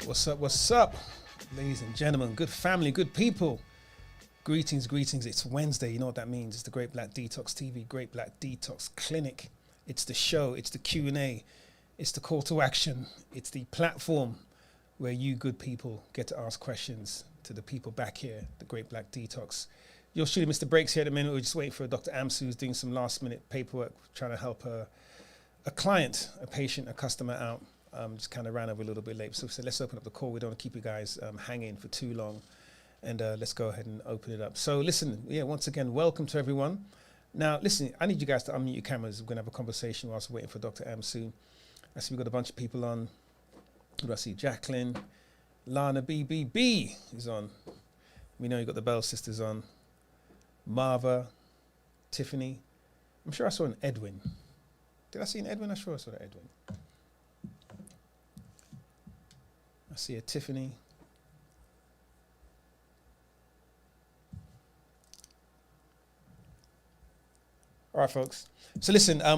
What's up? What's up, ladies and gentlemen? Good family, good people. Greetings, greetings. It's Wednesday. You know what that means? It's the Great Black Detox TV, Great Black Detox Clinic. It's the show. It's the Q&A. It's the call to action. It's the platform where you good people get to ask questions to the people back here, the Great Black Detox. You're shooting Mr. Breaks here at the minute. We're just waiting for Dr. Amsu, who's doing some last minute paperwork, trying to help a client, a patient, a customer out. Just kind of ran over a little bit late. So let's open up the call. We don't want to keep you guys hanging for too long. And let's go ahead and open it up. So listen, once again, welcome to everyone. Now, listen, I need you guys to unmute your cameras. We're going to have a conversation whilst we're waiting for Dr. Amsu. I see we've got a bunch of people on. Who do I see? Jacqueline, Lana BBB is on. We know you've got the Bell sisters on. Marva, Tiffany. I'm sure I saw an Edwin. Did I see an Edwin? I'm sure I saw an Edwin. I see a Tiffany. All right, folks. So listen, I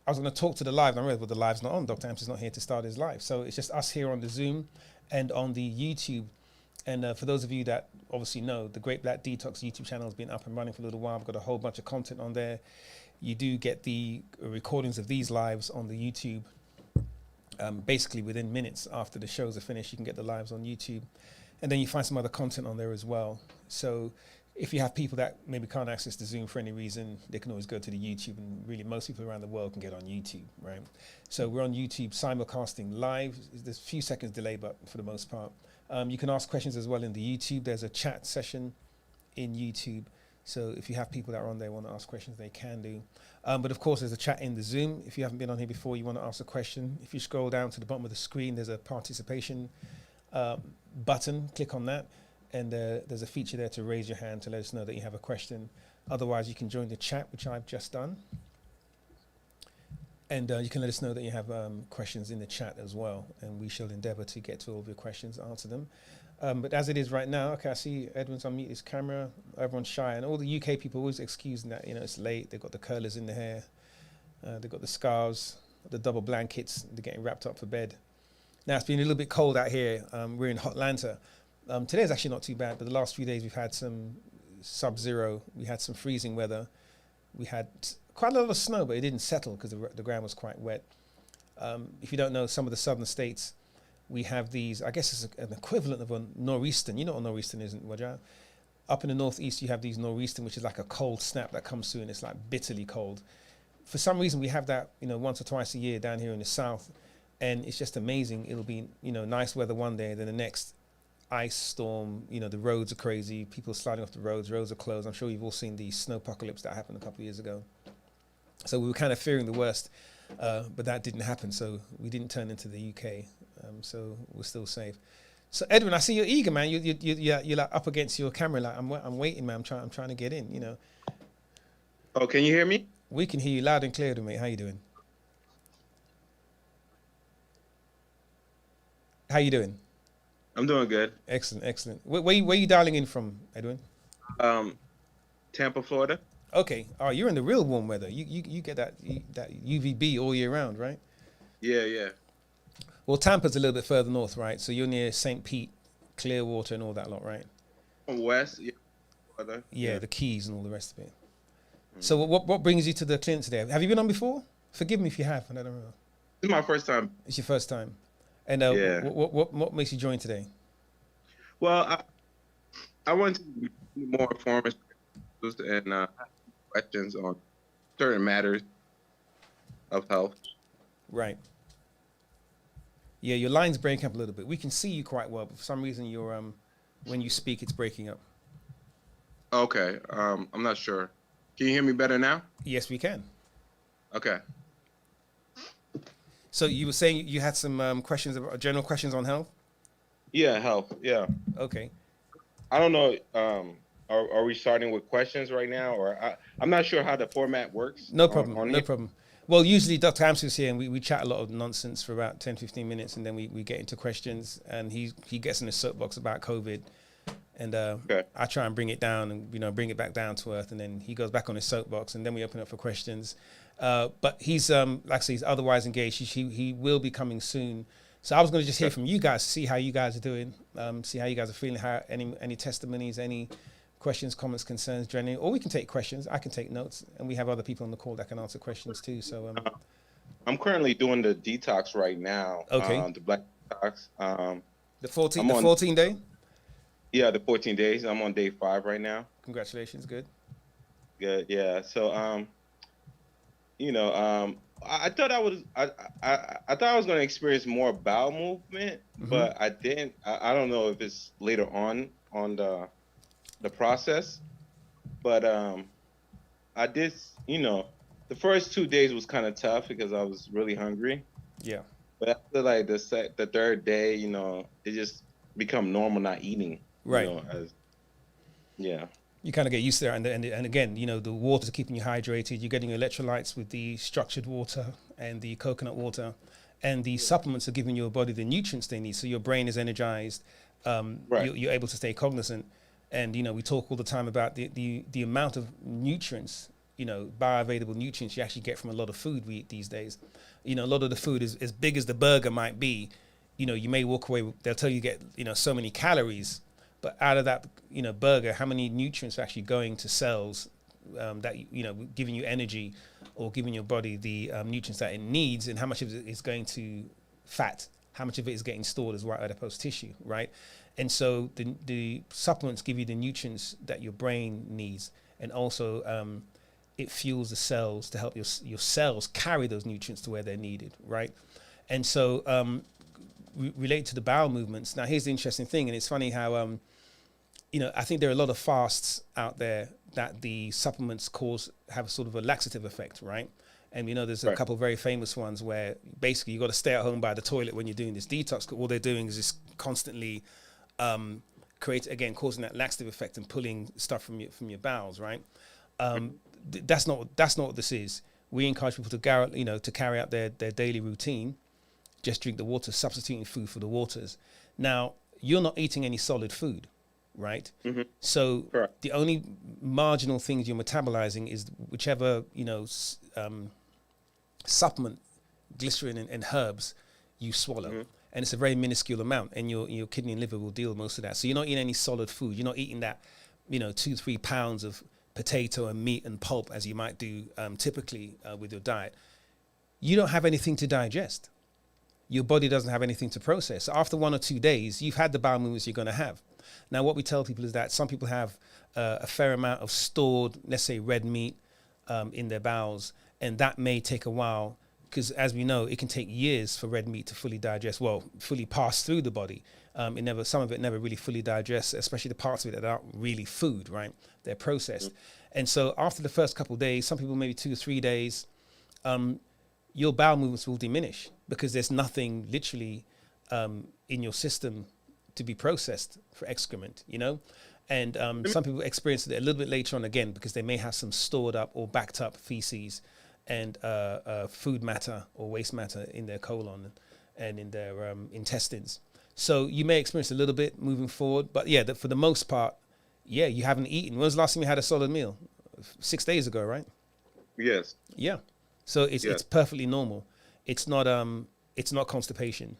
was going to talk to the live. I realized, well, the live's not on. Dr. Amps is not here to start his live. So it's just us here on the Zoom and on the YouTube. And for those of you that obviously know, the Great Black Detox YouTube channel has been up and running for a little while. I've got a whole bunch of content on there. You do get the recordings of these lives on the YouTube. Basically within minutes after the shows are finished, you can get the lives on YouTube. And then you find some other content on there as well. So if you have people that maybe can't access the Zoom for any reason, they can always go to the YouTube, and really most people around the world can get on YouTube, right? So we're on YouTube simulcasting live. There's a few seconds delay, but for the most part. You can ask questions as well in the YouTube. There's a chat session in YouTube. So if you have people that are on there want to ask questions, they can do. But of course, there's a chat in the Zoom. If you haven't been on here before, you want to ask a question. If you scroll down to the bottom of the screen, there's a participation button. Click on that. And there's a feature there to raise your hand to let us know that you have a question. Otherwise, you can join the chat, which I've just done. And you can let us know that you have questions in the chat as well. And we shall endeavor to get to all of your questions, answer them. But as it is right now, okay, I see Edwin's unmute his camera. Everyone's shy. And all the UK people always excusing that, it's late. They've got the curlers in the hair. They've got the scarves, the double blankets. They're getting wrapped up for bed. Now, it's been a little bit cold out here. We're in Hotlanta. Today's actually not too bad, but the last few days we've had some sub-zero. We had some freezing weather. We had quite a lot of snow, but it didn't settle because the ground was quite wet. If you don't know, some of the southern states, we have these, I guess it's an equivalent of a nor'easter. You know what a nor'easter is, Wajah? Up in the northeast, you have these nor'easter, which is like a cold snap that comes through, and it's like bitterly cold. For some reason, we have that, once or twice a year down here in the south, and it's just amazing. It'll be, nice weather one day, then the next ice storm, the roads are crazy, people are sliding off the roads are closed. I'm sure you've all seen the snowpocalypse that happened a couple of years ago. So we were kind of fearing the worst, but that didn't happen, so we didn't turn into the UK, so we're still safe. So Edwin, I see you're eager, man. You're like up against your camera, like I'm waiting, man. I'm trying to get in, Oh, can you hear me? We can hear you loud and clear, mate. How you doing? How you doing? I'm doing good. Excellent, excellent. Where you dialing in from, Edwin? Tampa, Florida. Okay. Oh, you're in the real warm weather. You get that UVB all year round, right? Yeah. Well, Tampa's a little bit further north, right? So you're near St. Pete, Clearwater, and all that lot, right? From west, yeah. Yeah, the Keys and all the rest of it. So what brings you to the clinic today? Have you been on before? Forgive me if you have. I don't know. This is my first time. It's your first time. And yeah. What makes you join today? Well, I want to be more informed and questions on certain matters of health. Right. Yeah, your line's breaking up a little bit. We can see you quite well, but for some reason you're when you speak, it's breaking up. Okay. I'm not sure. Can you hear me better now? Yes, we can. Okay. So you were saying you had some questions, general questions on health? Yeah, health. Yeah. Okay. I don't know. Are we starting with questions right now, or I'm not sure how the format works. No problem. No problem. Well, usually Dr. Amsu's here, and we chat a lot of nonsense for about 10, 15 minutes, and then we get into questions, and he gets in a soapbox about COVID, and okay. I try and bring it down and bring it back down to earth, and then he goes back on his soapbox, and then we open up for questions. But he's like I say, he's otherwise engaged. He will be coming soon So I was going to just hear from you guys, see how you guys are doing, see how you guys are feeling, how any testimonies, any questions, comments, concerns, generally, or we can take questions. I can take notes, and we have other people on the call that can answer questions too. So I'm currently doing the detox right now. Okay. The Black Detox. The 14, I'm the on 14 day. Yeah, the 14 days. I'm on day 5 right now. Congratulations, good. Good, yeah. So you know, I thought I thought I was going to experience more bowel movement, but I didn't. I don't know if it's later on the process, but I did. You know, the first 2 days was kind of tough because I was really hungry. Yeah. But after like the third day, you know, it just become normal not eating. Right. You know, yeah. You kind of get used to it, and again, you know, the water's keeping you hydrated. You're getting your electrolytes with the structured water and the coconut water, and the supplements are giving your body the nutrients they need. So your brain is energized. Right. You're able to stay cognizant, and you know, we talk all the time about the amount of nutrients, you know, bioavailable nutrients you actually get from a lot of food we eat these days. You know, a lot of the food is as big as the burger might be. You know, you may walk away. They'll tell you get, you know, so many calories. But out of that, you know, burger, how many nutrients are actually going to cells that, you know, giving you energy or giving your body the nutrients that it needs, and how much of it is going to fat, how much of it is getting stored as white adipose tissue, right? And so the supplements give you the nutrients that your brain needs, and also it fuels the cells to help your cells carry those nutrients to where they're needed, right? And so relate to the bowel movements. Now, here's the interesting thing, and it's funny how you know, I think there are a lot of fasts out there that the supplements have sort of a laxative effect, right? And you know, there's a couple of very famous ones where basically you got to stay at home by the toilet when you're doing this detox. All they're doing is just constantly causing that laxative effect and pulling stuff from your bowels, right? That's not what this is. We encourage people to carry out their daily routine. Just drink the water, substituting food for the waters. Now, you're not eating any solid food, right? So the only marginal things you're metabolizing is whichever, you know, supplement, glycerin and herbs you swallow. And it's a very minuscule amount, and your kidney and liver will deal with most of that. So you're not eating any solid food. You're not eating that, you know, 2-3 pounds of potato and meat and pulp as you might do typically with your diet. You don't have anything to digest. Your body doesn't have anything to process. So after 1 or 2 days, you've had the bowel movements you're going to have. Now, what we tell people is that some people have a fair amount of stored, let's say, red meat in their bowels, and that may take a while because, as we know, it can take years for red meat to fully digest, fully pass through the body. Some of it never really fully digests, especially the parts of it that aren't really food, right? They're processed. And so after the first couple of days, some people maybe 2 or 3 days, your bowel movements will diminish because there's nothing literally in your system to be processed for excrement, you know? And some people experience it a little bit later on again because they may have some stored up or backed up feces and food matter or waste matter in their colon and in their intestines. So you may experience a little bit moving forward, but yeah, for the most part, yeah, you haven't eaten. When was the last time you had a solid meal? 6 days ago, right? Yes. Yeah. So it's perfectly normal. It's not constipation,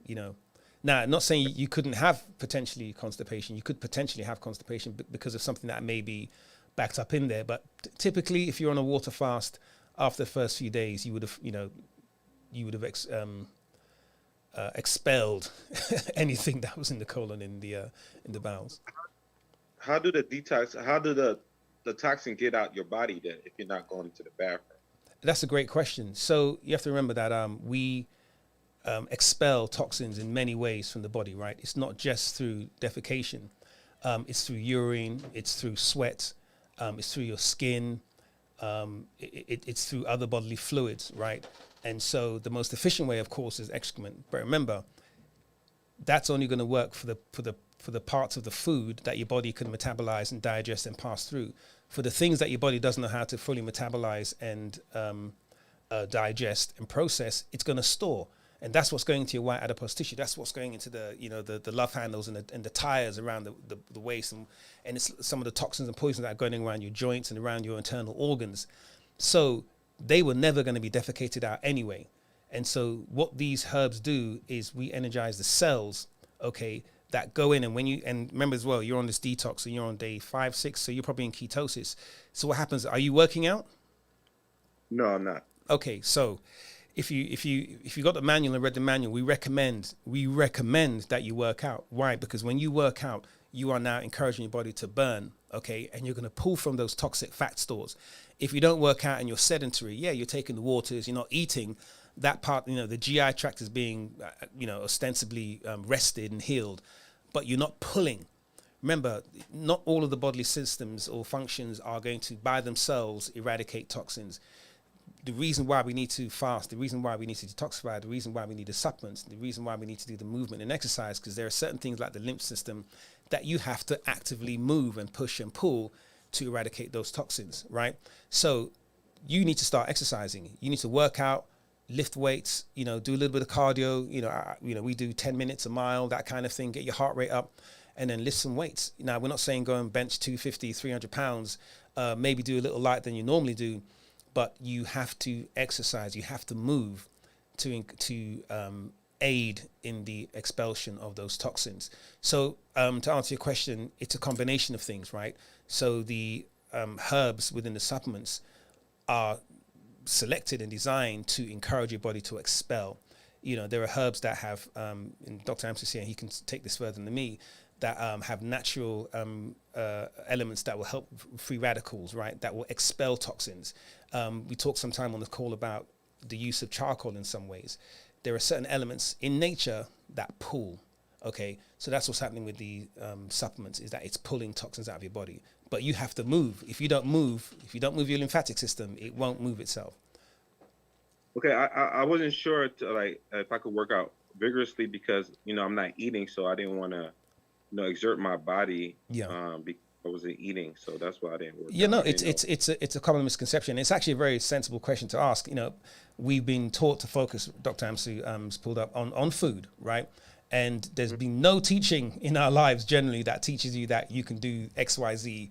you know. Now, not saying you couldn't have potentially constipation. You could potentially have constipation because of something that may be backed up in there. But typically, if you're on a water fast, after the first few days, you would have expelled anything that was in the colon in the bowels. How do the toxin get out your body then if you're not going to the bathroom? That's a great question. So you have to remember that we expel toxins in many ways from the body, right? It's not just through defecation. It's through urine, it's through sweat, it's through your skin, it's through other bodily fluids, right? And so the most efficient way, of course, is excrement. But remember, that's only going to work for the parts of the food that your body can metabolize and digest and pass through. For the things that your body doesn't know how to fully metabolize and digest and process, it's going to store. And that's what's going into your white adipose tissue. That's what's going into the love handles and the tires around the waist. And it's some of the toxins and poisons that are going around your joints and around your internal organs. So they were never going to be defecated out anyway. And so what these herbs do is we energize the cells, okay, that go in. And when you, and remember as well, you're on this detox and you're on day 5, 6, so you're probably in ketosis. So what happens? Are you working out? No, I'm not. Okay, so if you got the manual and read the manual, we recommend that you work out. Why? Because when you work out, you are now encouraging your body to burn, okay, and you're going to pull from those toxic fat stores. If you don't work out and you're sedentary, yeah, you're taking the waters, you're not eating. That part, you know, the GI tract is being, ostensibly rested and healed, but you're not pulling. Remember, not all of the bodily systems or functions are going to, by themselves, eradicate toxins. The reason why we need to fast, the reason why we need to detoxify, the reason why we need the supplements, the reason why we need to do the movement and exercise, because there are certain things like the lymph system that you have to actively move and push and pull to eradicate those toxins, right? So you need to start exercising. You need to work out, lift weights, do a little bit of cardio. We do 10 minutes, a mile, that kind of thing. Get your heart rate up, and then lift some weights. Now, we're not saying go and bench 250, 300 pounds. Maybe do a little lighter than you normally do, but you have to exercise. You have to move to aid in the expulsion of those toxins. So to answer your question, it's a combination of things, right? So the herbs within the supplements are selected and designed to encourage your body to expel. There are herbs that have, and Dr. Amsis, he can take this further than me, that have natural elements that will help free radicals, right? That will expel toxins. We talked sometime on the call about the use of charcoal in some ways. There are certain elements in nature that pull, okay? So that's what's happening with the supplements, is that it's pulling toxins out of your body. But you have to move. If you don't move your lymphatic system, it won't move itself. Okay, I wasn't sure if I could work out vigorously because I'm not eating, so I didn't want to exert my body. Yeah. Because I wasn't eating, so that's why I didn't work. It's a common misconception. It's actually a very sensible question to ask. We've been taught to focus. Dr. Amsu pulled up on food, right? And there's been no teaching in our lives generally that teaches you that you can do XYZ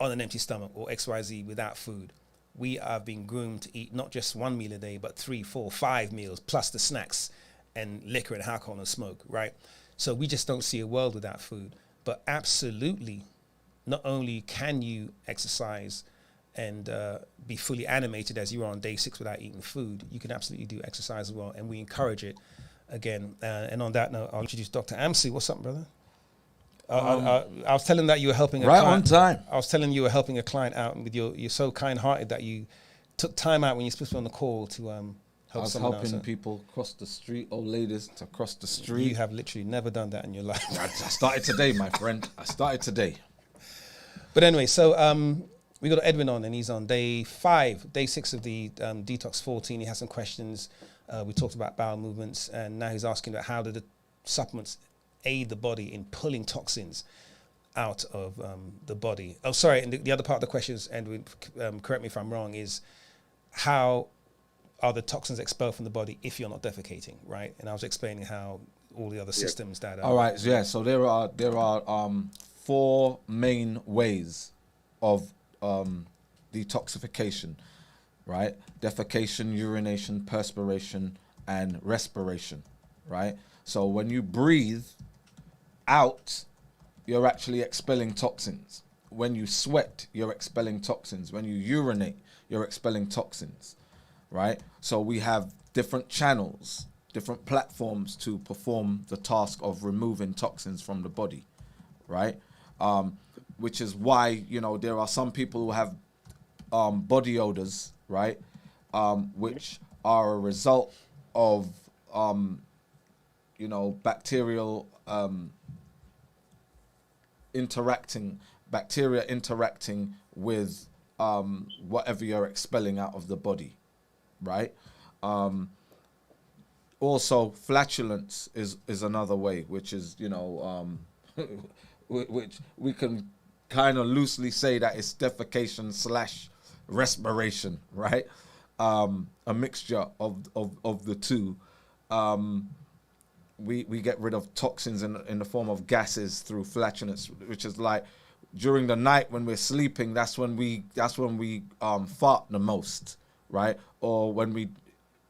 on an empty stomach or XYZ without food. We are being groomed to eat not just one meal a day, but 3, 4, 5 meals, plus the snacks and liquor and alcohol and smoke, right? So we just don't see a world without food. But absolutely, not only can you exercise and be fully animated as you are on day 6 without eating food, you can absolutely do exercise as well. And we encourage it. Again, and on that note, I'll introduce Dr. Amsi. What's up, brother? I was telling that you were helping a client. Right on time. I was telling you were helping a client out, and with you're so kind-hearted that you took time out when you're supposed to be on the call to help someone else. I was helping people cross the street, old ladies to cross the street. You have literally never done that in your life. I started today, my friend. I started today. But anyway, so we got Edwin on, and he's on day 5, day 6 of the Detox 14. He has some questions. We talked about bowel movements, and now he's asking about how do the supplements aid the body in pulling toxins out of the body. Oh, sorry, and the other part of the questions, and correct me if I'm wrong, is how are the toxins expelled from the body if you're not defecating, right? And I was explaining how all the other systems that are... All right, yeah, so there are 4 main ways of detoxification, right? Defecation, urination, perspiration, and respiration, right? So when you breathe out, you're actually expelling toxins. When you sweat, you're expelling toxins. When you urinate, you're expelling toxins, right? So we have different channels, different platforms to perform the task of removing toxins from the body, right? Which is why, there are some people who have body odors, right? Which are a result of, bacteria interacting with whatever you're expelling out of the body, right? Also, flatulence is another way, which is, which we can kind of loosely say that it's defecation / respiration, right? A mixture of the two. We get rid of toxins in the form of gases through flatulence, which is like during the night when we're sleeping. That's when we fart the most, right? Or when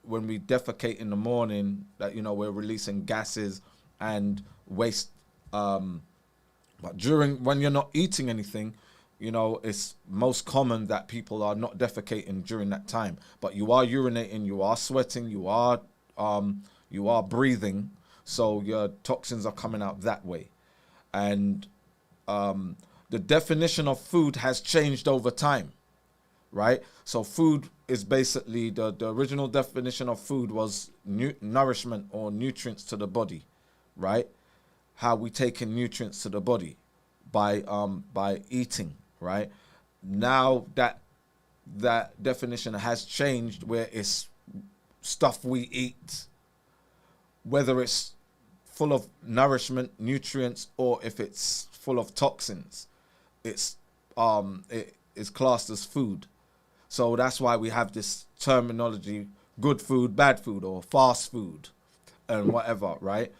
when we defecate in the morning, that, you know, we're releasing gases and waste. But when you're not eating anything, you know, it's most common that people are not defecating during that time. But you are urinating, you are sweating, you are breathing, so your toxins are coming out that way. And the definition of food has changed over time, right? So food is basically, the original definition of food was nourishment or nutrients to the body, right? How we take in nutrients to the body by eating, right? Now that definition has changed, where it's stuff we eat, whether it's full of nourishment, nutrients, or if it's full of toxins, it is classed as food. So that's why we have this terminology: good food, bad food, or fast food, and whatever, right?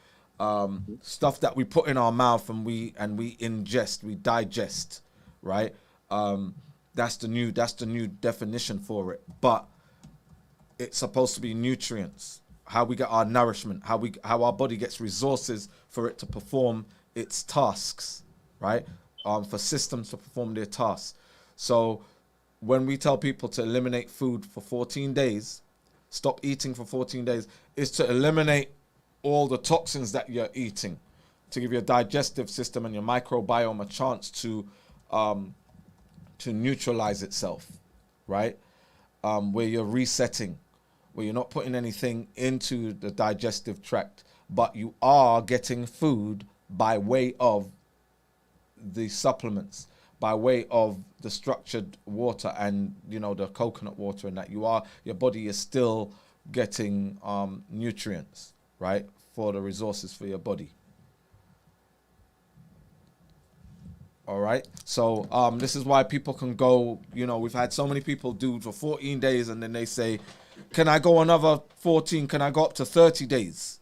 Stuff that we put in our mouth and we ingest, we digest, right? That's the new definition for it. But it's supposed to be nutrients, how we get our nourishment, how our body gets resources for it to perform its tasks, right? For systems to perform their tasks. So when we tell people to eliminate food for 14 days, stop eating for 14 days, is to eliminate all the toxins that you're eating, to give your digestive system and your microbiome a chance to neutralize itself, right? Where you're resetting, where you're not putting anything into the digestive tract, but you are getting food by way of the supplements, by way of the structured water and, you know, the coconut water, and that your body is still getting nutrients, right, for the resources for your body. All right. So this is why people can go, you know, we've had so many people do for 14 days and then they say, can I go another 14? Can I go up to 30 days?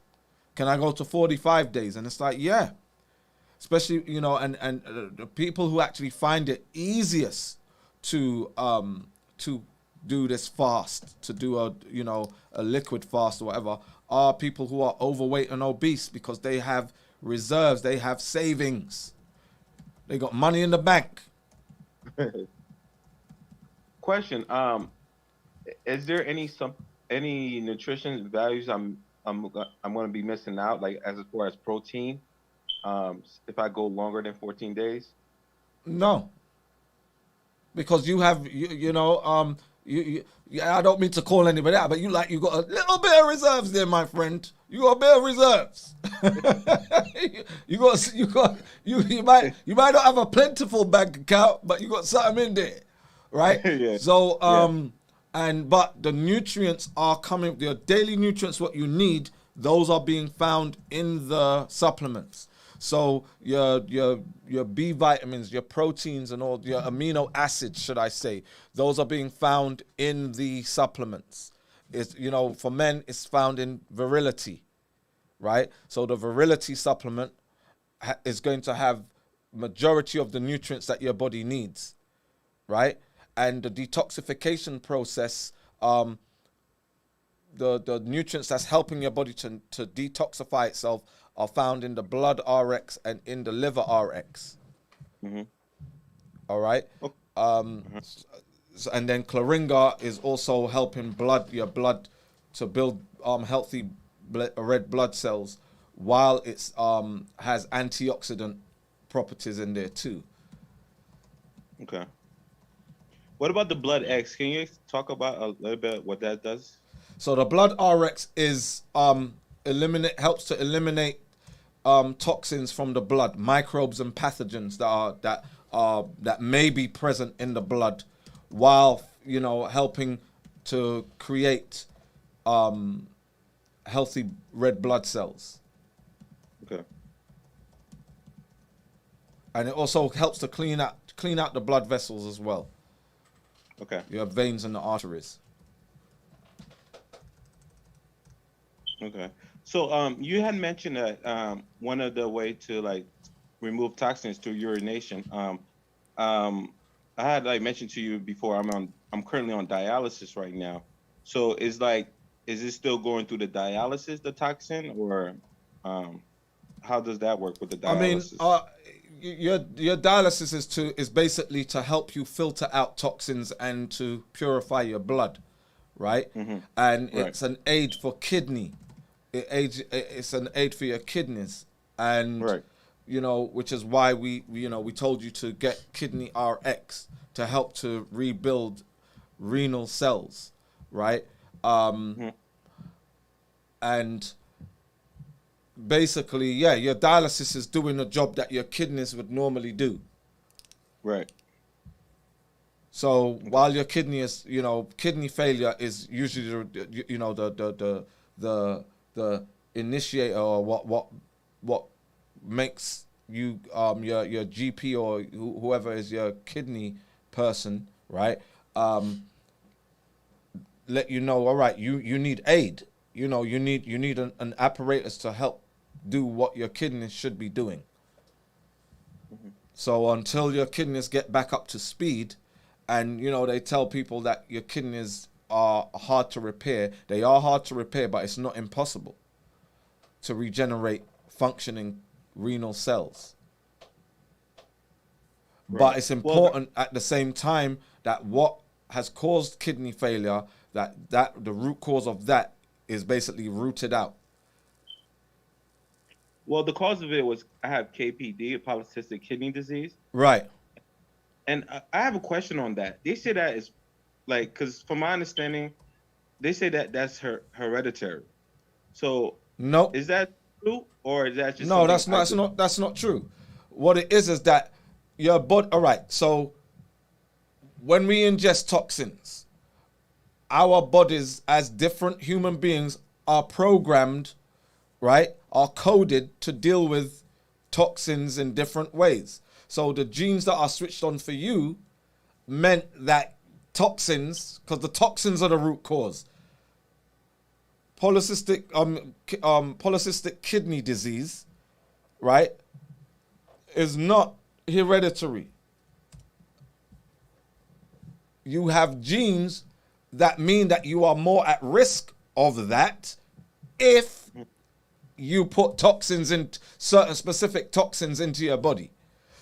Can I go to 45 days? And it's like, yeah. Especially, you know, and the people who actually find it easiest to do this fast, to do a liquid fast or whatever, are people who are overweight and obese, because they have reserves, they have savings, they got money in the bank. Question: is there any nutrition values I'm going to be missing out, like as far as protein, if I go longer than 14 days? No, because you have I don't mean to call anybody out, but you got a little bit of reserves there, my friend. You got a bit of reserves. you might not have a plentiful bank account, but you got something in there, right? Yeah. So but the nutrients are coming. Your daily nutrients, what you need, those are being found in the supplements. So your B vitamins, your proteins, and all your amino acids, should I say, those are being found in the supplements. It's, you know, for men, it's found in Virility, right? So the Virility supplement is going to have majority of the nutrients that your body needs, right? And the detoxification process, the nutrients that's helping your body to detoxify itself are found in the blood RX and in the liver RX. Mm-hmm. All right. And then Claringa is also helping your blood to build healthy red blood cells, while it's has antioxidant properties in there too. Okay. What about the blood X? Can you talk about a little bit what that does? So the blood RX is helps to eliminate toxins from the blood, microbes and pathogens that may be present in the blood, while, you know, helping to create healthy red blood cells. Okay. And it also helps to clean out the blood vessels as well. Okay. Your veins and the arteries. Okay. So you had mentioned that one of the way to like remove toxins through urination. I had like mentioned to you before, I'm currently on dialysis right now. So it's like is it still going through the dialysis, the toxin, or how does that work with the I mean, dialysis? your dialysis is basically to help you filter out toxins and to purify your blood, right? And Right. it's an aid for kidney. It's an aid for your kidneys, and Right. which is why we told you to get kidney RX to help to rebuild renal cells, right? And basically, your dialysis is doing a job that your kidneys would normally do. Right. So while your kidney is, kidney failure is usually the initiator, or what makes you your GP or whoever is your kidney person, right? Let you know, all right, you need aid. You need an apparatus to help do what your kidneys should be doing. So until your kidneys get back up to speed, and they tell people that your kidneys are hard to repair. They are hard to repair, but it's not impossible to regenerate functioning renal cells. Right. But it's important at the same time that what has caused kidney failure, that the root cause of that is basically rooted out. Well, the cause of it was I have KPD, polycystic kidney disease. Right. And I have a question on that. They say that is like, because from my understanding, they say that that's hereditary. So No. is that true, or is that just No, something that's not true. What it is that your body. All right. So when we ingest toxins, our bodies, as different human beings, are programmed, right? Are coded to deal with toxins in different ways. So the genes that are switched on for you meant that toxins, because the toxins are the root cause. Polycystic kidney disease, right, is not hereditary. You have genes that mean that you are more at risk of that if you put toxins in, certain specific toxins into your body.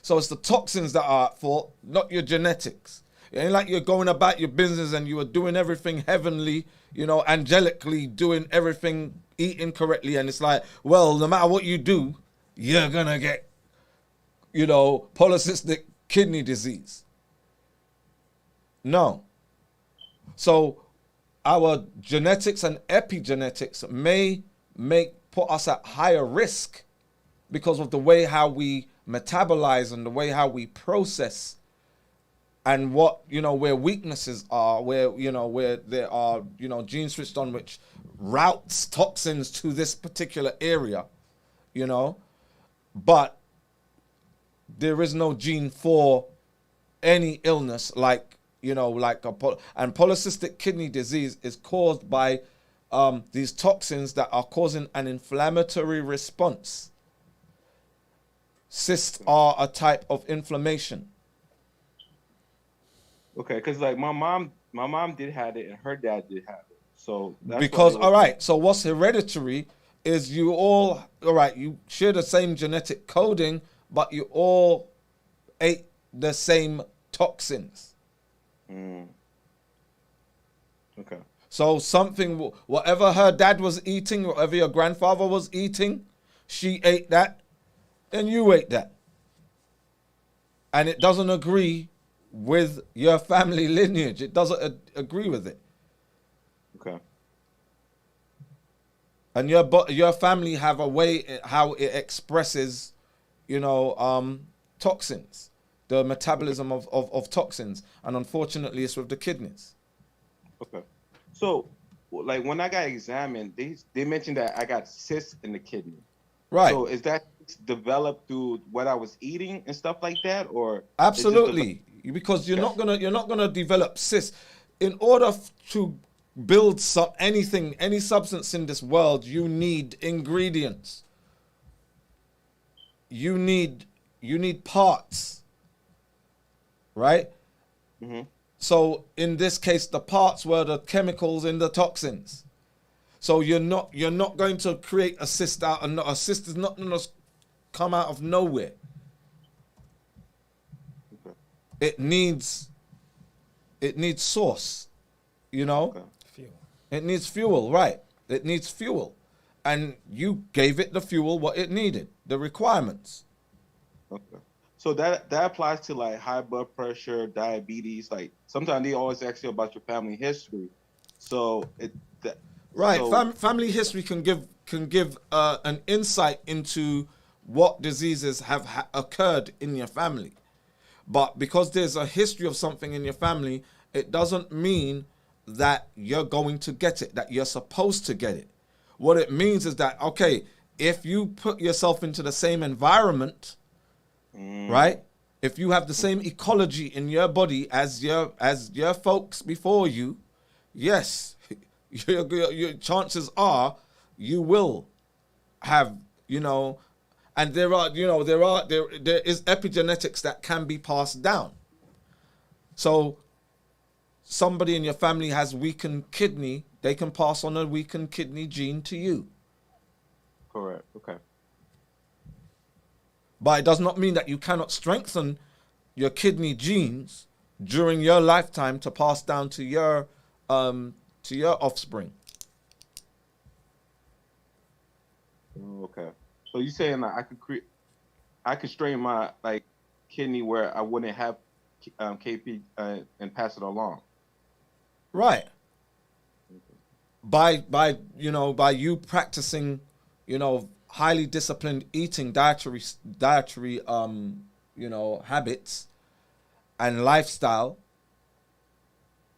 So it's the toxins that are at fault, not your genetics. It ain't like you're going about your business and you are doing everything heavenly, angelically doing everything, eating correctly. And it's like, well, no matter what you do, you're going to get, polycystic kidney disease. No. So our genetics and epigenetics may put us at higher risk because of the way how we metabolize and the way how we process, and what where weaknesses are, where there are genes switched on which routes toxins to this particular area, but there is no gene for any illness like and polycystic kidney disease is caused by these toxins that are causing an inflammatory response. Cysts are a type of inflammation. Okay, because like my mom did have it and her dad did have it. So that's Because all right, so what's hereditary is you share the same genetic coding, but you all ate the same toxins. Okay. So whatever her dad was eating, whatever your grandfather was eating, she ate that, and you ate that. And it doesn't agree with your family lineage. It doesn't agree with it. Okay. And your family have a way how it expresses, toxins, the metabolism of toxins. And unfortunately, it's with the kidneys. Okay. So, like when I got examined, they mentioned that I got cysts in the kidney. Right. So is that developed through what I was eating and stuff like that, or absolutely? Because you're not gonna develop cysts. In order to build any substance in this world, you need ingredients. You need parts, right? Mm-hmm. So in this case, the parts were the chemicals in the toxins. So you're not going to create a cyst out, and a cyst is not going to come out of nowhere. Okay. It needs source, you know. Okay. Fuel. It needs fuel, right? It needs fuel, and you gave it the fuel what it needed, the requirements. Okay. So that applies to like high blood pressure, diabetes. Like sometimes they always ask you about your family history. So Right, so- family history can give an insight into what diseases have occurred in your family. But because there's a history of something in your family, it doesn't mean that you're going to get it, that you're supposed to get it. What it means is that, okay, if you put yourself into the same environment, right? If you have the same ecology in your body as your folks before you, yes, your chances are you will have, you know, and there is epigenetics that can be passed down. So somebody in your family has weakened kidney, they can pass on a weakened kidney gene to you. Correct. Okay. But it does not mean that you cannot strengthen your kidney genes during your lifetime to pass down to your offspring. Okay. So you saying that I could strain my like kidney where I wouldn't have KP and pass it along. Right. By you practicing, highly disciplined eating, dietary habits and lifestyle,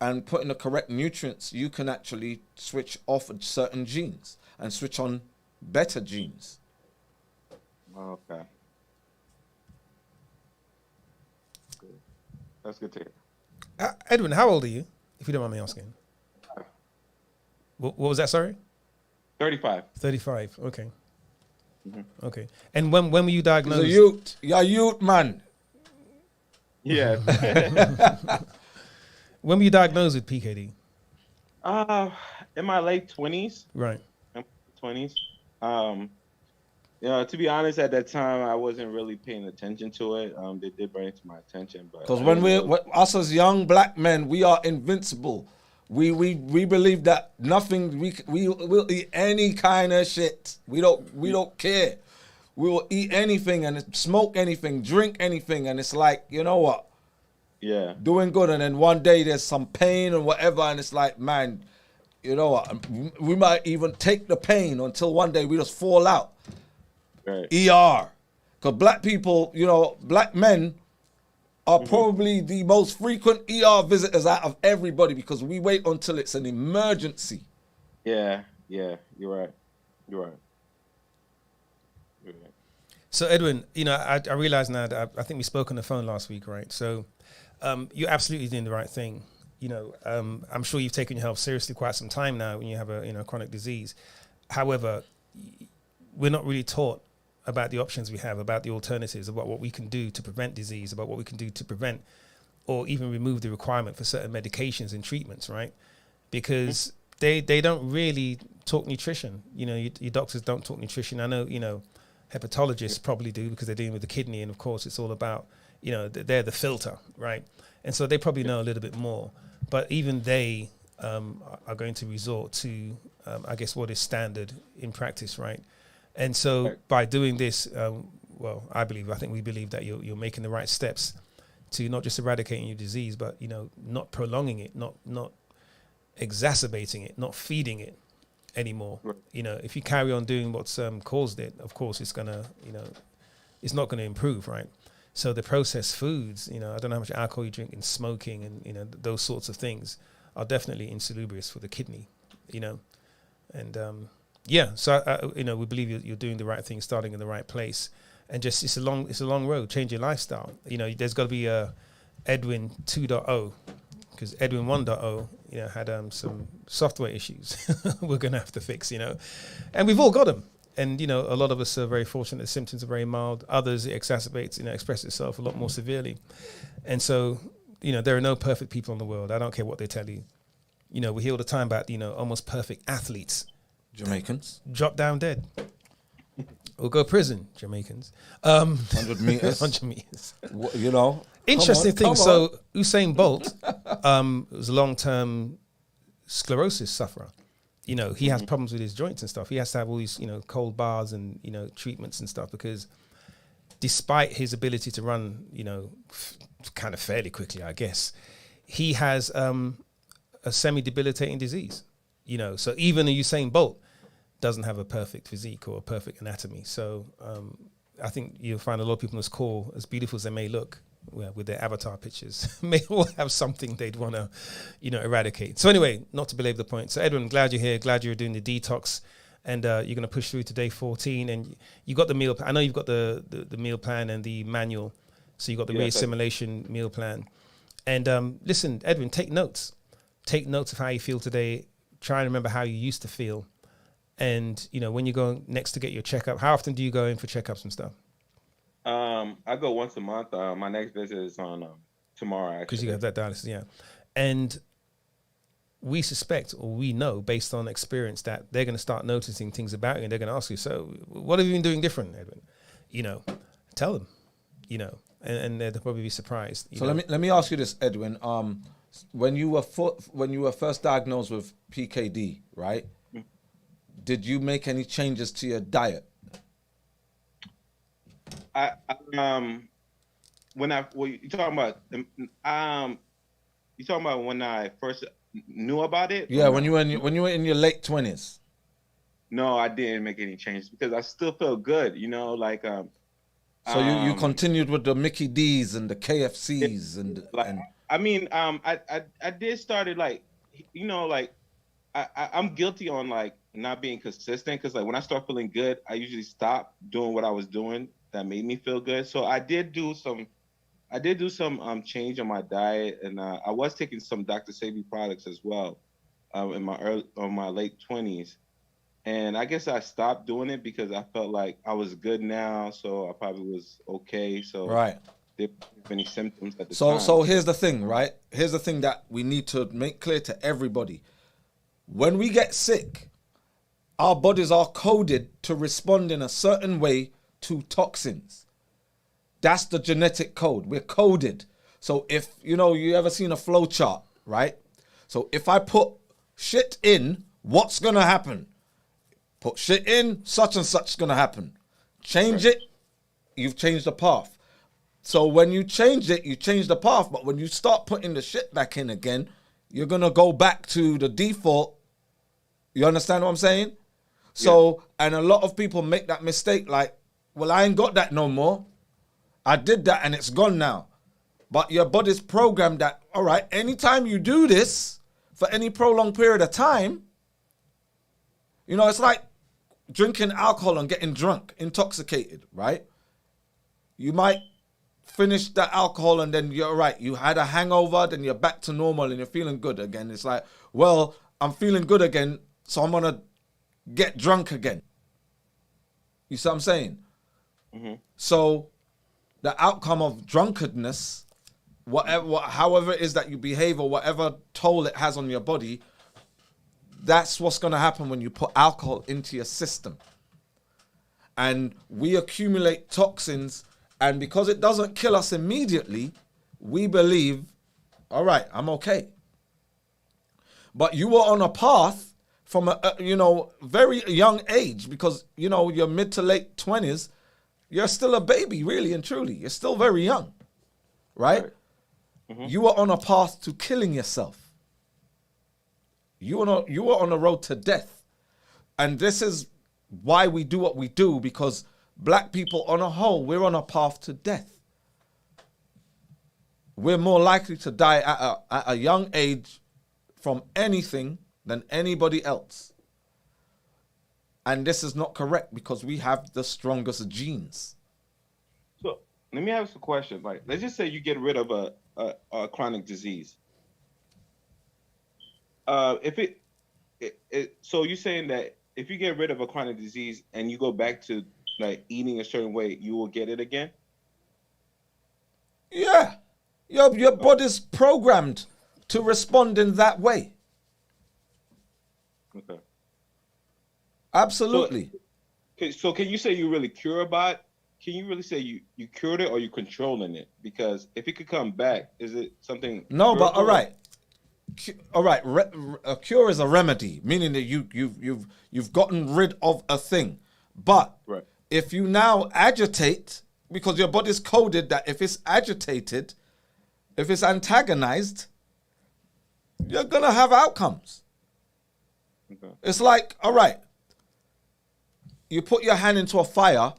and putting the correct nutrients, you can actually switch off certain genes and switch on better genes. Okay. Good. That's good to hear. Edwin, how old are you, if you don't mind me asking? What was that, sorry? 35. 35, okay. Mm-hmm. Okay. And when were you diagnosed? You're a youth, man. Yeah. When were you diagnosed with PKD? In my late 20s. Right. 20s. To be honest, at that time, I wasn't really paying attention to it. They did bring it to my attention, but Because when us as young black men, we are invincible. We believe that nothing we will eat any kind of shit. We don't care. We will eat anything and smoke anything, drink anything, and it's like, you know what? Yeah. Doing good, and then one day there's some pain or whatever, and it's like, man, you know what? We might even take the pain until one day we just fall out. Right. ER. Because black people, black men are probably the most frequent ER visitors out of everybody, because we wait until it's an emergency. Yeah, you're right. So Edwin, I realize now that I think we spoke on the phone last week, right? So you're absolutely doing the right thing. I'm sure you've taken your health seriously quite some time now when you have a chronic disease. However, we're not really taught about the options we have, about the alternatives, about what we can do to prevent disease, about what we can do to prevent or even remove the requirement for certain medications and treatments, right? Because they don't really talk nutrition. Your doctors don't talk nutrition. I know, hepatologists probably do, because they're dealing with the kidney, and of course it's all about, they're the filter, right? And so they probably know a little bit more, but even they are going to resort to, I guess, what is standard in practice, right? And so by doing this, I think we believe that you're making the right steps to not just eradicating your disease, but, not prolonging it, not exacerbating it, not feeding it anymore. Right. If you carry on doing what's caused it, of course it's gonna, it's not gonna improve, right? So the processed foods, I don't know how much alcohol you drink, and smoking, and those sorts of things are definitely insalubrious for the kidney, and so we believe you're doing the right thing, starting in the right place, and just it's a long road. Change your lifestyle. There's got to be a Edwin 2.0, because Edwin 1.0 had some software issues we're gonna have to fix, and we've all got them. And, a lot of us are very fortunate. The symptoms are very mild. Others, it exacerbates, express itself a lot more severely. And so, there are no perfect people in the world. I don't care what they tell you. We hear all the time about, almost perfect athletes. Jamaicans. drop down dead. Or go prison, Jamaicans. 100 meters. 100 meters. You know. Interesting Come thing. on. So Usain Bolt was a long-term sclerosis sufferer. You know, he has problems with his joints and stuff. He has to have all these, you know, cold baths and, you know, treatments and stuff because despite his ability to run, you know, kind of fairly quickly, I guess, he has a semi-debilitating disease. You know, so even a Usain Bolt doesn't have a perfect physique or a perfect anatomy. So I think you'll find a lot of people on this call, as beautiful as they may look, with their avatar pictures, may all have something they'd want to, you know, eradicate. So anyway, not to belabor the point. So Edwin, glad you're here. Glad you're doing the detox, and you're going to push through to day 14. And you got the meal. I know you've got the meal plan and the manual. So you got the reassimilation meal plan. And listen, Edwin, take notes. Take notes of how you feel today. Try and remember how you used to feel. And, you know, when you go next to get your checkup, how often do you go in for checkups and stuff? I go once a month. My next visit is on tomorrow, actually. Because you have that dialysis, yeah. And we suspect, or we know, based on experience, that they're going to start noticing things about you, and they're going to ask you, so what have you been doing different, Edwin? You know, tell them, you know, and they'll probably be surprised. So let me ask you this, Edwin. When you were first diagnosed with PKD, right? Did you make any changes to your diet? When you talking about when I first knew about it? Yeah, when you were in your late 20s. No, I didn't make any changes because I still feel good, you know, like so you continued with the Mickey D's and the KFCs I did started like, you know, like I'm guilty on like not being consistent because like when I start feeling good, I usually stop doing what I was doing that made me feel good. So I did do some change on my diet, and I was taking some Dr. Sebi products as well in my late 20s. And I guess I stopped doing it because I felt like I was good now, so I probably was okay. So right. There weren't any symptoms at the time. So here's the thing, right? Here's the thing that we need to make clear to everybody. When we get sick, our bodies are coded to respond in a certain way to toxins. That's the genetic code. We're coded. So if, you know, you ever seen a flow chart, right? So if I put shit in, what's going to happen? Put shit in, such and such is going to happen. Change it, you've changed the path. So when you change it, you change the path. But when you start putting the shit back in again, you're going to go back to the default. You understand what I'm saying? So, and a lot of people make that mistake like, well, I ain't got that no more. I did that and it's gone now. But your body's programmed that, all right, anytime you do this for any prolonged period of time, you know, it's like drinking alcohol and getting drunk, intoxicated, right? You might finish the alcohol and then you're right. You had a hangover, then you're back to normal and you're feeling good again. It's like, well, I'm feeling good again, so I'm going to get drunk again. You see what I'm saying? Mm-hmm. So the outcome of drunkenness, however it is that you behave or whatever toll it has on your body, that's what's going to happen when you put alcohol into your system. And we accumulate toxins, and because it doesn't kill us immediately, we believe, all right, I'm okay. But you were on a path from a very young age, because, you know, your mid to late 20s, you're still a baby, really and truly. You're still very young, right? Mm-hmm. You were on a path to killing yourself. You were on a road to death. And this is why we do what we do, because black people on a whole, we're on a path to death. We're more likely to die at a young age from anything than anybody else. And this is not correct because we have the strongest genes. So let me ask a question. Like, let's just say you get rid of a chronic disease. So you're saying that if you get rid of a chronic disease and you go back to like eating a certain way, you will get it again? Yeah. Your body's programmed to respond in that way. Okay. Absolutely. So can you say you really cure about? Can you really say you cured it or you controlling it? Because if it could come back, is it something? No, but curable? all right. All right, a cure is a remedy, meaning that you've gotten rid of a thing. But Right. if you now agitate, because your body's coded that if it's agitated, if it's antagonized, you're gonna have outcomes. Okay. It's like, all right, you put your hand into a fire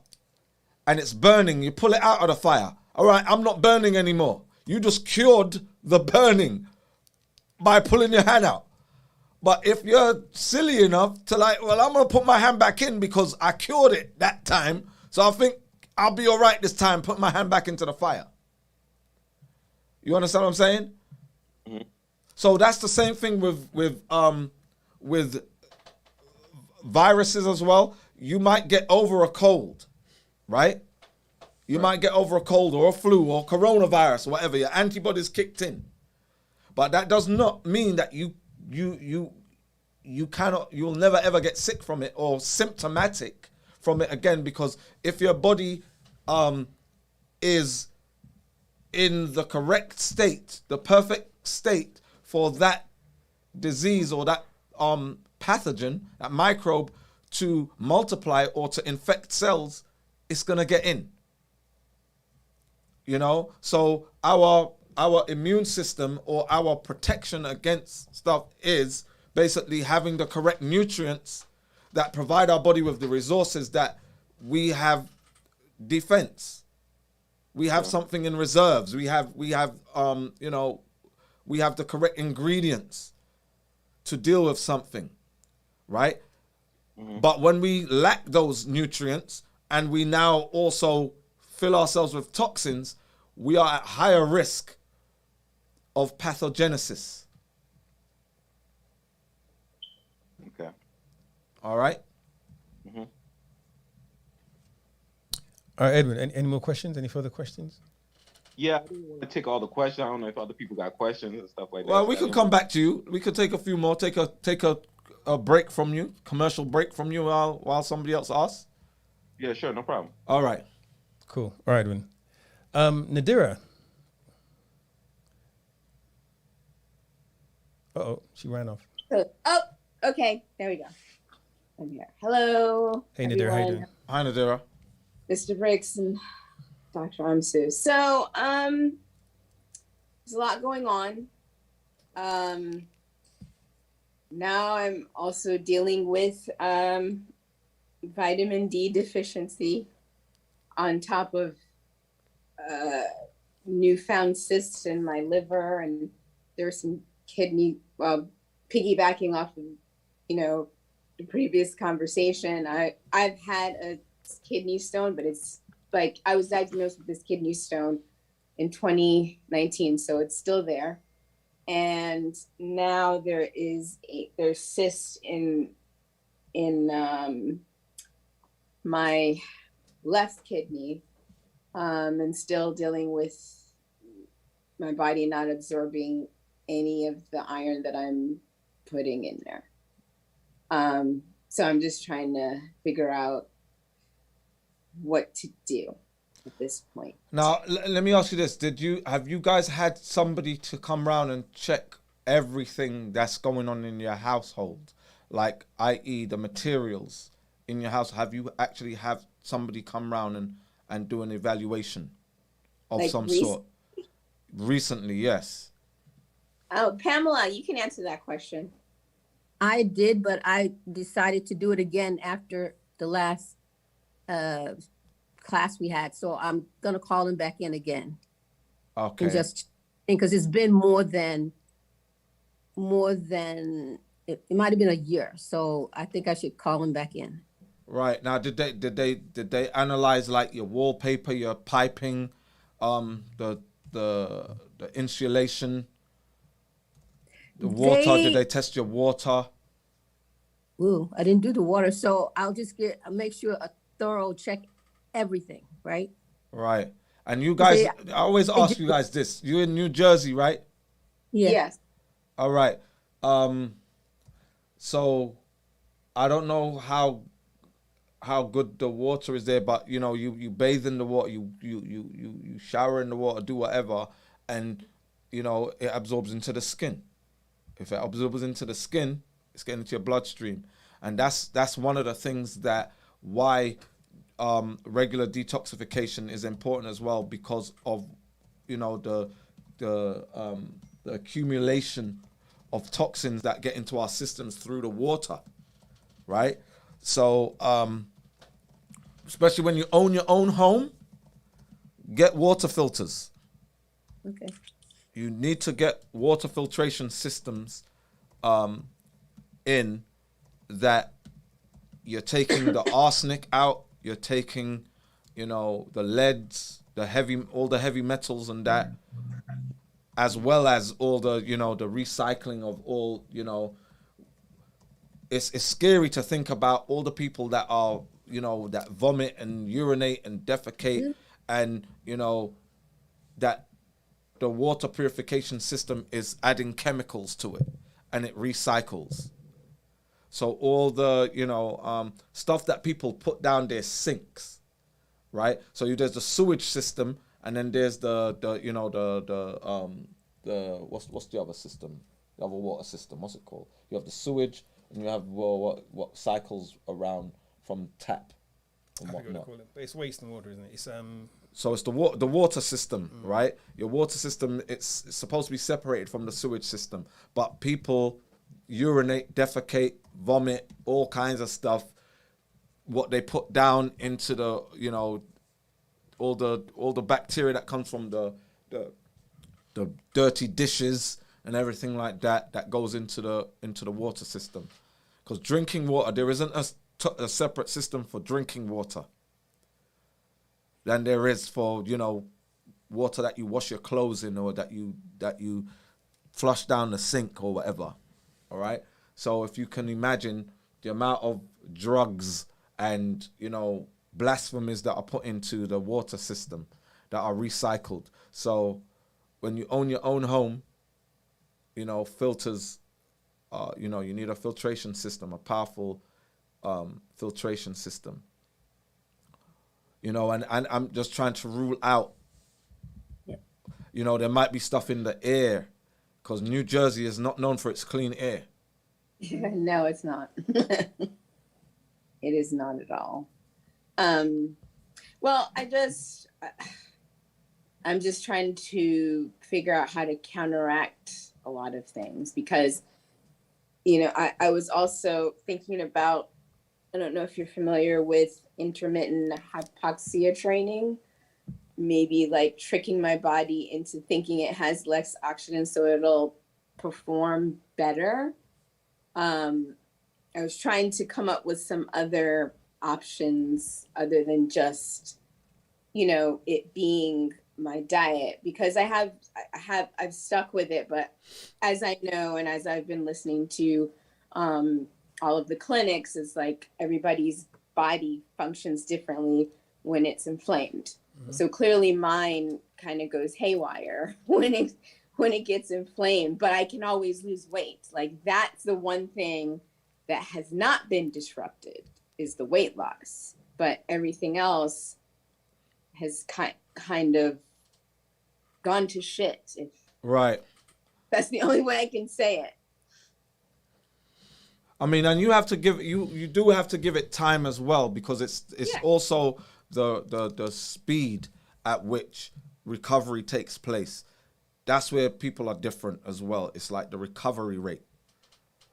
and it's burning, you pull it out of the fire. All right, I'm not burning anymore. You just cured the burning by pulling your hand out. But if you're silly enough to like, well, I'm going to put my hand back in because I cured it that time, so I think I'll be all right this time, put my hand back into the fire. You understand what I'm saying? Mm-hmm. So that's the same thing with viruses as well. You might get over a cold, right? You might get over a cold or a flu or coronavirus or whatever. Your antibodies kicked in. But that does not mean that you'll never ever get sick from it or symptomatic from it again, because if your body is in the correct state, the perfect state for that disease or that pathogen, that microbe to multiply or to infect cells, it's gonna get in. You know, so our immune system or our protection against stuff is basically having the correct nutrients that provide our body with the resources that we have defense. We have something in reserves. We have we have the correct ingredients to deal with something, right? Mm-hmm. But when we lack those nutrients and we now also fill ourselves with toxins, we are at higher risk of pathogenesis. Okay. All right. Mm-hmm. All right, Edwin, any more questions? Any further questions? Yeah, I didn't want to take all the questions. I don't know if other people got questions and stuff like that. Well, we could come back to you. We could take a few more. Take a break from you, commercial break from you while somebody else asks. Yeah, sure, no problem. All right. Cool. All right, Edwin. Nadira. Uh-oh, she ran off. Oh, okay. There we go. I'm here. Hello. Hey, Nadira, how you doing? Hi, Nadira. Mr. Briggs and Dr. Amsu. So, there's a lot going on. Now I'm also dealing with vitamin D deficiency on top of newfound cysts in my liver, and there's some kidney, piggybacking off of, the previous conversation. I've had a kidney stone, but it's like I was diagnosed with this kidney stone in 2019, so it's still there. And now there's cysts in my left kidney, and still dealing with my body not absorbing any of the iron that I'm putting in there. So I'm just trying to figure out what to do at this point. Now, let me ask you this. Have you guys had somebody to come around and check everything that's going on in your household? Like, i.e. the materials in your house. Have you actually have somebody come around and do an evaluation of Like some sort? Recently, yes. Oh, Pamela, you can answer that question. I did, but I decided to do it again after the last class we had. So I'm going to call him back in again. Okay. And just because it's been more than it might have been a year. So I think I should call him back in. Right. Now, did they analyze like your wallpaper, your piping, the insulation, the water? Did they test your water? Ooh, I didn't do the water. So I'll just make sure a thorough check everything, right? Right. And you guys, I always ask you guys this. You're in New Jersey, right? Yeah. Yes. All right. So I don't know how good the water is there, but you know, you bathe in the water, you shower in the water, do whatever, and you know, it absorbs into the skin. If it absorbs into the skin, it's getting into your bloodstream, and that's one of the things that why regular detoxification is important as well, because of, you know, the accumulation of toxins that get into our systems through the water, right? So especially when you own your own home, get water filters. Okay. You need to get water filtration systems in that you're taking the arsenic out, you're taking, you know, the leads, all the heavy metals and that, as well as all the, you know, the recycling of all, you know. It's scary to think about all the people that are, you know, that vomit and urinate and defecate, and, you know, that the water purification system is adding chemicals to it and it recycles. So all the, you know, stuff that people put down their sinks, right? So there's the sewage system, and then there's the you know, the what's the other system? The other water system, what's it called? You have the sewage, and you have what cycles around from tap and I forget what whatnot. to call it, but it's waste and water, isn't it? It's So it's the water system, right? Your water system, it's supposed to be separated from the sewage system, but people urinate, defecate, vomit, all kinds of stuff. What they put down into the, you know, all the bacteria that comes from the dirty dishes and everything like that goes into the water system. Because drinking water, there isn't a separate system for drinking water than there is for, you know, water that you wash your clothes in, or that you flush down the sink or whatever. All right. So if you can imagine the amount of drugs and, you know, blasphemies that are put into the water system that are recycled. So when you own your own home, you know, filters, you know, you need a filtration system, a powerful filtration system. You know, and I'm just trying to rule out, you know, there might be stuff in the air, because New Jersey is not known for its clean air. No, it's not. It is not at all. Well, I'm just trying to figure out how to counteract a lot of things, because, you know, I was also thinking about, I don't know if you're familiar with intermittent hypoxia training, maybe like tricking my body into thinking it has less oxygen so it'll perform better. I was trying to come up with some other options other than just, you know, it being my diet, because I've stuck with it. But as I know, and as I've been listening to all of the clinics, is like everybody's body functions differently when it's inflamed. Mm-hmm. So clearly mine kind of goes haywire when it gets inflamed, but I can always lose weight. Like, that's the one thing that has not been disrupted, is the weight loss. But everything else has kind of gone to shit. If Right. That's the only way I can say it. I mean, and you have to give you do have to give it time as well, because it's also the speed at which recovery takes place. That's where people are different as well. It's like the recovery rate,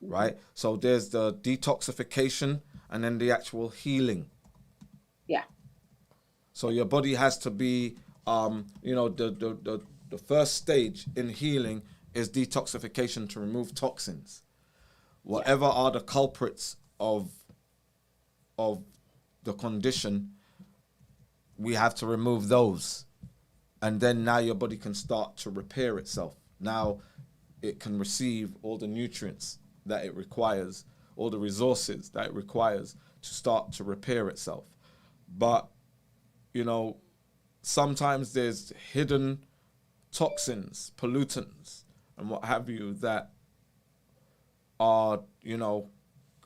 right? So there's the detoxification and then the actual healing. Yeah. So your body has to be, you know, the first stage in healing is detoxification, to remove toxins. Whatever are the culprits of the condition, we have to remove those. And then now your body can start to repair itself. Now it can receive all the nutrients that it requires, all the resources that it requires to start to repair itself. But, you know, sometimes there's hidden toxins, pollutants, and what have you that are, you know,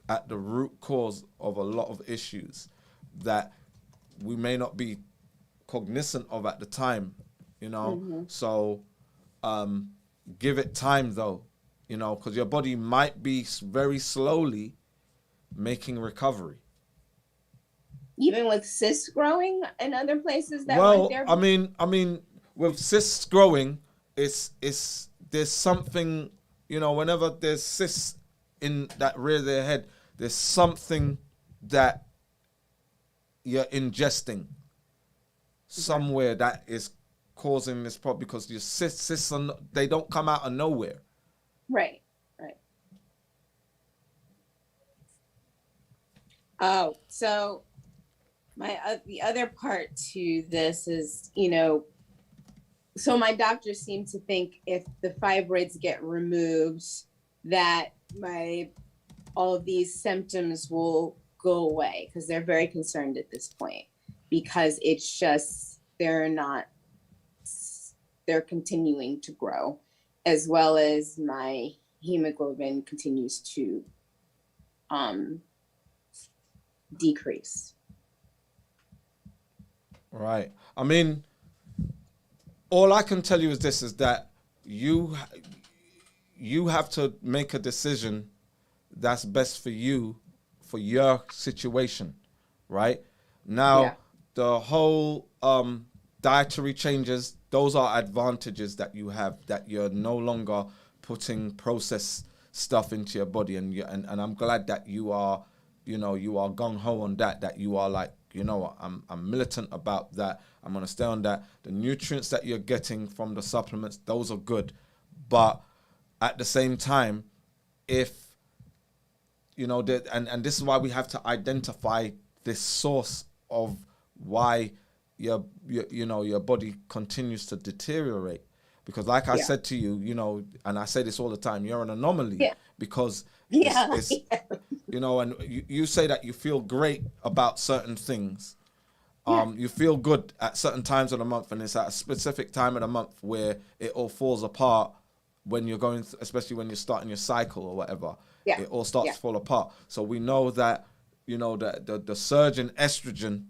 at the root cause of a lot of issues that we may not be cognizant of at the time, you know. So give it time though, you know, because your body might be very slowly making recovery. Even with cysts growing in other places that Well, weren't there. I mean, with cysts growing, it's there's something, you know, whenever there's cysts in that rear of their head, there's something that you're ingesting somewhere that is causing this problem, because your cysts are they don't come out of nowhere. Right. Oh, so the other part to this is, you know, so my doctors seem to think if the fibroids get removed, that all of these symptoms will go away, because they're very concerned at this point, because it's just they're continuing to grow, as well as my hemoglobin continues to decrease. Right. I mean, all I can tell you is this, is that you have to make a decision that's best for you, for your situation, right? Now, the whole dietary changes, those are advantages that you have, that you're no longer putting processed stuff into your body, and I'm glad that you are, you know, you are gung-ho on that you are like, you know, I'm militant about that. I'm going to stay on that. The nutrients that you're getting from the supplements, those are good. But at the same time, if, you know, and this is why we have to identify this source of why your body continues to deteriorate. Because like I said to you, you know, and I say this all the time, you're an anomaly because it's you know, and you say that you feel great about certain things. You feel good at certain times of the month, and it's at a specific time of the month where it all falls apart when you're going, especially when you're starting your cycle or whatever. It all starts to fall apart. So we know that, you know, that the surge in estrogen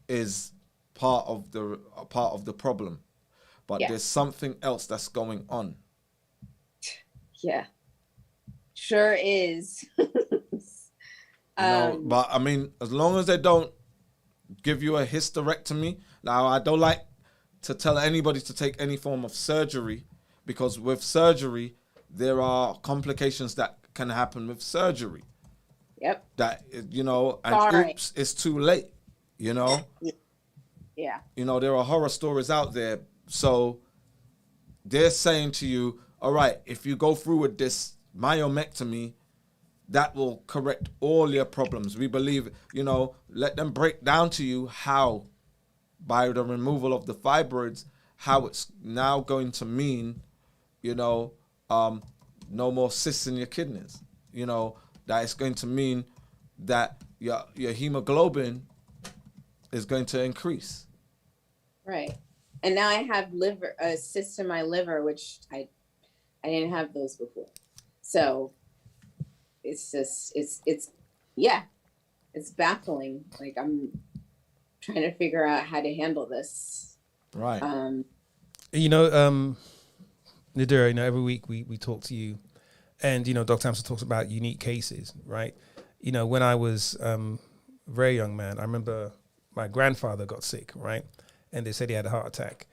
is part of the problem. But there's something else that's going on. Yeah, sure is. You know, but I mean, as long as they don't give you a hysterectomy. Now, I don't like to tell anybody to take any form of surgery, because with surgery, there are complications that can happen with surgery. Yep. That, you know, and oops, it's too late, you know? Yeah. You know, there are horror stories out there. So they're saying to you, all right, if you go through with this myomectomy, that will correct all your problems. We believe, you know, let them break down to you how, by the removal of the fibroids, how it's now going to mean, you know, no more cysts in your kidneys. You know, that it's going to mean that your hemoglobin is going to increase. Right. And now I have cysts in my liver, which I didn't have those before. So it's just, it's baffling. Like, I'm trying to figure out how to handle this. Right. You know, Nadira, you know, every week we talk to you, and, you know, Dr. Hampson talks about unique cases, right? You know, when I was a very young man, I remember my grandfather got sick, right? And they said he had a heart attack.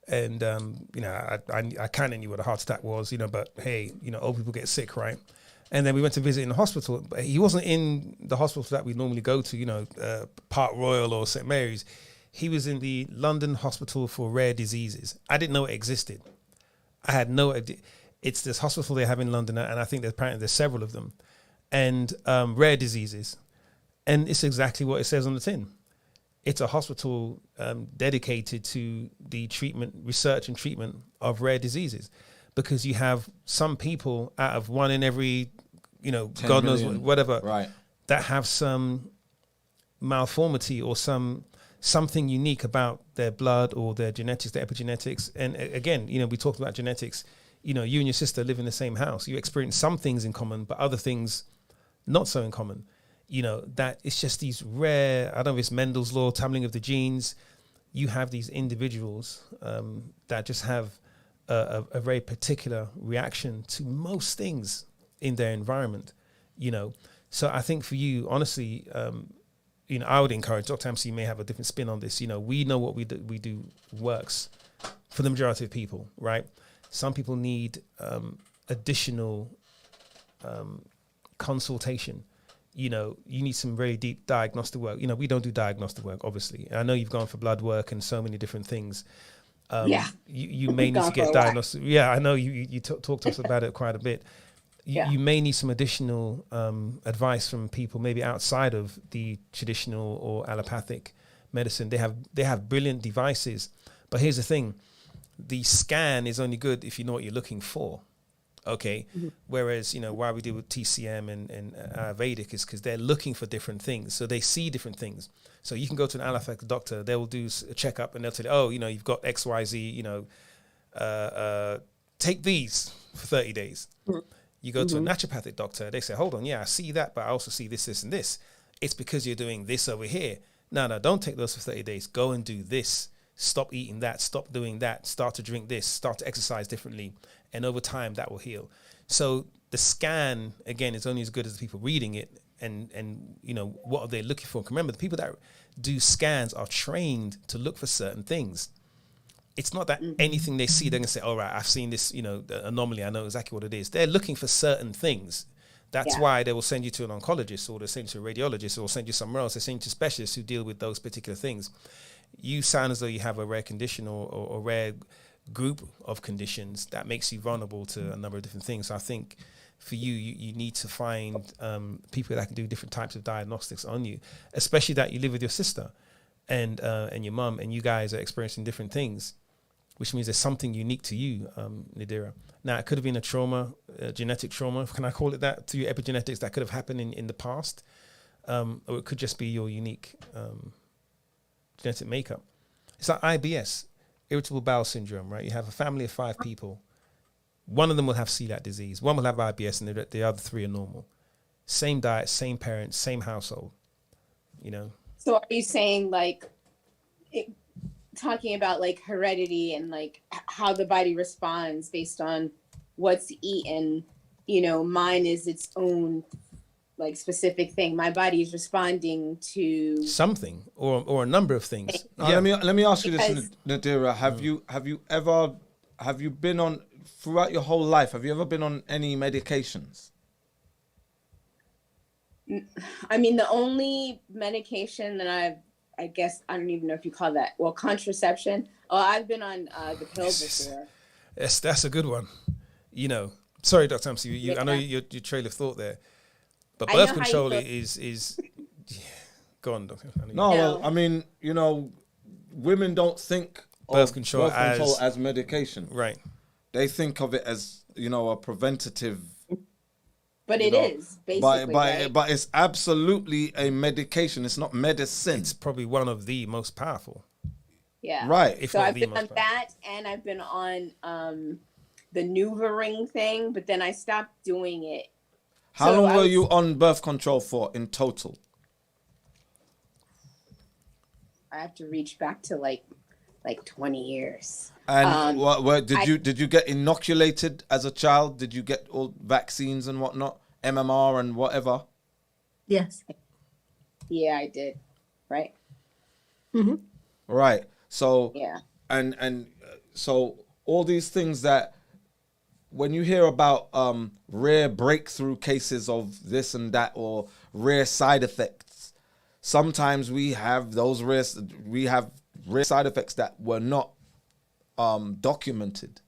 And, you know, I kind of knew what a heart attack was, you know, but hey, you know, old people get sick, right? And then we went to visit in the hospital. But he wasn't in the hospital that we normally go to, you know, Park Royal or St. Mary's. He was in the London Hospital for Rare Diseases. I didn't know it existed. I had no idea. It's this hospital they have in London, and I think there's several of them, and rare diseases. And it's exactly what it says on the tin. It's a hospital dedicated to the research and treatment of rare diseases, because you have some people out of one in every, you know, God knows whatever, right, that have some malformity or something unique about their blood or their genetics, their epigenetics. And again, you know, we talked about genetics. You know, you and your sister live in the same house. You experience some things in common, but other things not so uncommon, you know, that it's just these rare, I don't know if it's Mendel's law, tumbling of the genes. You have these individuals that just have a very particular reaction to most things in their environment, you know. So I think for you, honestly, you know, I would encourage, Dr. Amsi may have a different spin on this. You know, we know what we do works for the majority of people, right? Some people need additional consultation. You know, you need some very deep diagnostic work. You know, we don't do diagnostic work, obviously. I know you've gone for blood work and so many different things. You may need to get diagnosed. Yeah, I know you talked to us about it quite a bit. You may need some additional advice from people maybe outside of the traditional or allopathic medicine. They have brilliant devices, but here's the thing: the scan is only good if you know what you're looking for. Okay. Mm-hmm. Whereas, you know, why we deal with TCM and Ayurvedic is because they're looking for different things. So they see different things. So you can go to an allopathic doctor, they will do a checkup and they'll tell you, oh, you know, you've got XYZ, you know, take these for 30 days. Mm-hmm. You go to a naturopathic doctor, they say, hold on, yeah, I see that, but I also see this, this, and this. It's because you're doing this over here. No, don't take those for 30 days. Go and do this. Stop eating that. Stop doing that. Start to drink this. Start to exercise differently. And over time, that will heal. So the scan, again, is only as good as the people reading it and you know, what are they looking for? Remember, the people that do scans are trained to look for certain things. It's not that anything they see, they're going to say, all right, I've seen this, you know, the anomaly. I know exactly what it is. They're looking for certain things. That's why they will send you to an oncologist, or they'll send you to a radiologist, or they'll send you somewhere else. They send you to specialists who deal with those particular things. You sound as though you have a rare condition or rare group of conditions that makes you vulnerable to a number of different things. So I think for you need to find people that can do different types of diagnostics on you, especially that you live with your sister and your mum, and you guys are experiencing different things, which means there's something unique to you, Nadira. Now, it could have been a trauma, genetic trauma, can I call it that, to your epigenetics that could have happened in the past, or it could just be your unique genetic makeup. It's like IBS, irritable bowel syndrome, right? You have a family of 5 people. One of them will have celiac disease. One will have IBS, and the other 3 are normal. Same diet, same parents, same household, you know? So are you saying, like, talking about, like, heredity and, like, how the body responds based on what's eaten, you know, mine is its own, like, specific thing. My body is responding to something or a number of things. Let me ask you this, Nadira. Have you been on, throughout your whole life, have you ever been on any medications? I mean, the only medication that I guess, I don't even know if you call that, well, contraception. Oh, I've been on the pill before. Yes, that's a good one. You know, sorry, Dr. Amsi, I know your trail of thought there. But birth control is go on, Doctor. No, I mean, you know, women don't think birth control as medication. Right. They think of it as, you know, a preventative. But it is, basically, right? But it's absolutely a medication. It's not medicine. It's probably one of the most powerful. Yeah. Right. So I've been on that, and I've been on the NuvaRing thing, but then I stopped doing it. How long were you on birth control for in total? I have to reach back to like 20 years. And did you get inoculated as a child? Did you get all vaccines and whatnot, MMR and whatever? Yes. Yeah, I did. Right. Mm-hmm. Right. So yeah. And so all these things that, when you hear about rare breakthrough cases of this and that, or rare side effects, sometimes we have rare side effects that were not documented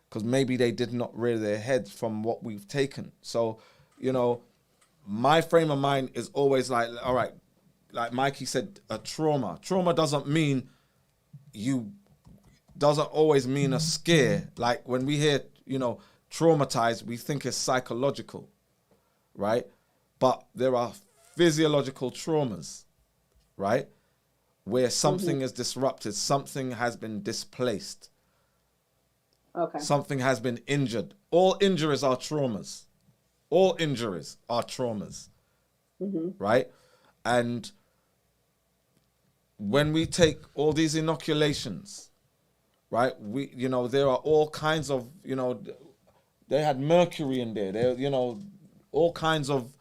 because maybe they did not rear their heads from what we've taken. So, you know, my frame of mind is always like, all right, like Mikey said, a trauma. Trauma doesn't always mean a scare. Like when we hear, you know, traumatized, we think it's psychological, right? But there are physiological traumas, right? Where something is disrupted, something has been displaced. Okay. Something has been injured. All injuries are traumas. All injuries are traumas, right? And when we take all these inoculations, right, there are all kinds of, they had mercury in there. All kinds of,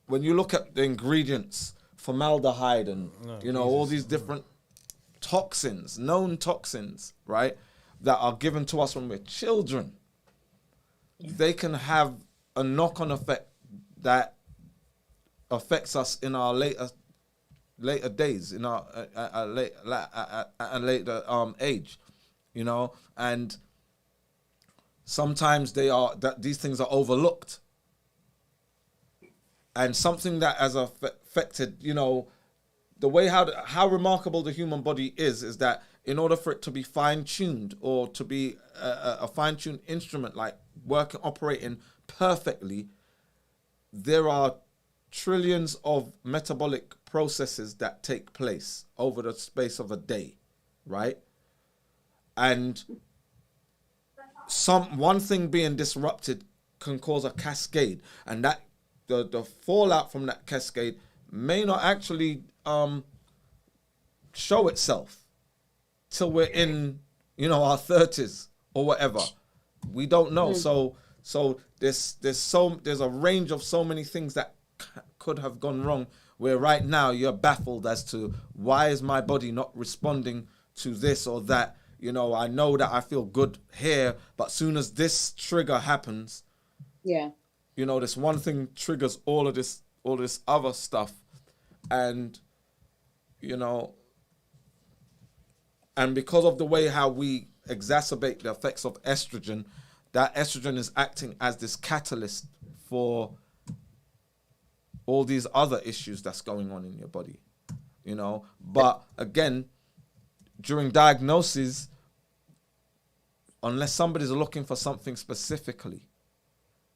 when you look at the ingredients, formaldehyde and, all these different toxins, known toxins, right, that are given to us when we're children, they can have a knock-on effect that affects us in our later days, in our later age, and sometimes these things are overlooked, and something that has affected, the way how remarkable the human body is that in order for it to be fine-tuned or to be a fine-tuned instrument, like operating perfectly, there are trillions of metabolic processes that take place over the space of a day, right? And one thing being disrupted can cause a cascade, and that the fallout from that cascade may not actually show itself till we're in our 30s or whatever. We don't know. So there's a range of so many things that could have gone wrong, where right now you're baffled as to why is my body not responding to this or that. I know that I feel good here, but soon as this trigger happens, this one thing triggers all this other stuff. And and because of the way how we exacerbate the effects of estrogen, that estrogen is acting as this catalyst for all these other issues that's going on in your body, But again, during diagnosis, unless somebody's looking for something specifically,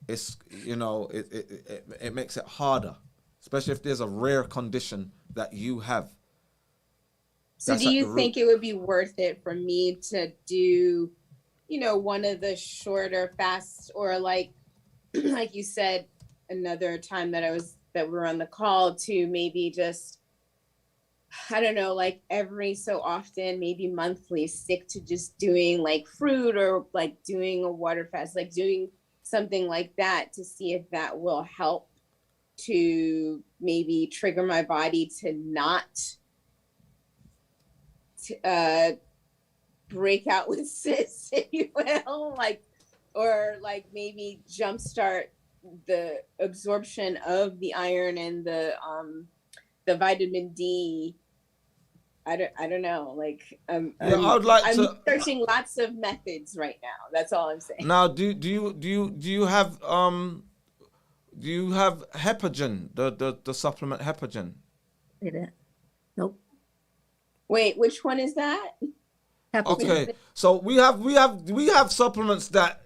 it's, it makes it harder, especially if there's a rare condition that you have. So do you think it would be worth it for me to do, one of the shorter fasts, or like you said, another time that we were on the call, to maybe just, I don't know, like every so often, maybe monthly, stick to just doing like fruit, or like doing a water fast, like doing something like that, to see if that will help to maybe trigger my body to not break out with cysts, if you will, or maybe jumpstart the absorption of the iron and the vitamin D. I don't know. I'm searching lots of methods right now. That's all I'm saying. Now, do you have Hepagen, the supplement Hepagen? Nope. Wait, which one is that? Okay, so we have supplements that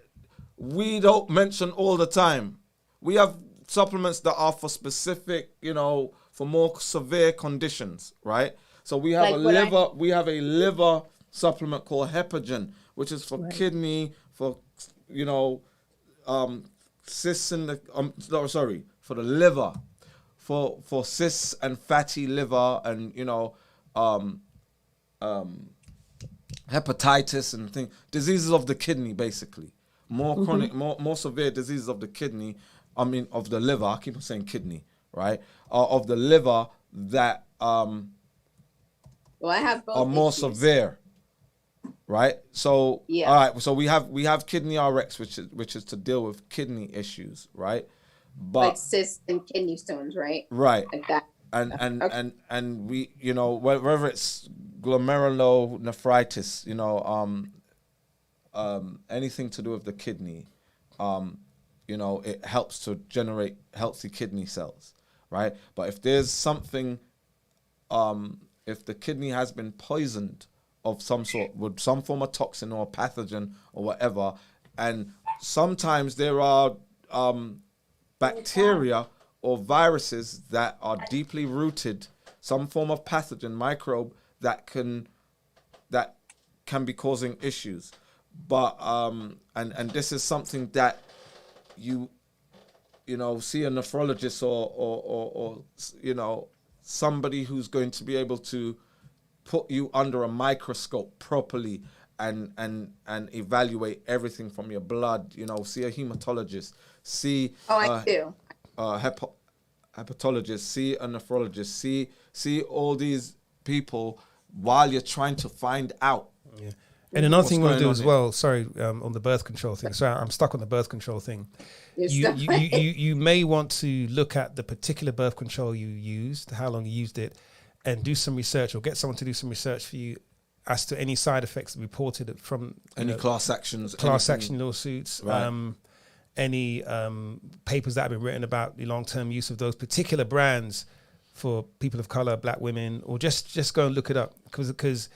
we don't mention all the time. We have supplements that are for specific, for more severe conditions, right? So we have we have a liver supplement called Hepagen, which is for kidney, for cysts in the for the liver, for cysts and fatty liver, and hepatitis and diseases of the kidney, basically. More chronic, more severe diseases of the kidney, of the liver, I keep on saying kidney, right? Of the liver that I have both are more issues. severe, right? So, all right, so we have Kidney RX, which is to deal with kidney issues, right? But like cysts and kidney stones, right? Right. Like that. And we, whether it's glomerulonephritis, anything to do with the kidney, it helps to generate healthy kidney cells, right? But if there's something, if the kidney has been poisoned of some sort with some form of toxin or pathogen or whatever, and sometimes there are bacteria or viruses that are deeply rooted, some form of pathogen, microbe that can be causing issues. But and this is something that you see a nephrologist or somebody who's going to be able to put you under a microscope properly and evaluate everything from your blood. See a hematologist. See I do. Hepatologist. See a nephrologist. See all these people while you're trying to find out. Yeah. And another thing we want to do as here. well, sorry, on the birth control thing. Sorry, I'm stuck on the birth control thing. You may want to look at the particular birth control you used, how long you used it, and do some research or get someone to do some research for you as to any side effects reported from any class actions, action lawsuits, right. Any papers that have been written about the long-term use of those particular brands for people of color, black women, or just go and look it up because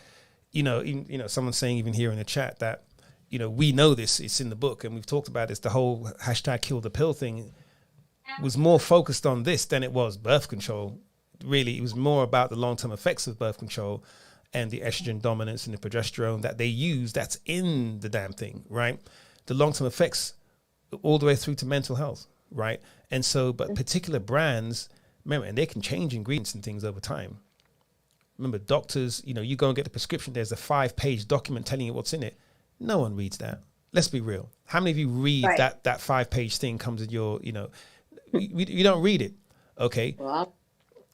someone's saying even here in the chat that we know this, it's in the book and we've talked about this. The whole hashtag kill the pill thing was more focused on this than it was birth control. Really, it was more about the long-term effects of birth control and the estrogen dominance and the progesterone that they use that's in the damn thing, right? The long-term effects all the way through to mental health, right? And so, but particular brands, remember, and they can change ingredients and things over time. Remember, doctors, you go and get the prescription, there's a 5-page document telling you what's in it. No one reads that. Let's be real. How many of you read that 5-page thing comes in your, you don't read it, okay? Well,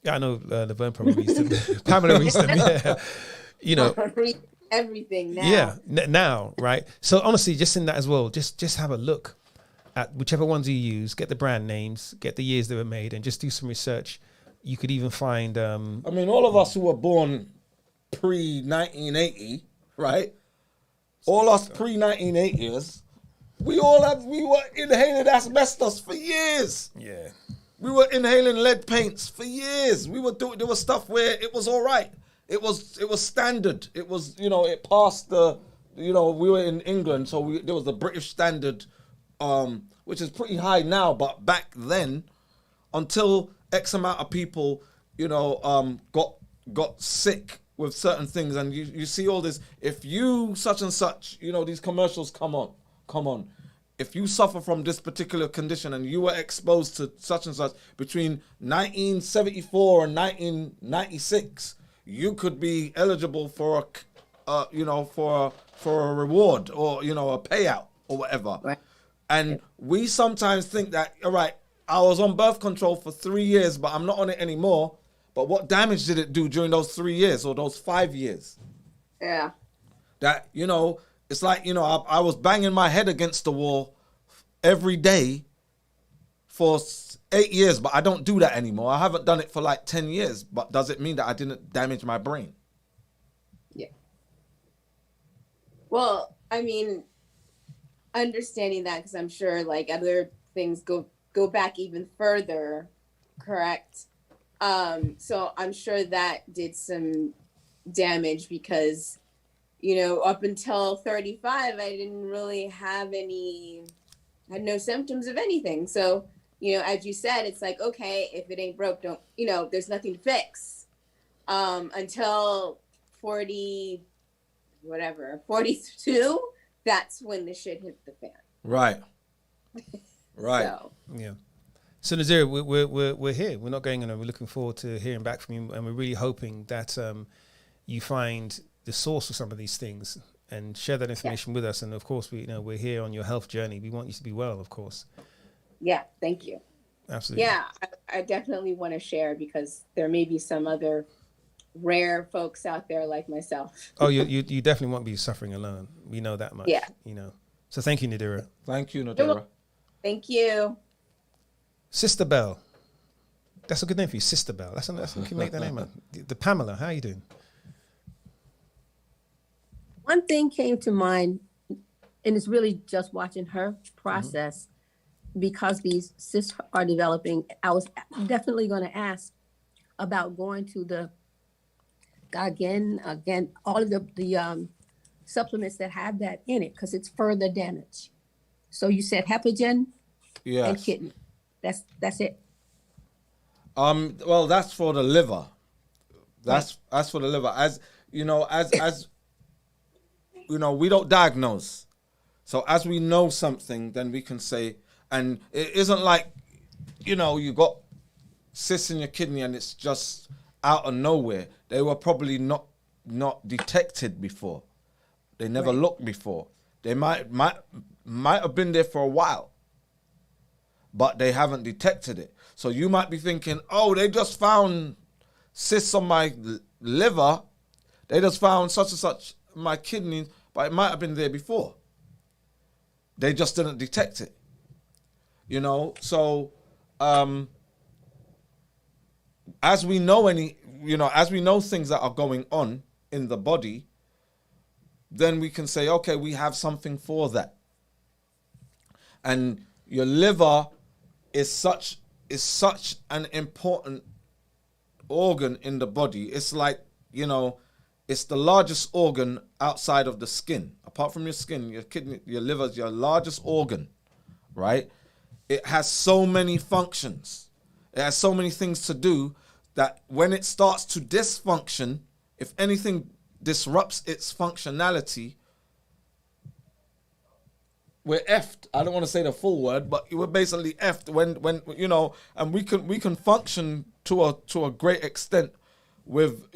yeah, I know Laverne probably reads them. Pamela reads them, yeah. read everything now. Yeah, now, right? So honestly, just in that as well, just have a look at whichever ones you use, get the brand names, get the years they were made, and just do some research. You could even find... all of us who were born pre-1980, right? All us pre-1980s, we were inhaling asbestos for years. Yeah. We were inhaling lead paints for years. There was stuff where it was all right. It was standard. It was, it passed the, we were in England, so there was the British standard, which is pretty high now, but back then, until X amount of people, got sick with certain things, and you see all this. If you such and such, these commercials come on. If you suffer from this particular condition and you were exposed to such and such between 1974 and 1996, you could be eligible for for a reward or a payout or whatever. Right. And we sometimes think that, all right, I was on birth control for 3 years, but I'm not on it anymore. But what damage did it do during those 3 years or those 5 years? Yeah. That, it's like, I was banging my head against the wall every day for 8 years, but I don't do that anymore. I haven't done it for like 10 years, but does it mean that I didn't damage my brain? Yeah. Well, I mean, understanding that, because I'm sure like other things go back even further, correct? So I'm sure that did some damage because, up until 35, I didn't really have had no symptoms of anything. So, as you said, it's like, okay, if it ain't broke, don't, there's nothing to fix. Until 42, that's when the shit hit the fan. Right. Right. So. Yeah. So Nazira, we're here. We're not going anywhere. We're looking forward to hearing back from you, and we're really hoping that you find the source of some of these things and share that information with us. And of course, we're here on your health journey. We want you to be well, of course. Yeah, thank you. Absolutely. Yeah, I definitely want to share because there may be some other rare folks out there like myself. Oh, you definitely won't be suffering alone. We know that much. Yeah. So thank you, Nadira. Thank you, Nadira. Thank you. Sister Bell. That's a good name for you, Sister Bell. We can make that name up. The Pamela, how are you doing? One thing came to mind, and it's really just watching her process because these cysts are developing. I was definitely going to ask about going to the, again, all of the supplements that have that in it because it's further damage. So you said hepagen and kidney. That's it. Well, that's for the liver. That's for the liver. As we don't diagnose. So as we know something, then we can say, and it isn't like you got cysts in your kidney and it's just out of nowhere. They were probably not detected before. They never looked before. They might have been there for a while, but they haven't detected it. So you might be thinking, oh, they just found cysts on my liver. They just found such and such my kidney, but it might have been there before. They just didn't detect it. So as we know things that are going on in the body, then we can say, okay, we have something for that. And your liver is such an important organ in the body. It's like, it's the largest organ outside of the skin. Apart from your skin, your kidney, your liver is your largest organ, right? It has so many functions. It has so many things to do that when it starts to dysfunction, if anything disrupts its functionality, we're effed. I don't want to say the full word, but we're basically effed when and we can function to a great extent with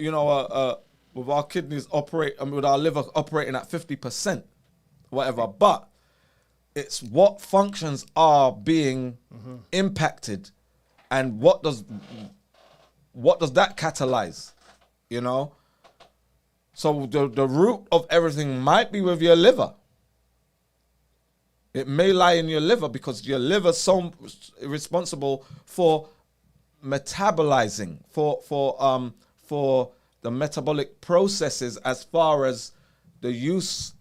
with our kidneys with our liver operating at 50%, whatever. But it's what functions are being impacted, and what does that catalyze, So the root of everything might be with your liver. It may lie in your liver because your liver is so responsible for metabolizing, for the metabolic processes as far as the use,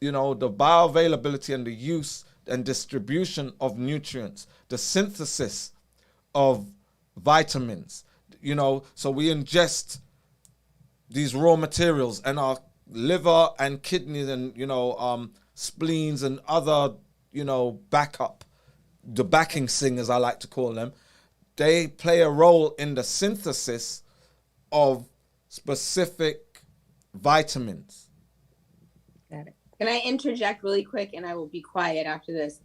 the bioavailability and the use and distribution of nutrients, the synthesis of vitamins, so we ingest these raw materials, and our liver and kidneys and, spleens and other, the backing singers, I like to call them, they play a role in the synthesis of specific vitamins. Got it. Can I interject really quick, and I will be quiet after this?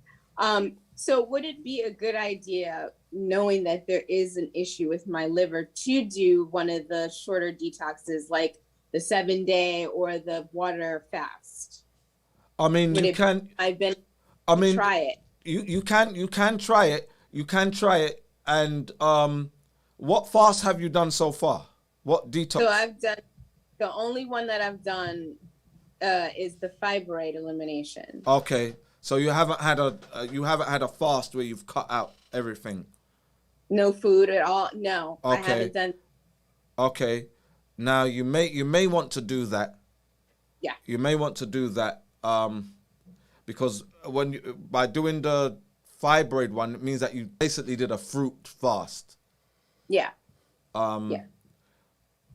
So would it be a good idea, knowing that there is an issue with my liver, to do one of the shorter detoxes, like the 7-day or the water fast? I mean, try it. You can try it. You can try it. And what fast have you done so far? What detox? So I've done, the only one that I've done is the fibroid elimination. Okay, so you haven't had a fast where you've cut out everything. No food at all. No, okay. I haven't done. Okay, now you may want to do that. Yeah. You may want to do that because by doing the fibroid one, it means that you basically did a fruit fast. Yeah. Yeah.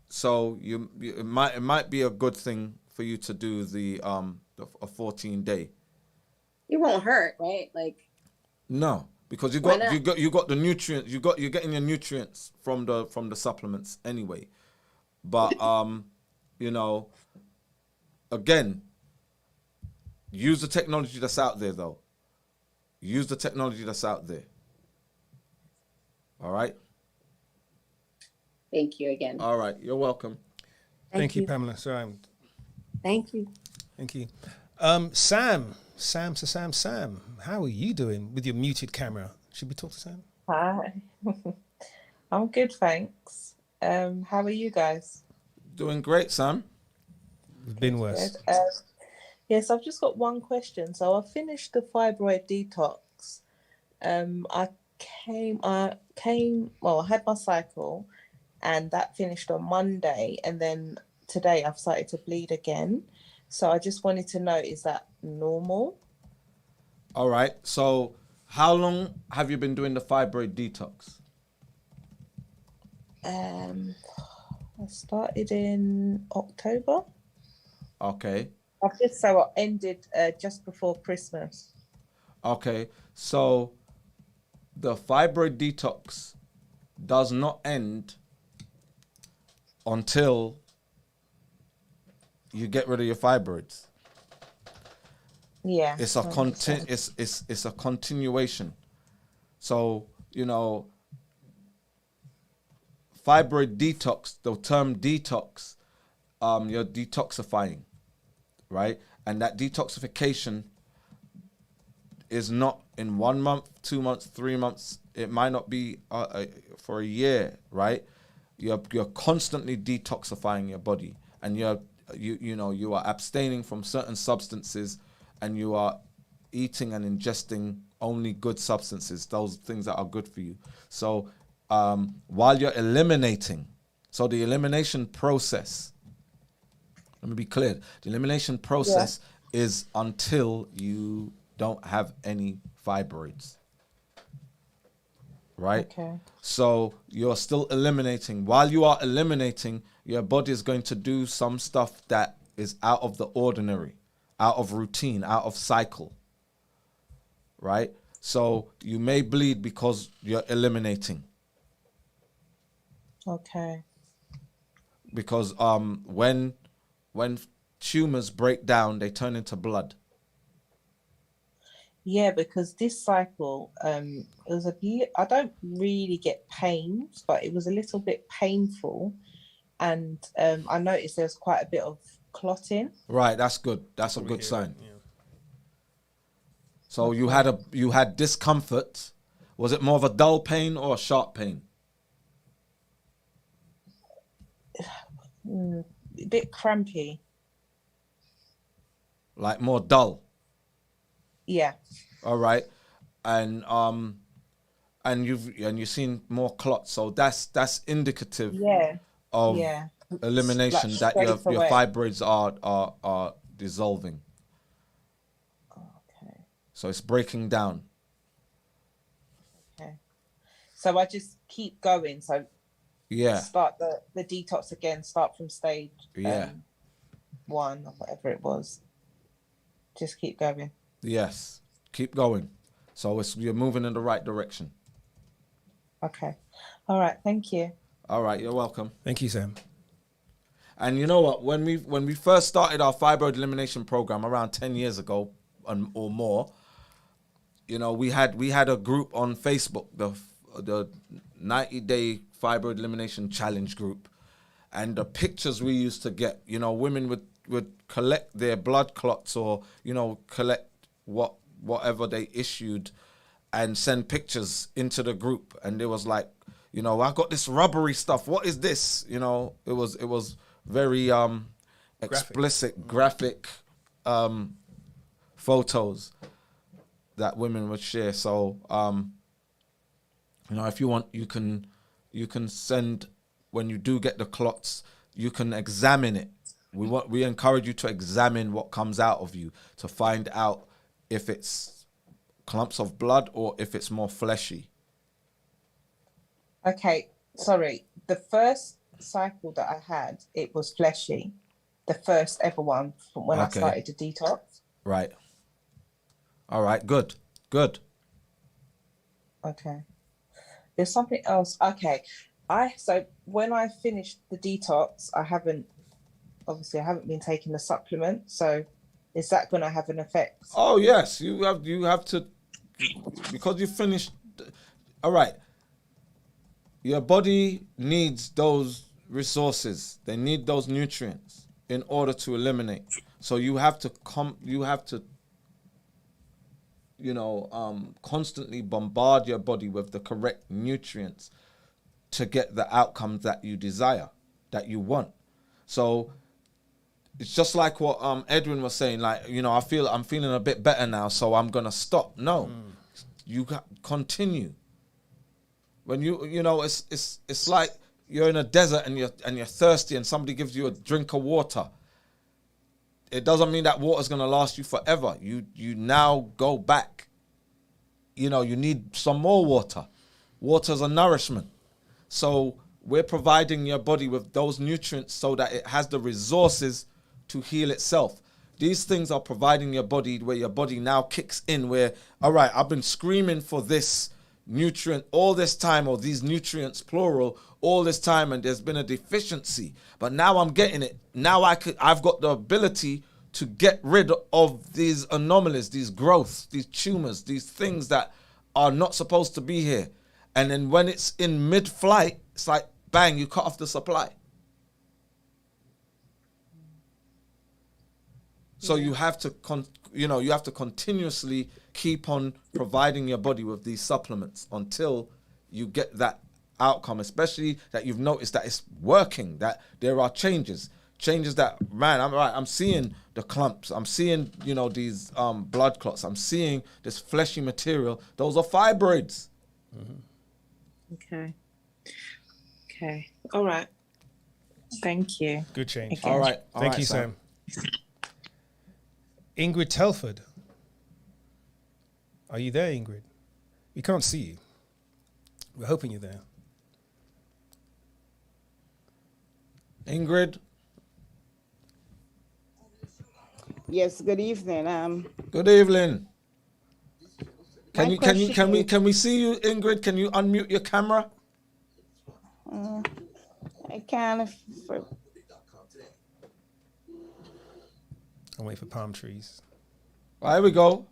So it might be a good thing for you to do a 14-day. It won't hurt, right? Like. No, because you got the nutrients. You're getting your nutrients from the supplements anyway. But again, use the technology that's out there, though. Use the technology that's out there. All right. Thank you again. All right, you're welcome. Thank you, Pamela. Sorry. Thank you. Thank you. Sam, how are you doing with your muted camera? Should we talk to Sam? Hi. I'm good, thanks. How are you guys? Doing great, Sam. We've been worse. Yes, I've just got one question. So I finished the fibroid detox. I had my cycle, and that finished on Monday, and then today I've started to bleed again. So I just wanted to know, is that normal? All right. So how long have you been doing the fibroid detox? I started in October. Okay. I ended just before Christmas. Okay. So the fibroid detox does not end until you get rid of your fibroids. Yeah. It's a continuation. So fibroid detox, the term detox, you're detoxifying, right? And that detoxification is not in 1 month, 2 months, 3 months. It might not be for a year, right? You're constantly detoxifying your body, and you are abstaining from certain substances, and you are eating and ingesting only good substances, those things that are good for you. So while you're eliminating, so the elimination process, let me be clear, the elimination process is until you don't have any fibroids, right? Okay. So you're still eliminating. While you are eliminating, your body is going to do some stuff that is out of the ordinary, out of routine, out of cycle, right? So you may bleed because you're eliminating. Okay. Because when tumors break down, they turn into blood. Yeah, because this cycle, it was I don't really get pains, but it was a little bit painful, and I noticed there was quite a bit of clotting. Right, that's good. That's a good sign. Yeah. So you had discomfort. Was it more of a dull pain or a sharp pain? A bit crampy. Like more dull. Yeah. All right, and you've seen more clots, so that's indicative of elimination, Like that your away. fibroids are dissolving. Okay. So it's breaking down. Okay. So I just keep going. So Yeah. start the detox again. Start from stage 1 or whatever it was. Just keep going. Yes. Keep going. So you're moving in the right direction. Okay. All right. Thank you. All right. You're welcome. Thank you, Sam. And you know what? When we first started our fibroid elimination program around 10 years ago or more, we had a group on Facebook, the 90-day fibroid elimination challenge group, and the pictures we used to get, women would collect their blood clots or collect whatever they issued and send pictures into the group, and it was like, I got this rubbery stuff. What is this? It was very explicit, graphic photos that women would share. So if you want, you can send, when you do get the clots, you can examine it. We encourage you to examine what comes out of you to find out if it's clumps of blood or if it's more fleshy. Okay. Sorry. The first cycle that I had, it was fleshy. The first ever one from when I started to detox. Right. All right. Good. Okay. There's something else. Okay. So when I finished the detox, I haven't been taking the supplement. So is that going to have an effect? Oh yes, you have to, because you finished. All right. Your body needs those resources. They need those nutrients in order to eliminate. So you have to constantly bombard your body with the correct nutrients to get the outcomes that you desire, that you want. So it's just like what Edwin was saying, like, I'm feeling a bit better now, so I'm gonna stop. No, you continue. When it's like you're in a desert and you're thirsty, and somebody gives you a drink of water. It doesn't mean that water's gonna last you forever. You now go back. You need some more water. Water's a nourishment. So we're providing your body with those nutrients so that it has the resources to heal itself. These things are providing your body, where your body now kicks in, where, all right, I've been screaming for this nutrient all this time, or these nutrients, plural, all this time, and there's been a deficiency. But now I'm getting it. Now I've got the ability to get rid of these anomalies, these growths, these tumors, these things that are not supposed to be here. And then when it's in mid-flight, it's like, bang, you cut off the supply. So you have to, you have to continuously keep on providing your body with these supplements until you get that outcome, especially that you've noticed that it's working, that there are changes that, man, I'm seeing the clumps, I'm seeing, these blood clots, I'm seeing this fleshy material. Those are fibroids. Okay. All right. Thank you. Good change. All right. Thank you, Sam. Ingrid Telford. Are you there, Ingrid? We can't see you. We're hoping you're there. Ingrid. Yes, good evening. Good evening. Can we see you, Ingrid? Can you unmute your camera? I can I'll wait for palm trees. Here we go.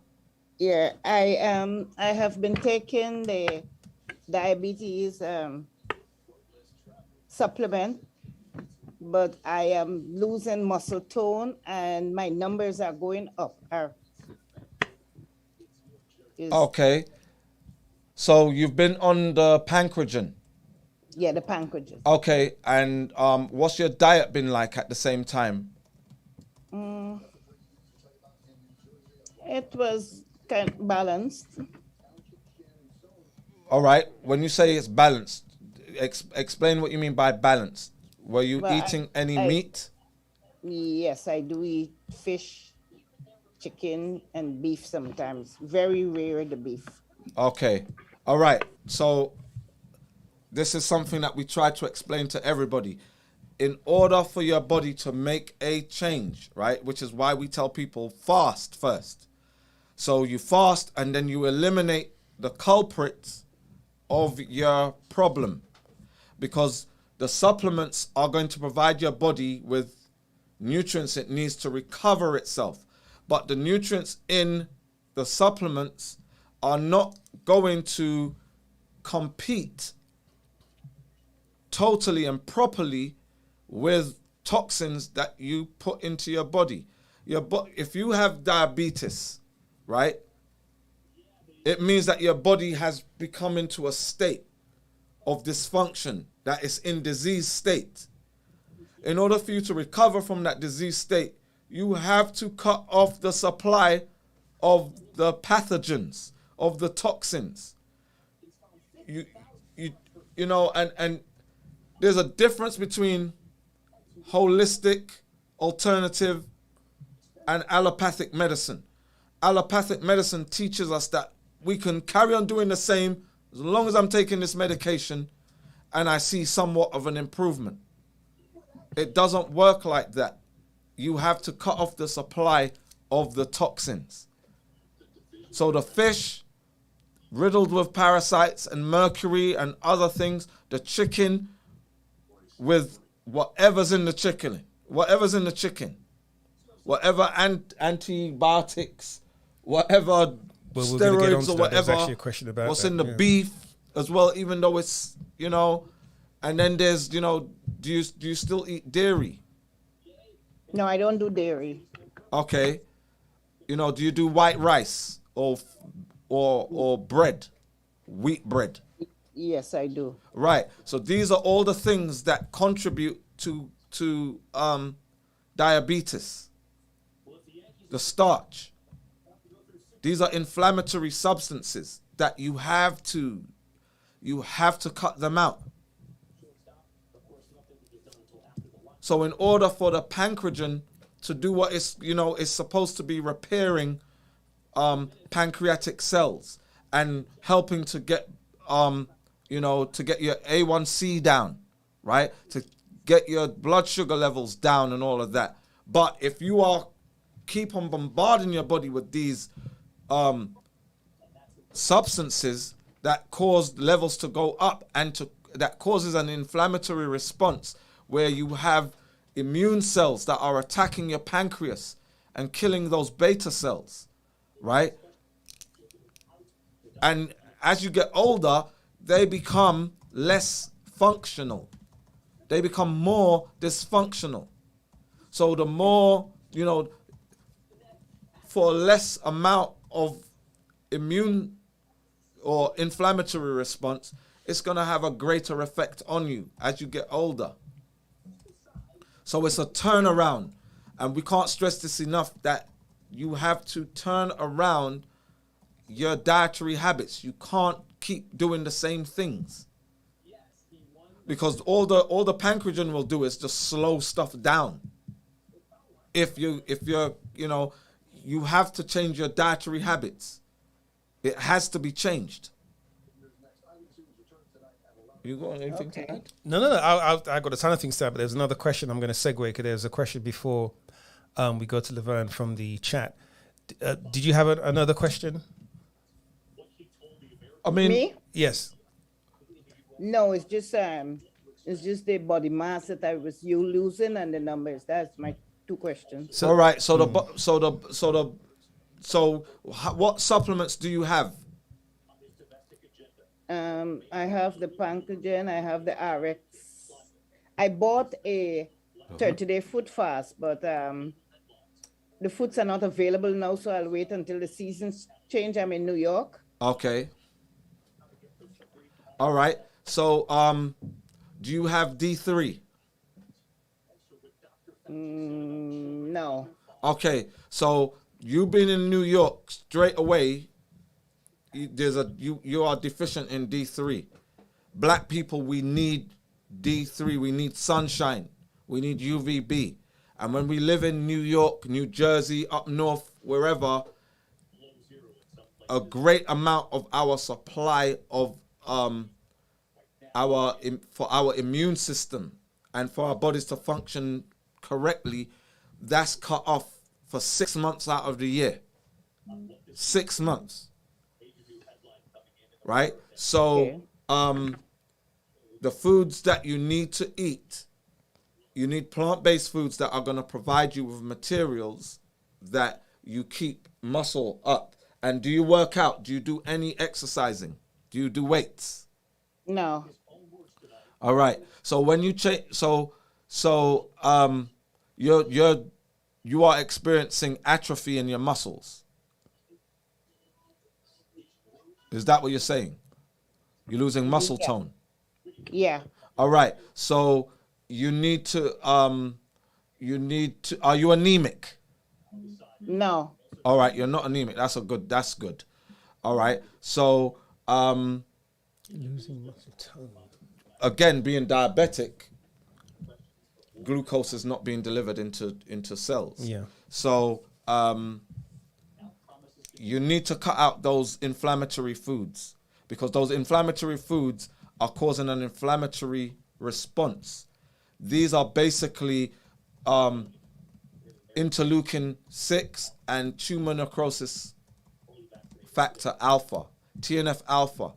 Yeah, I have been taking the diabetes supplement, but I am losing muscle tone and my numbers are going up. Okay. So you've been on the pancreatin. Yeah, the pancreatin. Okay, and what's your diet been like at the same time? It was kind of balanced. All right. When you say it's balanced, explain what you mean by balanced. Were you eating any meat? Yes, I do eat fish, chicken, and beef sometimes. Very rare the beef. Okay. All right. So this is something that we try to explain to everybody. In order for your body to make a change, right, which is why we tell people fast first. So you fast and then you eliminate the culprits of your problem, because the supplements are going to provide your body with nutrients it needs to recover itself. But the nutrients in the supplements are not going to compete totally and properly with toxins that you put into your body. If you have diabetes, right, it means that your body has become into a state of dysfunction, that is in disease state. In order for you to recover from that disease state, you have to cut off the supply of the pathogens, of the toxins. You know, and there's a difference between holistic, alternative, and allopathic medicine. Allopathic medicine teaches us that we can carry on doing the same as long as I'm taking this medication and I see somewhat of an improvement. It doesn't work like that. You have to cut off the supply of the toxins. So the fish, riddled with parasites and mercury and other things, the chicken with whatever's in the chicken, whatever antibiotics, whatever steroids or whatever, actually a question about what's that, in the beef as well, even though it's, and then there's, do you still eat dairy? No, I don't do dairy. Okay. Do you do white rice or bread, wheat bread? Yes, I do. Right. So these are all the things that contribute to diabetes. The starch. These are inflammatory substances that you have to cut them out. So in order for the pancreatin to do what it's supposed to be repairing pancreatic cells and helping to get to get your A1C down, right? To get your blood sugar levels down and all of that. But if you keep on bombarding your body with these substances that cause levels to go up and that causes an inflammatory response where you have immune cells that are attacking your pancreas and killing those beta cells, right? And as you get older, they become less functional. They become more dysfunctional. So the more, for less amount of immune or inflammatory response, it's going to have a greater effect on you as you get older. So it's a turnaround. And we can't stress this enough, that you have to turn around your dietary habits. You can't keep doing the same things. Because all the pancreatin will do is just slow stuff down. If you're, you have to change your dietary habits. It has to be changed. You got anything to add? No. I got a ton of things to add, but there's another question I'm going to segue, because there's a question before we go to Laverne from the chat. Did you have another question? I mean, Me? Yes. No, it's just the body mass that I was losing and the numbers. That's my two questions. So, all right. What supplements do you have? I have the Pancreatin, I have the RX. I bought a 30-day food fast, but the foods are not available now, so I'll wait until the seasons change. I'm in New York. Okay. All right. So, do you have D3? No. Okay. So you've been in New York straight away. You are deficient in D3. Black people, we need D3. We need sunshine. We need UVB. And when we live in New York, New Jersey, up north, wherever, a great amount of our supply of for our immune system and for our bodies to function correctly, that's cut off for 6 months out of the year. 6 months. Right? So, the foods that you need to eat, you need plant-based foods that are going to provide you with materials that you keep muscle up. And do you work out? Do you do any exercising? Do you do weights? No. All right. So when you change, you are experiencing atrophy in your muscles. Is that what you're saying? You're losing muscle tone. Yeah. All right. So you need to. Are you anemic? No. All right. You're not anemic. That's good. All right. So Losing muscle tone. Again, being diabetic, glucose is not being delivered into cells. Yeah. So you need to cut out those inflammatory foods, because those inflammatory foods are causing an inflammatory response. These are basically interleukin 6 and tumor necrosis factor alpha, TNF alpha,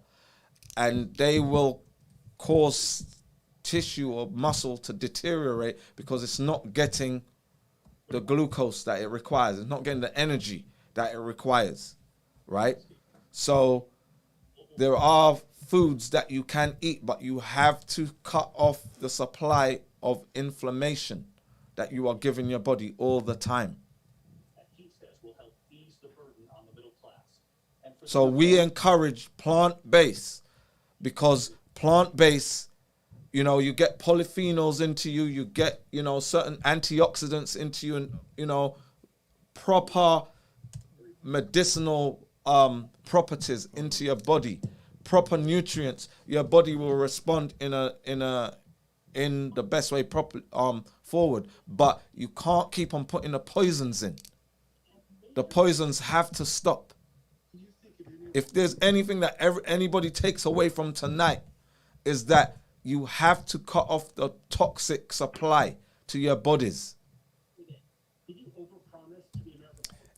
and they will cause tissue or muscle to deteriorate because it's not getting the glucose that it requires. It's not getting the energy that it requires, right? So there are foods that you can eat, but you have to cut off the supply of inflammation that you are giving your body all the time. So we encourage plant-based, because plant-based, you get polyphenols into you, you get, certain antioxidants into you, and, proper medicinal properties into your body, proper nutrients. Your body will respond in the best way forward. But you can't keep on putting the poisons in. The poisons have to stop. If there's anything that anybody takes away from tonight, is that you have to cut off the toxic supply to your bodies.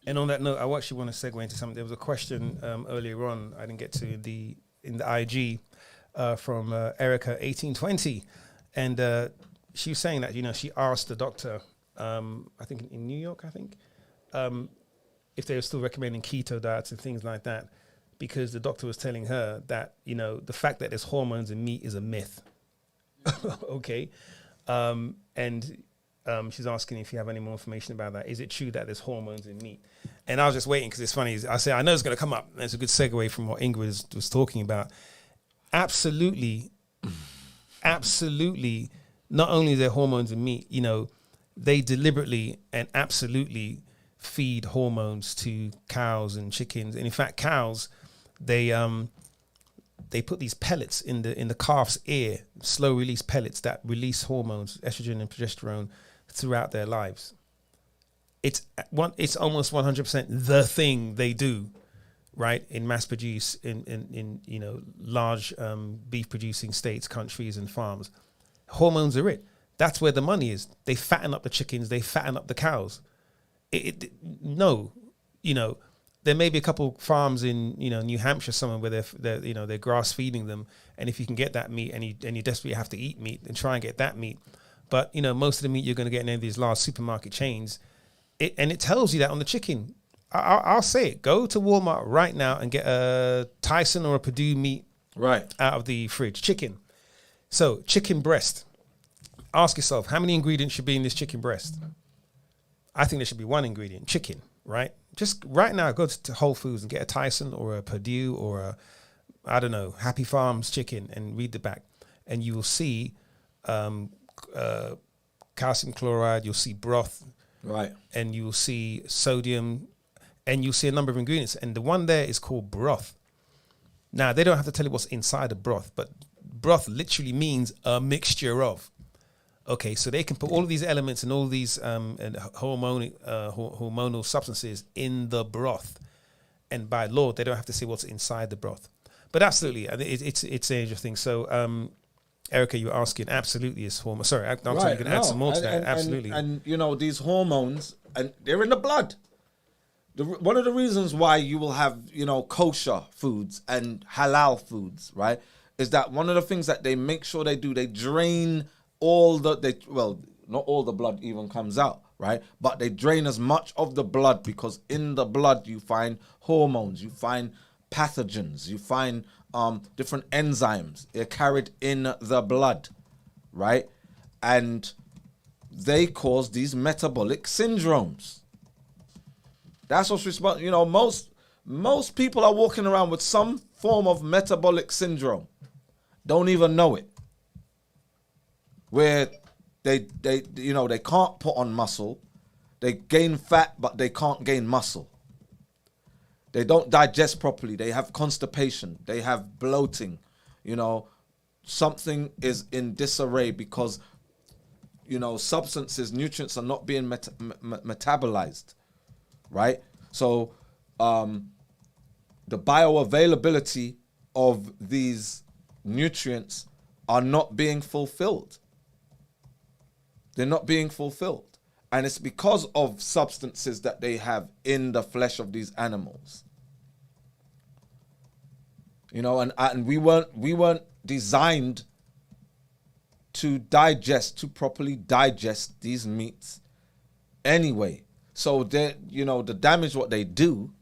And on that note, I actually want to segue into something. There was a question earlier on I didn't get to in the IG from Erica 1820, and she was saying that she asked the doctor, I think in New York, if they were still recommending keto diets and things like that. because the doctor was telling her that, the fact that there's hormones in meat is a myth. Okay. And she's asking if you have any more information about that. Is it true that there's hormones in meat? And I was just waiting because it's funny. I say, I know it's going to come up. It's a good segue from what Ingrid was talking about. Absolutely. Absolutely. Not only are there hormones in meat, they deliberately and absolutely feed hormones to cows and chickens. And in fact, cows, they put these pellets in the calf's ear, slow release pellets that release hormones, estrogen and progesterone, throughout their lives. It's almost 100% the thing they do, right? In mass produce, in large beef producing states, countries, and farms. Hormones are it. That's where the money is. They fatten up the chickens. They fatten up the cows. There may be a couple farms in New Hampshire somewhere where they're grass feeding them, and if you can get that meat and you desperately have to eat meat, then try and get that meat. But most of the meat you're going to get in any of these large supermarket chains, it tells you that on the chicken. I'll say it. Go to Walmart right now and get a Tyson or a Purdue meat out of the fridge. Chicken. So chicken breast. Ask yourself, how many ingredients should be in this chicken breast? I think there should be one ingredient, chicken, right? Just right now, go to Whole Foods and get a Tyson or a Purdue or Happy Farms chicken and read the back. And you will see calcium chloride, you'll see broth, right? And you will see sodium, and you'll see a number of ingredients. And the one there is called broth. Now, they don't have to tell you what's inside the broth, but broth literally means a mixture of. Okay, so they can put all of these elements and all these hormonal substances in the broth, and by law they don't have to say what's inside the broth. But absolutely, it's an age of things. So, Erica, you were asking, absolutely, is hormone. Sorry, I'm going to add some more to that. Absolutely, and these hormones, and they're in the blood. One of the reasons why you will have kosher foods and halal foods, right, is that one of the things that they make sure they do, they drain not all the blood even comes out, right? But they drain as much of the blood, because in the blood you find hormones, you find pathogens, you find different enzymes. They're carried in the blood, right? And they cause these metabolic syndromes. That's what's responsible. Most people are walking around with some form of metabolic syndrome, don't even know it. Where they can't put on muscle, they gain fat but they can't gain muscle. They don't digest properly. They have constipation. They have bloating. Something is in disarray because substances, nutrients are not being metabolized, right? So the bioavailability of these nutrients are not being fulfilled. They're not being fulfilled. And it's because of substances that they have in the flesh of these animals. And we weren't designed to properly digest these meats anyway. So the damage what they do,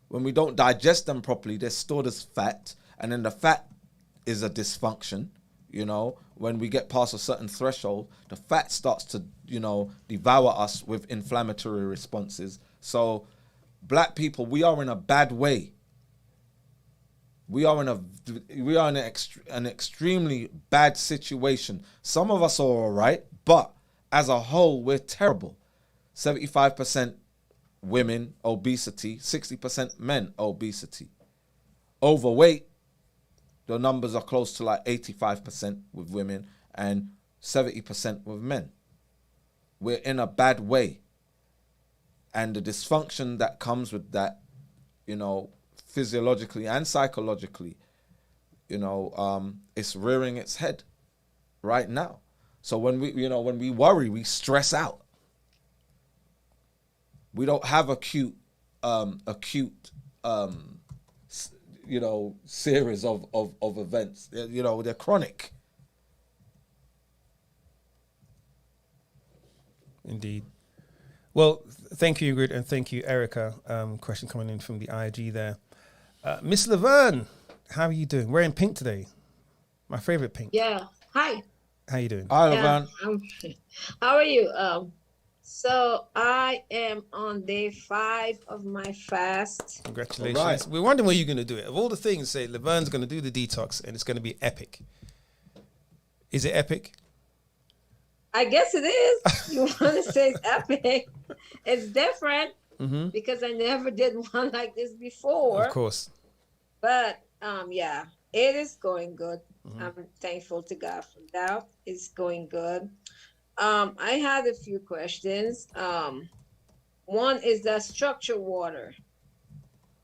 when we don't digest them properly, they're stored as fat, and then the fat is a dysfunction. When we get past a certain threshold, the fat starts to, devour us with inflammatory responses. So black people, we are in a bad way. We are in an extremely bad situation. Some of us are all right, but as a whole, we're terrible. 75% women, obesity, 60% men, obesity. Overweight, the numbers are close to like 85% with women and 70% with men. We're in a bad way. And the dysfunction that comes with that, physiologically and psychologically, it's rearing its head right now. So when we worry, we stress out. We don't have acute series of events. They're chronic. Indeed. Well, thank you, Ingrid, and thank you, Erica. Question coming in from the IG there. Miss Laverne, how are you doing? Wearing pink today. My favorite pink. Yeah. Hi. How you doing? Hi, Yeah. Levan. How are you? So I am on day 5 of my fast. Congratulations. All right. We're wondering where you're going to do it. Of all the things, say Laverne's going to do the detox and it's going to be epic. Is it epic? I guess it is. You want to say it's epic? It's different because I never did one like this before. Of course. But yeah, it is going good. I'm thankful to God for that. It's going good. I had a few questions. One is the structured water.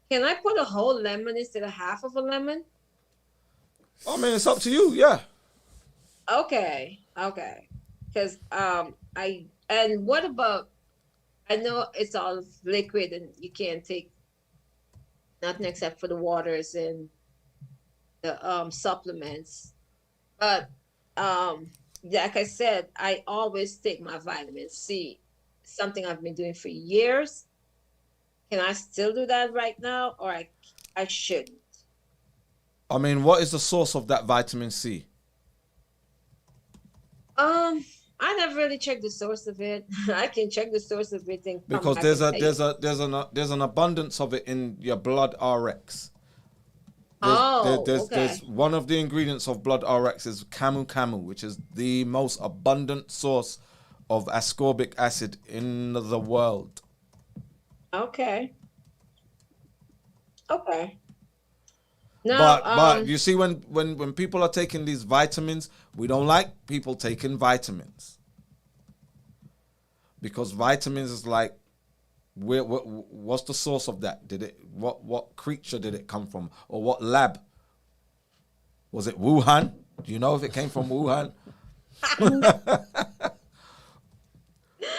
Can I put a whole lemon instead of half of a lemon? I mean, it's up to you. Yeah. Okay. Because and what about, I know it's all liquid and you can't take nothing except for the waters and the supplements. But like I said, I always take my vitamin C. Something I've been doing for years. Can I still do that right now, or I shouldn't? I mean, what is the source of that vitamin C? I never really checked the source of it. I can check the source of it and come Because back there's and there's an abundance of it in your blood RX. Okay. There's one of the ingredients of blood RX is camu, which is the most abundant source of ascorbic acid in the world. Okay. Now, But you see, when people are taking these vitamins, we don't like people taking vitamins, because vitamins is like, what's the source of that? What creature did it come from, or what lab? Was it Wuhan? Do you know if it came from Wuhan?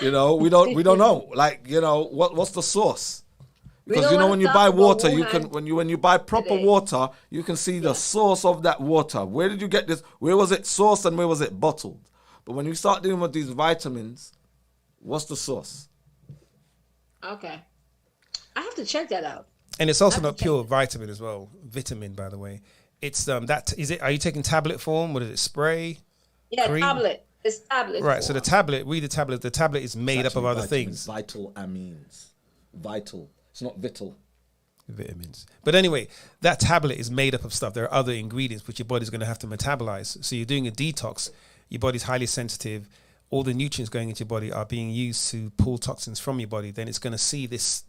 You know, we don't know. Like, you know, what's the source? Because you know, when you buy water, you can when you buy proper water, you can see the source of that water. Where did you get this? Where was it sourced and where was it bottled? But when you start dealing with these vitamins, what's the source? okay. I have to check that out. And it's also not pure vitamin as well. Vitamin, by the way. It's that is it. Are you taking tablet form? What is it? Spray? Yeah, cream? tablet. It's tablet. Right. So form. the tablet. Read the tablet. The tablet is made up of other things. Vital amines. Vital. It's not vital. Vitamins. But anyway, that tablet is made up of stuff. There are other ingredients which your body's going to have to metabolize. So you're doing a detox. Your body's highly sensitive. All the nutrients going into your body are being used to pull toxins from your body. Then it's going to see this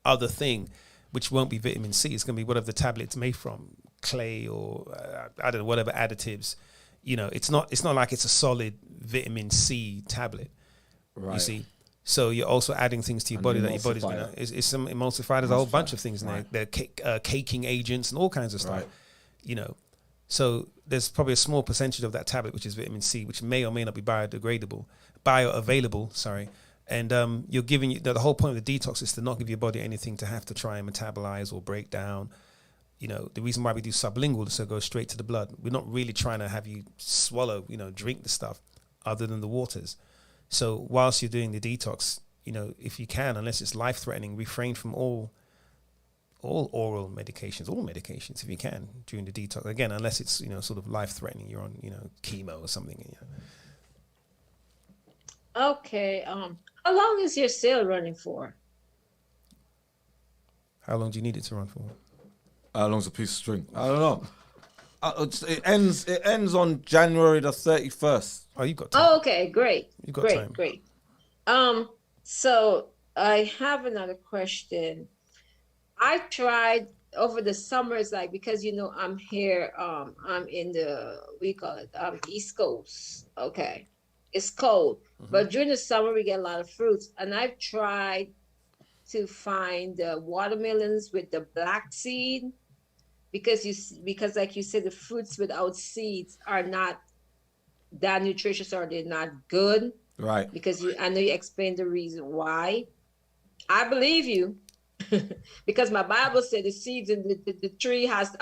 other thing, which won't be vitamin C. It's going to be whatever the tablet's made from, clay or I don't know, whatever additives. You know, it's not like it's a solid vitamin C tablet. Right. You see. So you're also adding things to your body that your body's gonna. It's some emulsifier. There's a whole bunch of things in there. They're caking agents and all kinds of stuff. Right. You know, so there's probably a small percentage of that tablet which is vitamin C, which may or may not be bioavailable. Sorry, and you're giving the whole point of the detox is to not give your body anything to have to try and metabolize or break down. You know, the reason why we do sublingual is to go straight to the blood. We're not really trying to have you swallow, drink the stuff, other than the waters. So whilst you're doing the detox, if you can, unless it's life-threatening, refrain from all oral medications, all medications if you can during the detox. Again, unless it's sort of life-threatening, you're on chemo or something. Okay. How long is your sale running for? How long do you need it to run for? How long's a piece of string? I don't know. It ends on January the 31st. Oh, you've got time. Oh, okay, great. You've got time. Great. So I have another question. I tried over the summers, because I'm here, I'm in the, we call it East Coast. Okay. It's cold. But during the summer we get a lot of fruits. And I've tried to find the watermelons with the black seed, because like you said, the fruits without seeds are not that nutritious, or they're not good. Right. Because I know you explained the reason why. I believe you, because my Bible said the seeds in the tree has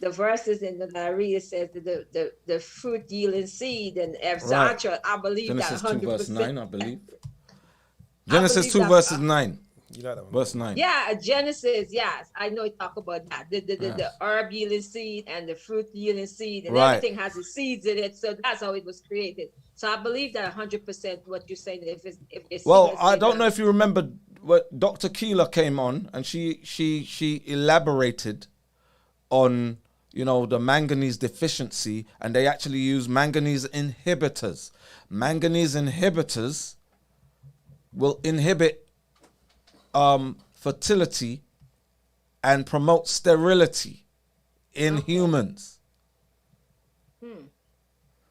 the verses in the Maria says that the fruit yielding seed and etc. I believe Genesis that 100%. 2 verse 9, I believe. Genesis 2 verses 9. You like that one? Verse 9. Yeah, Genesis. Yes, I know it talk about that. The herb yielding seed and the fruit yielding seed, and Right. everything has the seeds in it. So that's how it was created. So I believe that 100% what you're saying. If it's Well, I don't know if you remember what Dr. Keeler came on, and she elaborated on, you know, the manganese deficiency, and they actually use manganese inhibitors. Manganese inhibitors will inhibit fertility and promote sterility in humans.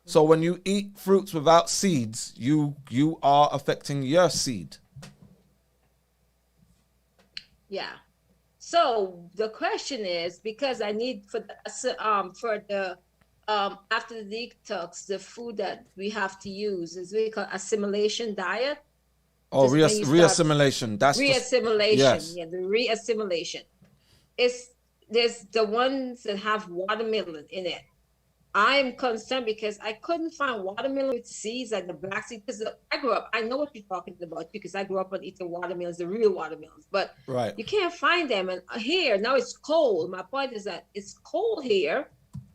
So when you eat fruits without seeds, you are affecting your seed. Yeah. So the question is, because I need for the after the detox, the food that we have to use is what we call assimilation diet. Oh, Just when you start- reassimilation. That's Reassimilation. yes. Yeah, the reassimilation. There's the ones that have watermelon in it. I'm concerned because I couldn't find watermelon with seeds like the black seed. Because I grew up, I know what you're talking about because I grew up on eating watermelons, the real watermelons. But Right. you can't find them. And here now it's cold. My point is that it's cold here.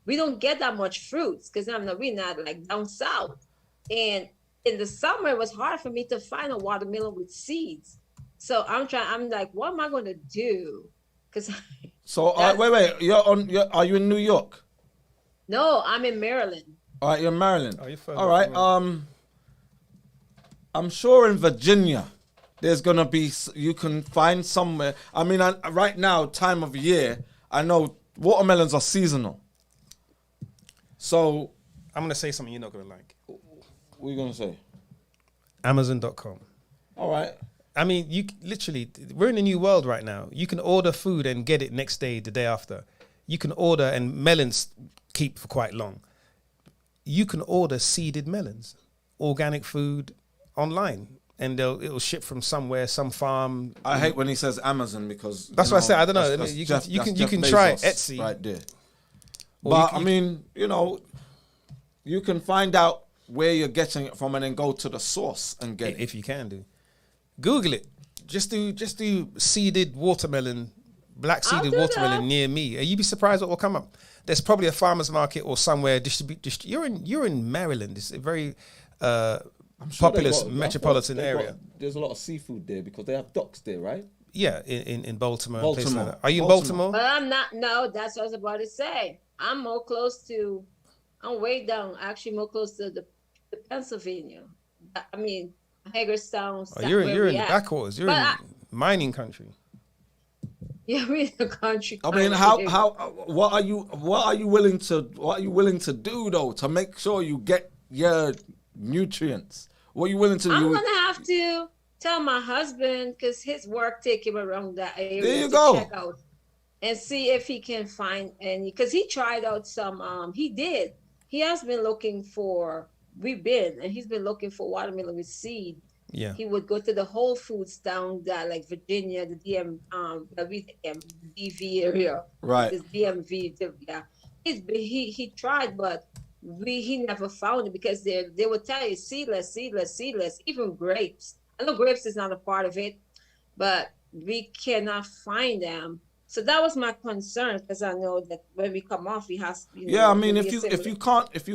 We don't get that much fruits because we're not like down south. And in the summer, it was hard for me to find a watermelon with seeds. So I'm like, what am I going to do? Because So wait. Are you in New York? no, I'm in Maryland. All right, you're in Maryland. Oh, you're further All right. up, I'm sure in Virginia, there's gonna be. You can find somewhere. I mean, right now, time of year, I know watermelons are seasonal. So, I'm gonna say something you're not gonna like. what are you gonna say? Amazon.com. All right. I mean, you literally, we're in a new world right now. You can order food and get it next day, the day after. You can order, and melons keep for quite long. You can order seeded melons, organic food online, and it'll ship from somewhere, some farm. I hate when he says Amazon because That's you what I said. I don't know. that's You Jeff- can- you that's can- Jeff you can try Bezos Etsy. right there. Or But you I mean, you know, you can find out where you're getting it from and then go to the source and get it. If you can do, Google it. Just do seeded watermelon, black I'll seeded do watermelon that. near me. You'd be surprised what will come up. There's probably a farmer's market or somewhere you're in Maryland. It's a very populous metropolitan area. There's a lot of seafood there because they have docks there, right? Yeah, in Baltimore. And places like Baltimore. that. Are you in Baltimore. Baltimore? But I'm not. No, that's what I was about to say. I'm more close to. I'm way down. Actually, more close to the Pennsylvania. I mean, Hagerstown. Oh, you're in the backwaters. You're But in I- mining country. Yeah, we're in the country. I mean, what are you willing to do though to make sure you get your nutrients? What are you willing to I'm do? gonna have to tell my husband because his work take him around that area. There you to go. Check out and see if he can find any. Because he tried out some. He did. He has been looking for. He's been looking for watermelon with seed. Yeah. He would go to the Whole Foods down there, like Virginia, the DMV area. Right. This DMV, yeah. He tried, but he never found it because they would tell you seedless. Even grapes. I know grapes is not a part of it, but we cannot find them. So that was my concern because I know that when we come off, we have. Yeah, I mean, if you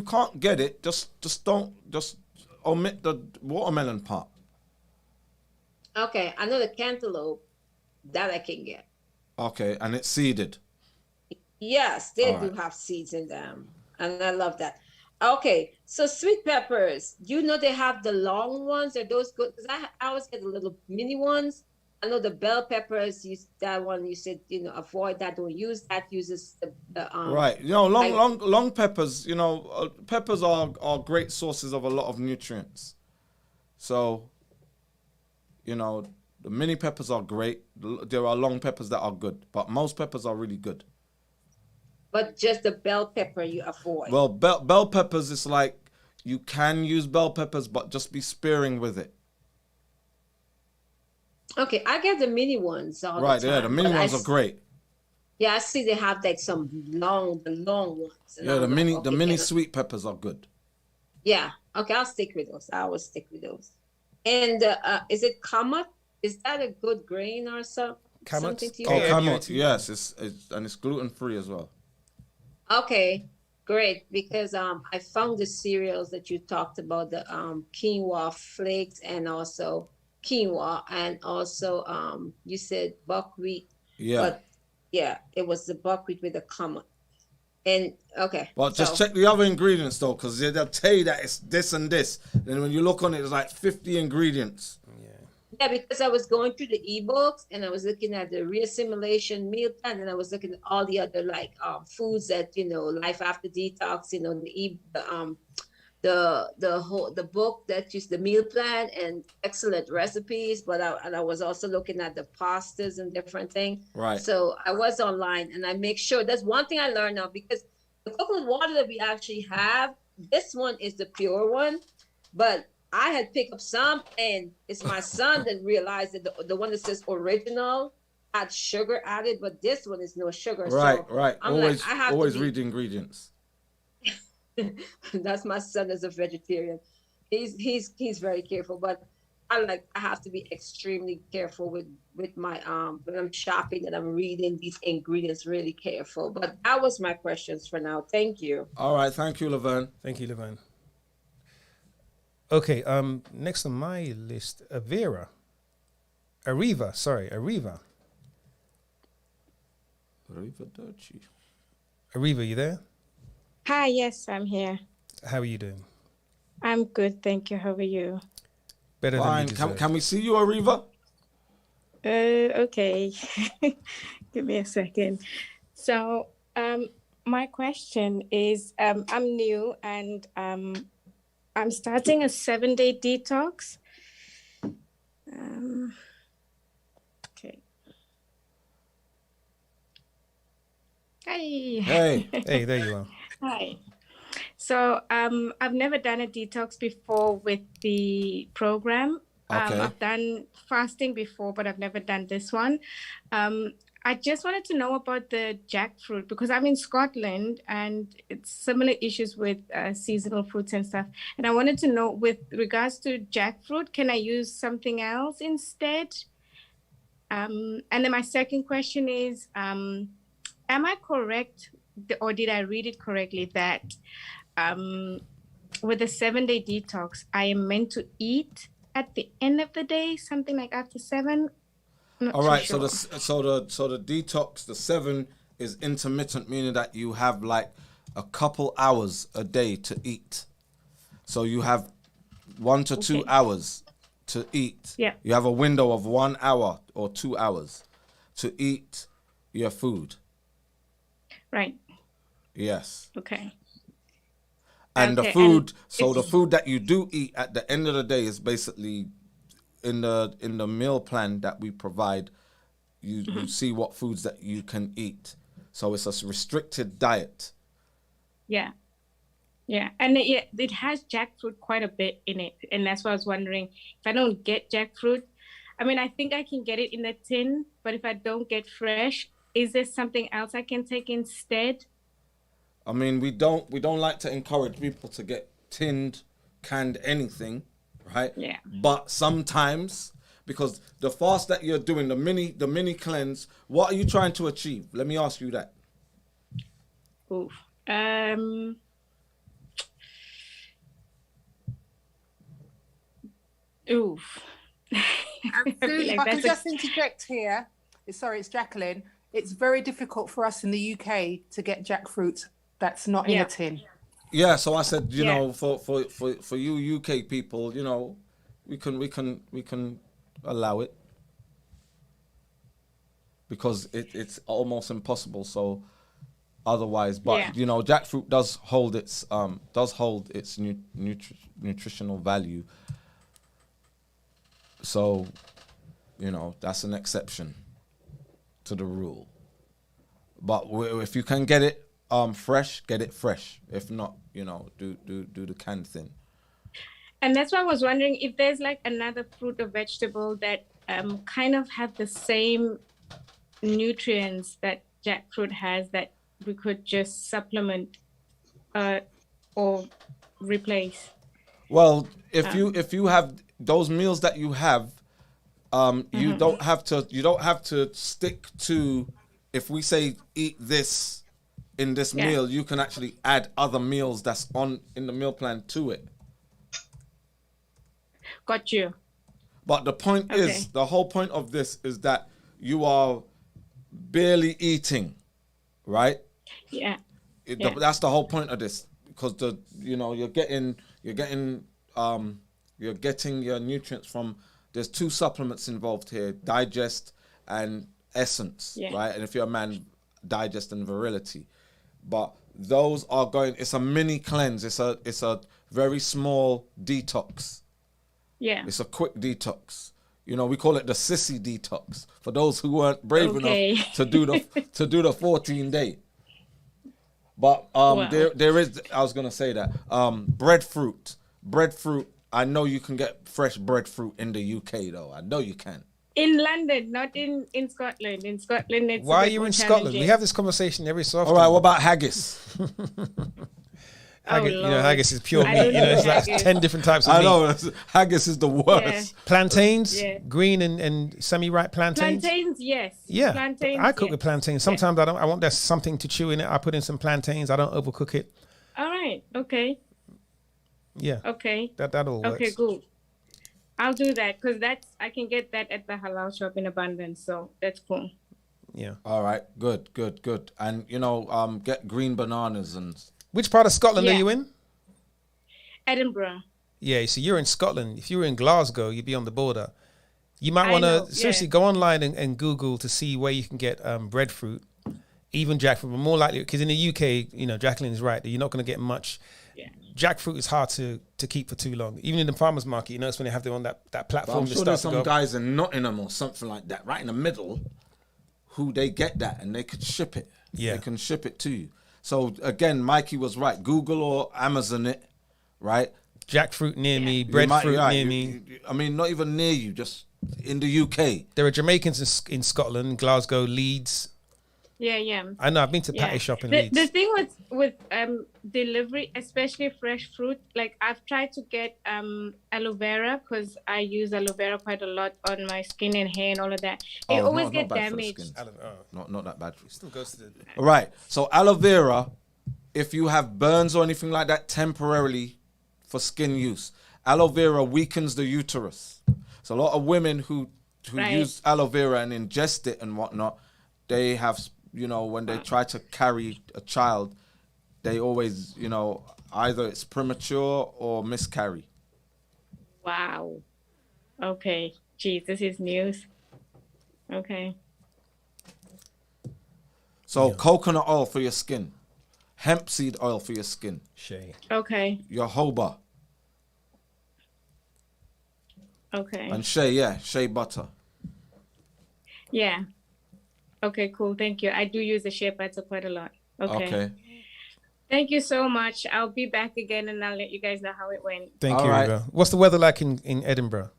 can't get it, just omit the watermelon part. Okay, I know the cantaloupe that I can get. Okay, and it's seeded. Yes, they All do right. have seeds in them, and I love that. Okay, so sweet peppers, you know they have the long ones. Are those good? Because I always get the little mini ones. I know the bell peppers. That one you said avoid that. Don't use that. Uses the Right, long peppers. Peppers are great sources of a lot of nutrients. So, the mini peppers are great. There are long peppers that are good, but most peppers are really good. But just the bell pepper you avoid. Well, bell peppers is like you can use bell peppers, but just be sparing with it. Okay, I get the mini ones all Right, the time. yeah, the mini but ones are great. Yeah, I see they have like some the long ones. And Yeah, the I'm like, mini okay, sweet peppers are good. Yeah. Okay, I'll stick with those. I will stick with those. And is it Kamat? is that a good grain or something to Oh, use? camel. Yes, it's gluten free as well. Okay, great. Because I found the cereals that you talked about, the quinoa flakes and also quinoa, and also you said buckwheat. Yeah. But yeah, it was the buckwheat with the comma. And okay. But just check the other ingredients though, because they'll tell you that it's this and this. Then when you look on it, it's like 50 ingredients. Yeah, because I was going through the ebooks and I was looking at the reassimilation meal plan, and I was looking at all the other like foods that, you know, life after detox, you know, the book that used the meal plan and excellent recipes, but I was also looking at the pastas and different things. Right. So I was online and I make sure that's one thing I learned now, because the coconut water that we actually have, this one is the pure one, but I had picked up some, and it's my son that realized that the one that says original had sugar added, but this one is no sugar. Right, so right. I'm Always, like, I have always to be, read the ingredients. That's my son as a vegetarian. He's very careful, but I have to be extremely careful with my when I'm shopping and I'm reading these ingredients really careful. But that was my questions for now. Thank you. All right, thank you, Laverne. Thank you, Laverne. Okay, next on my list, Ariva. Ariva, you there? Hi, yes, I'm here. How are you doing? I'm good, thank you. How are you? Better Fine. than you deserve. Can we see you, Ariva? Okay. Give me a second. So, my question is, I'm new and I'm starting a 7-day detox. Okay. Hi. Hey. Hey, there you are. Hi. So I've never done a detox before with the program. Okay. I've done fasting before, but I've never done this one. I just wanted to know about the jackfruit because I'm in Scotland and it's similar issues with seasonal fruits and stuff. And I wanted to know, with regards to jackfruit, can I use something else instead? And then my second question is, am I correct, or did I read it correctly, that with the 7-day detox, I am meant to eat at the end of the day, something like after 7? All right. Sure. So the detox, the 7 is intermittent, meaning that you have like a couple hours a day to eat. So you have 1 to 2 hours to eat. Yeah. You have a window of 1 hour or 2 hours to eat your food. Right. Yes. Okay. And Okay, the food, and so the it's- food that you do eat at the end of the day is basically in the meal plan that we provide. You see what foods that you can eat. So it's a restricted diet. Yeah. Yeah. And it has jackfruit quite a bit in it. And that's why I was wondering, if I don't get jackfruit, I mean, I think I can get it in a tin, but if I don't get fresh, is there something else I can take instead? I mean, we don't like to encourage people to get tinned, canned anything, right? Yeah. But sometimes, because the fast that you're doing, the mini cleanse, what are you trying to achieve? Let me ask you that. Oof. Oof. Susie, Like, if I could that's a- just interject here. Sorry, it's Jacqueline. It's very difficult for us in the UK to get jackfruit that's not in Yeah. a tin. Yeah, so I said, you Yeah. know, for you UK people, you know, we can allow it because it's almost impossible. So otherwise, but Yeah. you know, jackfruit does hold its nutritional value. So, you know, that's an exception to the rule. But if you can get it fresh, get it fresh. If not, you know, do the canned thing. And that's why I was wondering if there's like another fruit or vegetable that kind of have the same nutrients that jackfruit has that we could just supplement or replace. Well, if you have those meals that you have, You don't have to stick to, if we say eat this in this meal, you can actually add other meals that's in the meal plan to it. Got you. But the point is, the whole point of this is that you are barely eating, right? Yeah. That's the whole point of this, because you're getting your nutrients from. There's 2 supplements involved here: digest and essence, right? And if you're a man, digest and virility. But those are going. It's a mini cleanse. It's a very small detox. Yeah. It's a quick detox. We call it the sissy detox for those who weren't brave enough to do the 14-day. But there is. I was gonna say that breadfruit. I know you can get fresh breadfruit in the UK though. I know you can. In London, not in Scotland. In Scotland, it's why are you in Scotland? We have this conversation every so often. All right, what about haggis? Haggis is pure meat. It's like 10 different types of meat. I know, haggis is the worst. Yeah. Plantains, green and semi-ripe plantains. Plantains, yes. Yeah, plantains, I cook with plantains. Sometimes I want there's something to chew in it. I put in some plantains. I don't overcook it. All right. Okay. Yeah. Okay. That all works. Okay, cool. I'll do that because I can get that at the halal shop in abundance. So that's cool. Yeah. All right. Good. And get green bananas and. Which part of Scotland are you in? Edinburgh. Yeah, so you're in Scotland. If you were in Glasgow, you'd be on the border. You might want to seriously go online and Google to see where you can get breadfruit, even jackfruit. But more likely, because in the UK, Jacqueline is right. You're not going to get much. Yeah. Jackfruit is hard to keep for too long. Even in the farmer's market, it's when they have them on that platform. I'm sure there's some guys in Nottingham or something like that, right in the middle, who they get that and they could ship it. Yeah. They can ship it to you. So again, Mikey was right. Google or Amazon it, right? Jackfruit near me, breadfruit near me. I mean, not even near you, just in the UK. There are Jamaicans in Scotland, Glasgow, Leeds. Yeah. I know. I've been to patty shop in Leeds. The thing with delivery, especially fresh fruit, like I've tried to get aloe vera because I use aloe vera quite a lot on my skin and hair and all of that. It always get damaged. Not that bad. It still goes to the. All right. So aloe vera, if you have burns or anything like that, temporarily for skin use, aloe vera weakens the uterus. So a lot of women who use aloe vera and ingest it and whatnot, they have. When they try to carry a child, they always, either it's premature or miscarry. Wow. Okay. Geez, this is news. Okay. So coconut oil for your skin. Hemp seed oil for your skin. Shea. Okay. Jojoba. Okay. And shea butter. Yeah. Okay, cool. Thank you. I do use the shea butter quite a lot. Okay. Thank you so much. I'll be back again and I'll let you guys know how it went. Thank you, Eva. What's the weather like in Edinburgh?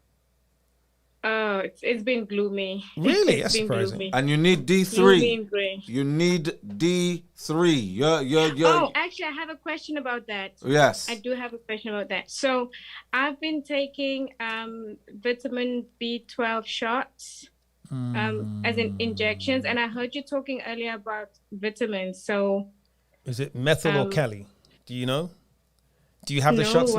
Oh, it's been gloomy. Really? That's surprising. Gloomy. And you need D3. You need D3. Oh, actually, I have a question about that. Yes. I do have a question about that. So I've been taking vitamin B12 shots. As in injections, and I heard you talking earlier about vitamins. So, is it methyl or Cali? Do you know? Do you have the shots?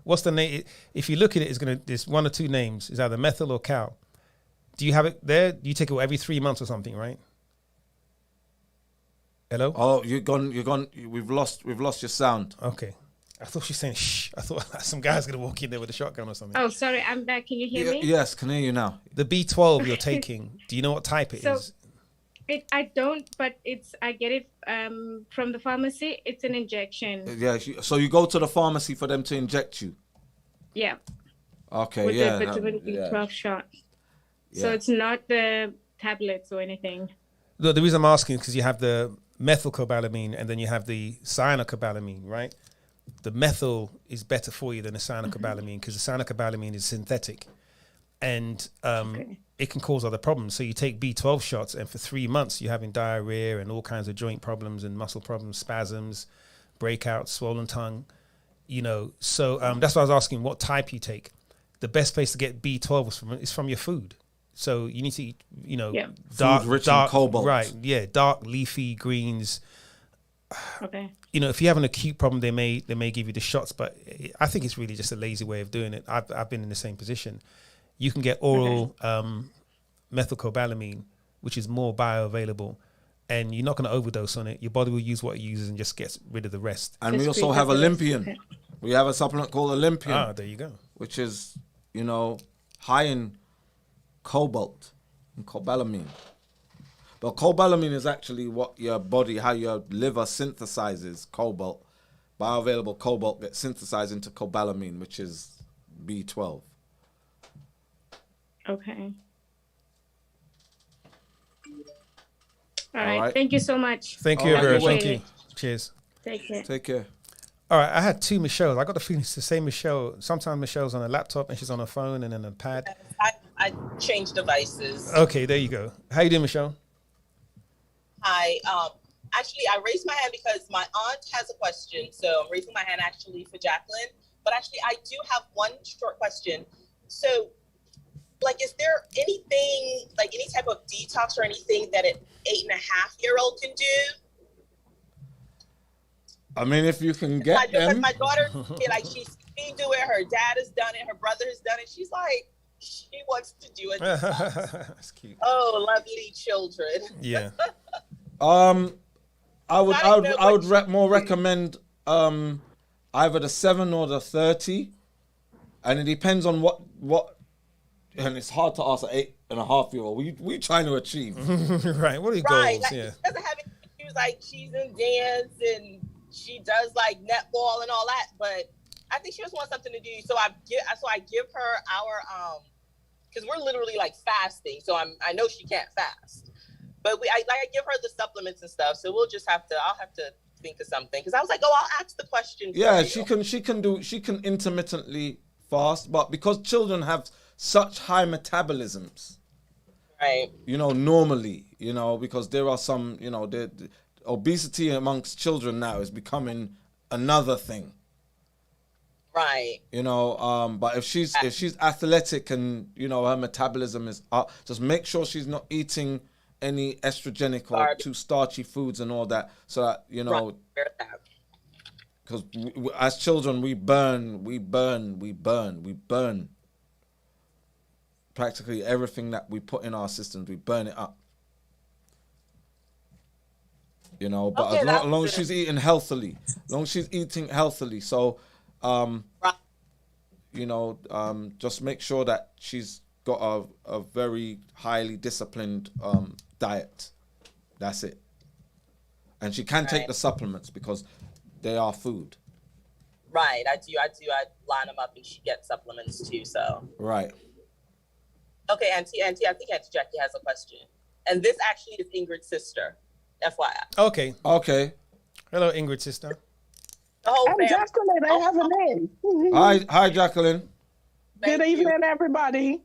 What's the name? If you look at it, there's one or two names. It's either methyl or Cal. Do you have it there? You take it every 3 months or something, right? Hello? Oh, you're gone. We've lost your sound. Okay. I thought she's saying shh. I thought some guy's going to walk in there with a shotgun or something. Oh, sorry. I'm back. Can you hear me? Yes, can hear you now. The B12 you're taking, do you know what type it is? I don't, but I get it from the pharmacy. It's an injection. Yeah, so you go to the pharmacy for them to inject you? Yeah. Okay, with the vitamin B12 shot. Yeah. So it's not the tablets or anything. The reason I'm asking is because you have the methylcobalamin and then you have the cyanocobalamin, right? The methyl is better for you than the cyanocobalamin because the cyanocobalamin is synthetic and it can cause other problems. So you take B12 shots and for 3 months you're having diarrhea and all kinds of joint problems and muscle problems, spasms, breakouts, swollen tongue, So that's why I was asking what type you take. The best place to get B12 is from your food. So you need to eat, Yeah. dark, Food rich in cobalt. right? Yeah, dark leafy greens. Okay. If you have an acute problem, they may give you the shots, but I think it's really just a lazy way of doing it. I've been in the same position. You can get oral methylcobalamin, which is more bioavailable, and you're not going to overdose on it. Your body will use what it uses and just gets rid of the rest. And we also have Olympian. We have a supplement called Olympian. Ah, there you go. Which is, high in cobalt and cobalamin. But cobalamin is actually what how your liver synthesizes cobalt. Bioavailable cobalt gets synthesized into cobalamin, which is B12. Okay. All right. Thank you so much. Thank you, Vera. Appreciate Thank you. it. Cheers. Take care. Take care. All right, I had two Michelles. I got the feeling it's the same Michelle. Sometimes Michelle's on a laptop and she's on a phone and then a pad. I changed devices. Okay, there you go. How you doing, Michelle? Hi. Actually, I raised my hand because my aunt has a question. So I'm raising my hand actually for Jacqueline. But actually, I do have one short question. So, is there anything, any type of detox or anything that an 8.5-year-old can do? I mean, if you can get them. My daughter, she's been doing it. Her dad has done it. Her brother has done it. She's like, she wants to do it. That's cute. Oh, lovely children. Yeah. I would more recommend either the 7 or the 30, and it depends on what. And it's hard to ask an 8.5-year-old. What are you trying to achieve? Right. What are your goals? Yeah. She doesn't have any issues. She's in dance and she does netball and all that. But I think she just wants something to do. So I give her our because we're literally fasting. So I know she can't fast, but I give her the supplements and stuff. So I'll have to think of something because I was like, I'll ask the question. Yeah, she can intermittently fast, but because children have such high metabolisms, right? Normally, because there are some, the obesity amongst children now is becoming another thing, right? But if she's athletic and her metabolism is up, just make sure she's not eating any estrogenic or too starchy foods and all that, so that because as children we burn practically everything that we put in our systems, we burn it up. But as long as she's eating healthily, so just make sure that she's got a very highly disciplined diet. That's it. And she can take the supplements because they are food. Right, I do. I line them up and she gets supplements too, so. Right. Okay, Auntie, I think Auntie Jackie has a question. And this actually is Ingrid's sister, FYI. Okay. Hello, Ingrid's sister. I'm Jacqueline. I have a name. Hi, Jacqueline. Good evening, everybody.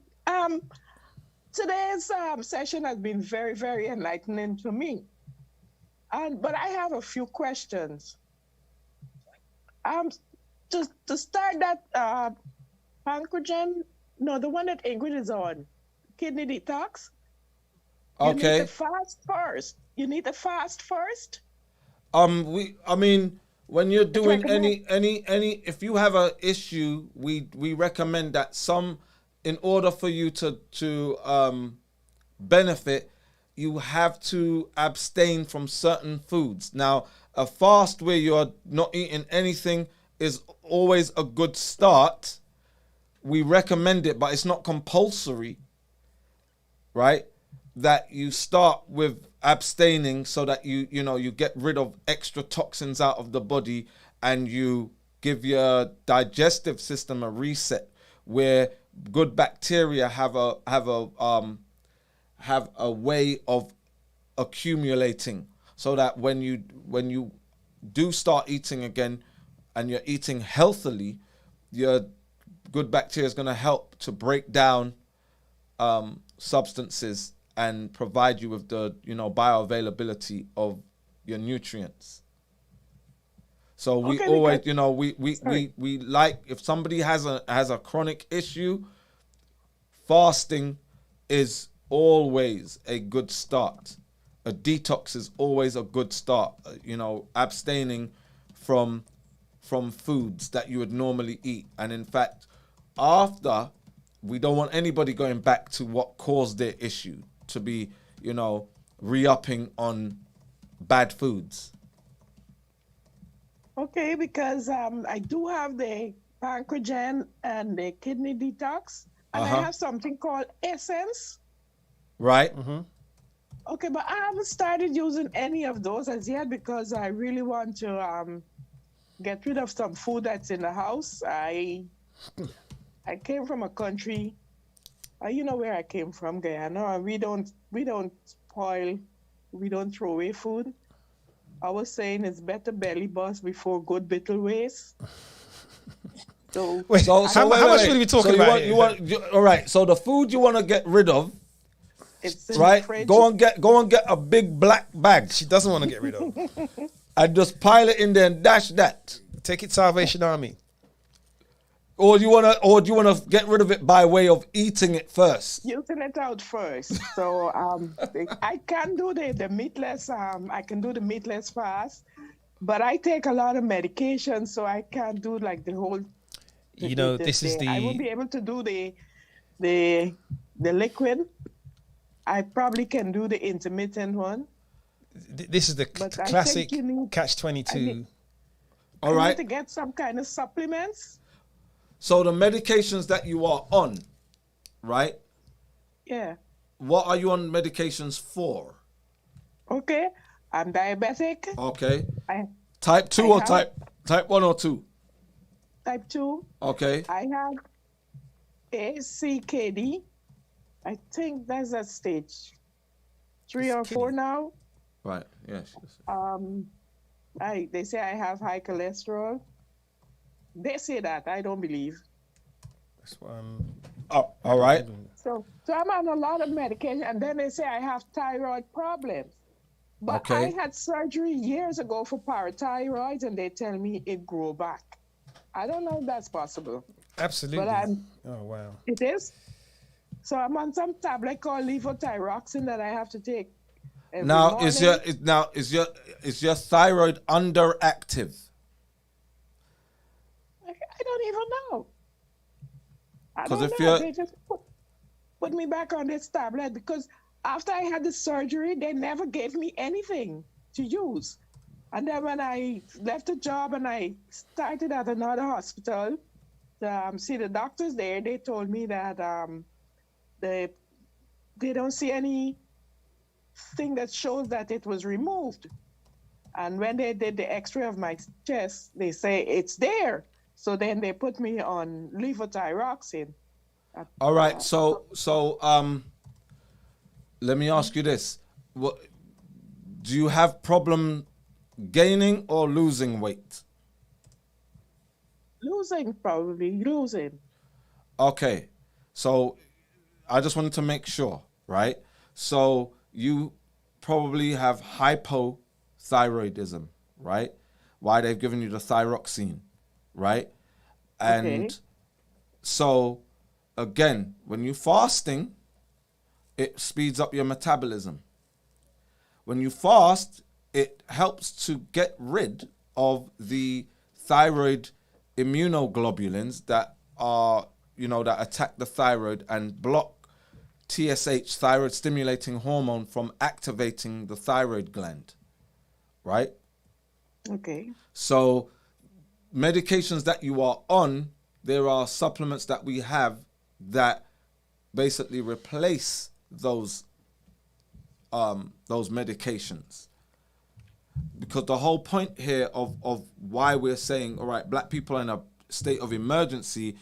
Today's session has been very, very enlightening to me. But I have a few questions. To start that Pancreagen, the one that Ingrid is on, kidney detox. You need to fast first. When you're doing any, if you have an issue, we recommend that in order for you to benefit, you have to abstain from certain foods. Now, a fast where you're not eating anything is always a good start. We recommend it, but it's not compulsory, right? That you start with abstaining so that you get rid of extra toxins out of the body and you give your digestive system a reset where good bacteria have a way of accumulating, so that when you do start eating again and you're eating healthily, your good bacteria is going to help to break down substances and provide you with the bioavailability of your nutrients. So we always, we like, if somebody has a chronic issue, fasting is always a good start. A detox is always a good start. Abstaining from foods that you would normally eat. And in fact, after, we don't want anybody going back to what caused their issue, to be, re-upping on bad foods. Okay, because I do have the pancreagen and the kidney detox, and I have something called Essence. Right. Mm-hmm. Okay, but I haven't started using any of those as yet because I really want to get rid of some food that's in the house. I came from a country, you know where I came from, Guyana. We don't spoil, we don't throw away food. I was saying it's better belly bust before good bitter waste. So, how much will we be talking about? All right. So the food you want to get rid of, right? Go and get a big black bag. She doesn't want to get rid of. And just pile it in there and dash that. Take it Salvation Army. Or do you wanna get rid of it by way of eating it first? Using it out first. So I can do the meatless. I can do the meatless fast, but I take a lot of medication, so I can't do like the whole. I won't be able to do the liquid. I probably can do the intermittent one. This is the classic catch-22. All right. I need to get some kind of supplements. So the medications that you are on, right? Yeah. What are you on medications for? Okay. I'm diabetic. Okay. Type 2 or type 1 or 2? Type 2. Okay. I have ACKD. I think that's at stage 3 or 4 now. Right. Yes. They say I have high cholesterol. They say that. I don't believe. Oh, all right. So I'm on a lot of medication, and then they say I have thyroid problems. But I had surgery years ago for parathyroid, and they tell me it grew back. I don't know if that's possible. Absolutely. But oh wow. It is. So I'm on some tablet called levothyroxine that I have to take. Now is your thyroid underactive? I don't even know. They just put me back on this tablet because after I had the surgery, they never gave me anything to use. And then when I left the job and I started at another hospital to see the doctors there, they told me that they don't see anything that shows that it was removed. And when they did the x-ray of my chest, they say it's there. So then they put me on levothyroxine. All right. So let me ask you this: do you have problem gaining or losing weight? Losing, probably losing. Okay. So I just wanted to make sure, right? So you probably have hypothyroidism, right? Why they've given you the thyroxine. Right? And so, again, when you're fasting, it speeds up your metabolism. When you fast, it helps to get rid of the thyroid immunoglobulins that are, that attack the thyroid and block TSH, thyroid stimulating hormone, from activating the thyroid gland. Right? Okay. So, medications that you are on, there are supplements that we have that basically replace those medications. Because the whole point here of why we're saying, all right, black people are in a state of emergency,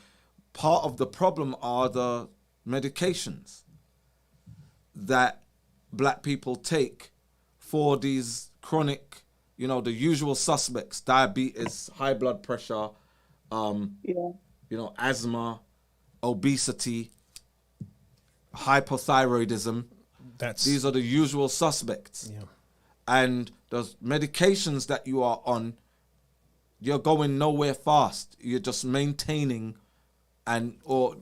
part of the problem are the medications that black people take for these chronic, the usual suspects: diabetes, high blood pressure, asthma, obesity, hypothyroidism. These are the usual suspects. Yeah. And those medications that you are on, you're going nowhere fast. You're just maintaining or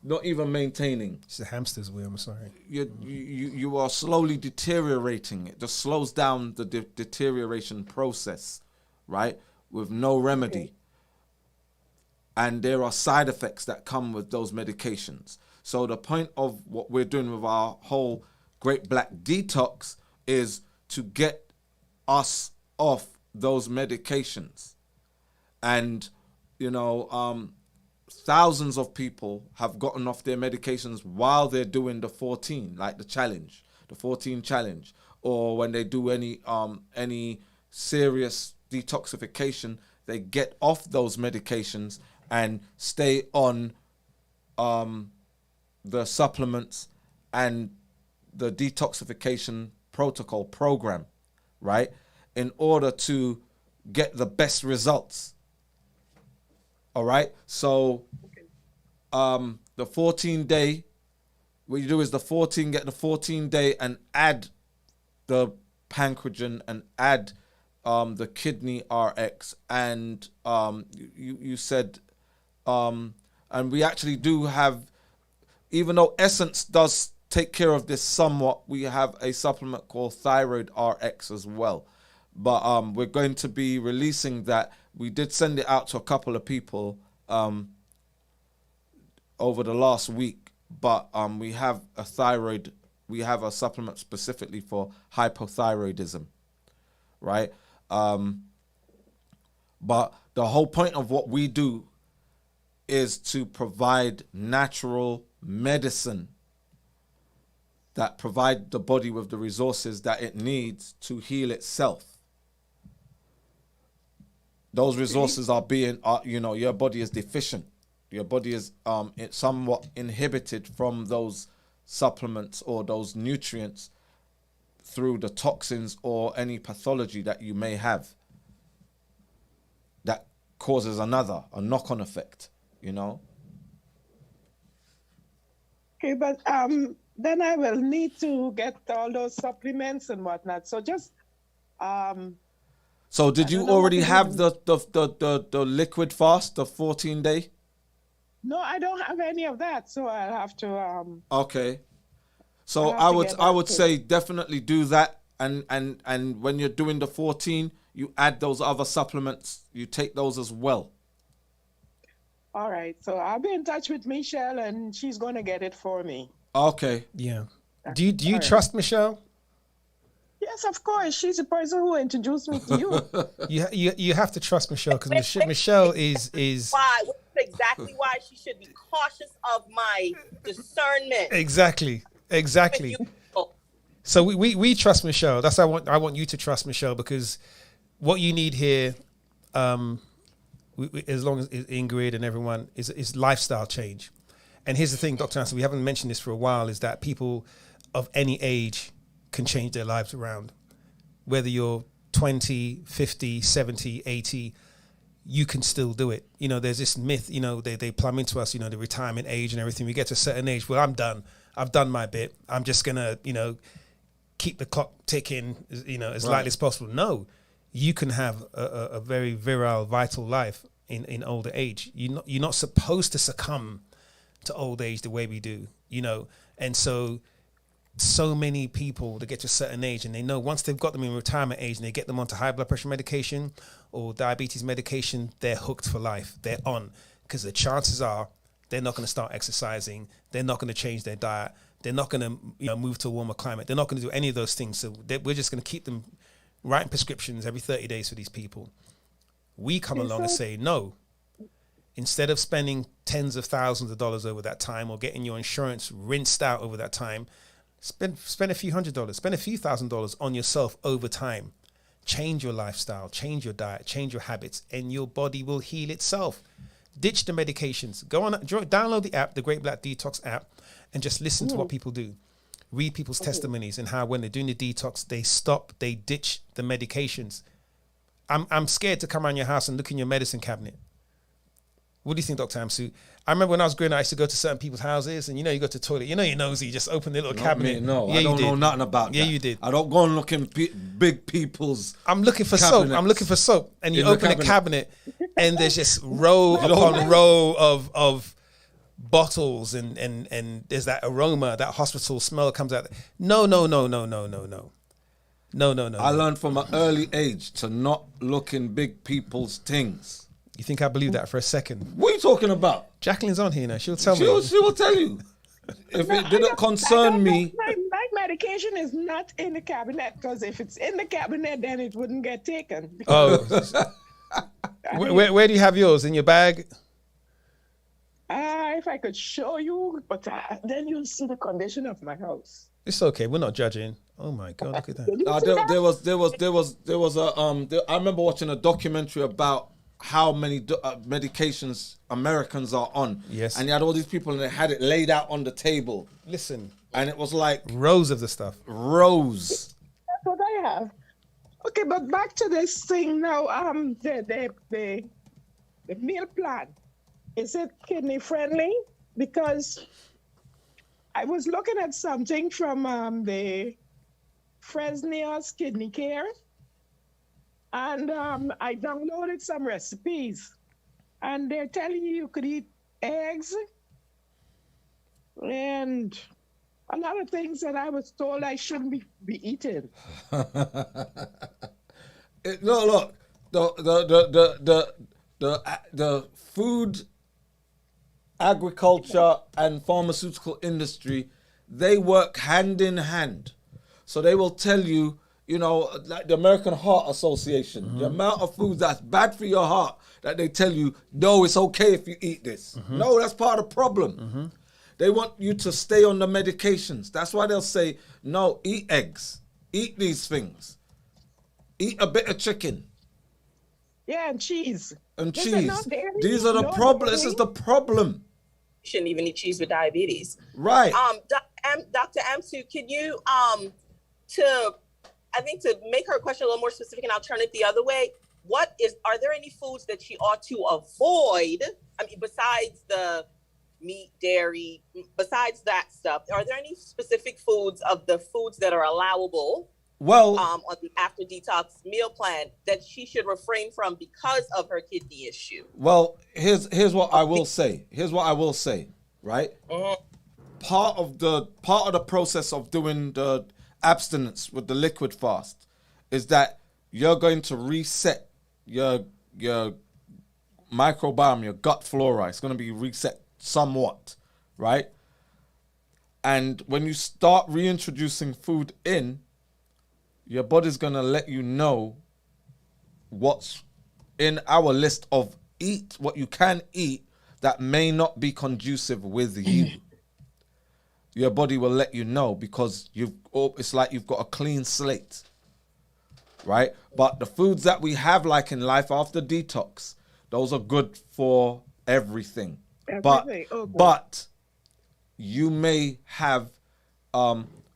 not even maintaining. It's a hamster's wheel. I'm sorry. You are slowly deteriorating. It just slows down the deterioration process, right? With no remedy. And there are side effects that come with those medications. So the point of what we're doing with our whole Great Black Detox is to get us off those medications. And, you know, thousands of people have gotten off their medications while they're doing the 14, like the 14 challenge, or when they do any serious detoxification, they get off those medications and stay on the supplements and the detoxification protocol program, right? In order to get the best results. All right. So the 14-day, what you do is get the 14-day and add the pancreatin and add the kidney RX. And you said, and we actually do have, even though Essence does take care of this somewhat, we have a supplement called Thyroid RX as well. But we're going to be releasing that. We did send it out to a couple of people over the last week, but we have a supplement specifically for hypothyroidism, right? But the whole point of what we do is to provide natural medicine that provide the body with the resources that it needs to heal itself. Those resources are your body is deficient. Your body is it's somewhat inhibited from those supplements or those nutrients through the toxins or any pathology that you may have that causes a knock-on effect, you know? Okay, but then I will need to get all those supplements and whatnot. So just So did you already have the liquid fast, the 14-day? No, I don't have any of that, so I'll have to Okay. So I would say definitely do that, and when you're doing the 14, you add those other supplements. You take those as well. All right. So I'll be in touch with Michelle, and she's going to get it for me. Okay. Yeah. Do you trust Michelle? Yes, of course. She's the person who introduced me to you. You have to trust Michelle, because Michelle is why. That's exactly why she should be cautious of my discernment. Exactly. So we trust Michelle. That's why I want you to trust Michelle, because what you need here, as long as Ingrid and everyone, is lifestyle change. And here's the thing, Dr. Anson, we haven't mentioned this for a while, is that people of any age can change their lives around. Whether you're 20, 50, 70, 80, you can still do it. You know, there's this myth, you know, they plumb into us, you know, the retirement age and everything. We get to a certain age, well, I'm done. I've done my bit. I'm just going to, you know, keep the clock ticking, you know, as lightly as possible. No, you can have a very virile, vital life in older age. You're not supposed to succumb to old age the way we do, you know. And so many people that get to a certain age and they know once they've got them in retirement age and they get them onto high blood pressure medication or diabetes medication, they're hooked for life. They're on, because the chances are they're not going to start exercising. They're not going to change their diet. They're not going to, you know, move to a warmer climate. They're not going to do any of those things. So we're just going to keep them writing prescriptions every 30 days for these people. We come along and say, no, instead of spending tens of thousands of dollars over that time or getting your insurance rinsed out over that time, spend a few $100s, spend a few $1,000s on yourself over time. Change your lifestyle, change your diet, change your habits, and your body will heal itself. Ditch the medications. Go on, download the app, the Great Black Detox app, and just listen to what people do. Read people's testimonies and how when they're doing the detox, they ditch the medications. I'm scared to come around your house and look in your medicine cabinet. What do you think, Dr. Amsu? I remember when I was growing up, I used to go to certain people's houses, and you know, you go to the toilet, you know, you're nosy, you just open the little cabinet. No, yeah, I don't know nothing about that. Yeah, you did. I don't go and look in big people's. I'm looking for soap, and you open the cabinet, and there's just row upon row of bottles and there's that aroma, that hospital smell comes out. No. I learned from an early age to not look in big people's things. You think I believe that for a second? What are you talking about? Jacqueline's on here now. She'll tell me. She will tell you. If it didn't concern me. My medication is not in the cabinet, because if it's in the cabinet, then it wouldn't get taken. Oh. Where do you have yours? In your bag? If I could show you, but then you'll see the condition of my house. It's okay. We're not judging. Oh my God, look at that. There was a. I remember watching a documentary about how many medications Americans are on. Yes. And you had all these people and they had it laid out on the table. Listen. And it was like rows of the stuff. Rows. That's what I have. Okay, but back to this thing now. The meal plan. Is it kidney friendly? Because I was looking at something from the Fresnia's Kidney Care, and I downloaded some recipes, and they're telling you could eat eggs and a lot of things that I was told I shouldn't be eating. Look, the food, agriculture and pharmaceutical industry, they work hand in hand. So they will tell you, like the American Heart Association, the amount of food that's bad for your heart that they tell you, no, it's okay if you eat this. No, that's part of the problem. They want you to stay on the medications. That's why they'll say, no, eat eggs, eat these things, eat a bit of chicken. Yeah, and cheese. And cheese. These are the problems. This is the problem. You shouldn't even eat cheese with diabetes. Right. Dr. Amsu, can you, to make her question a little more specific, and I'll turn it the other way, are there any foods that she ought to avoid? I mean, besides the meat, dairy, besides that stuff, are there any specific foods of the foods that are allowable on the after detox meal plan that she should refrain from because of her kidney issue? Well, here's what I will say. Right? Part of the process of doing the abstinence with the liquid fast is that you're going to reset your microbiome, your gut flora. It's going to be reset somewhat, right? And when you start reintroducing food in, your body's going to let you know what's in our list of what you can eat that may not be conducive with you. Your body will let you know because it's like you've got a clean slate, right? But the foods that we have, like in life after detox, those are good for everything. But you may have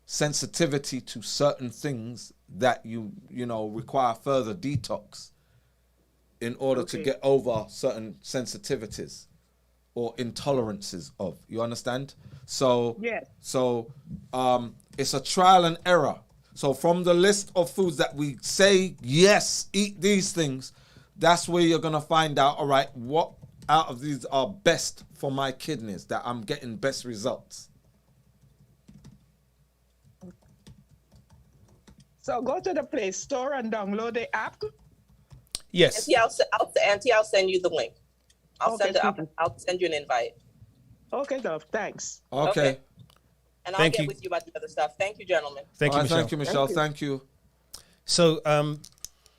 sensitivity to certain things that you require further detox in order to get over certain sensitivities or intolerances of. You understand? So yes. So it's a trial and error. So from the list of foods that we say, yes, eat these things, that's where you're gonna find out, all right, what out of these are best for my kidneys, that I'm getting best results. So go to the Play Store and download the app. Yes. Auntie, I'll send you the link. I'll send you an invite. Okay, Dove. Thanks. Okay. And I'll get with you about the other stuff. Thank you, gentlemen. Thank you, Michelle. Thank you, Michelle. Thank you. So,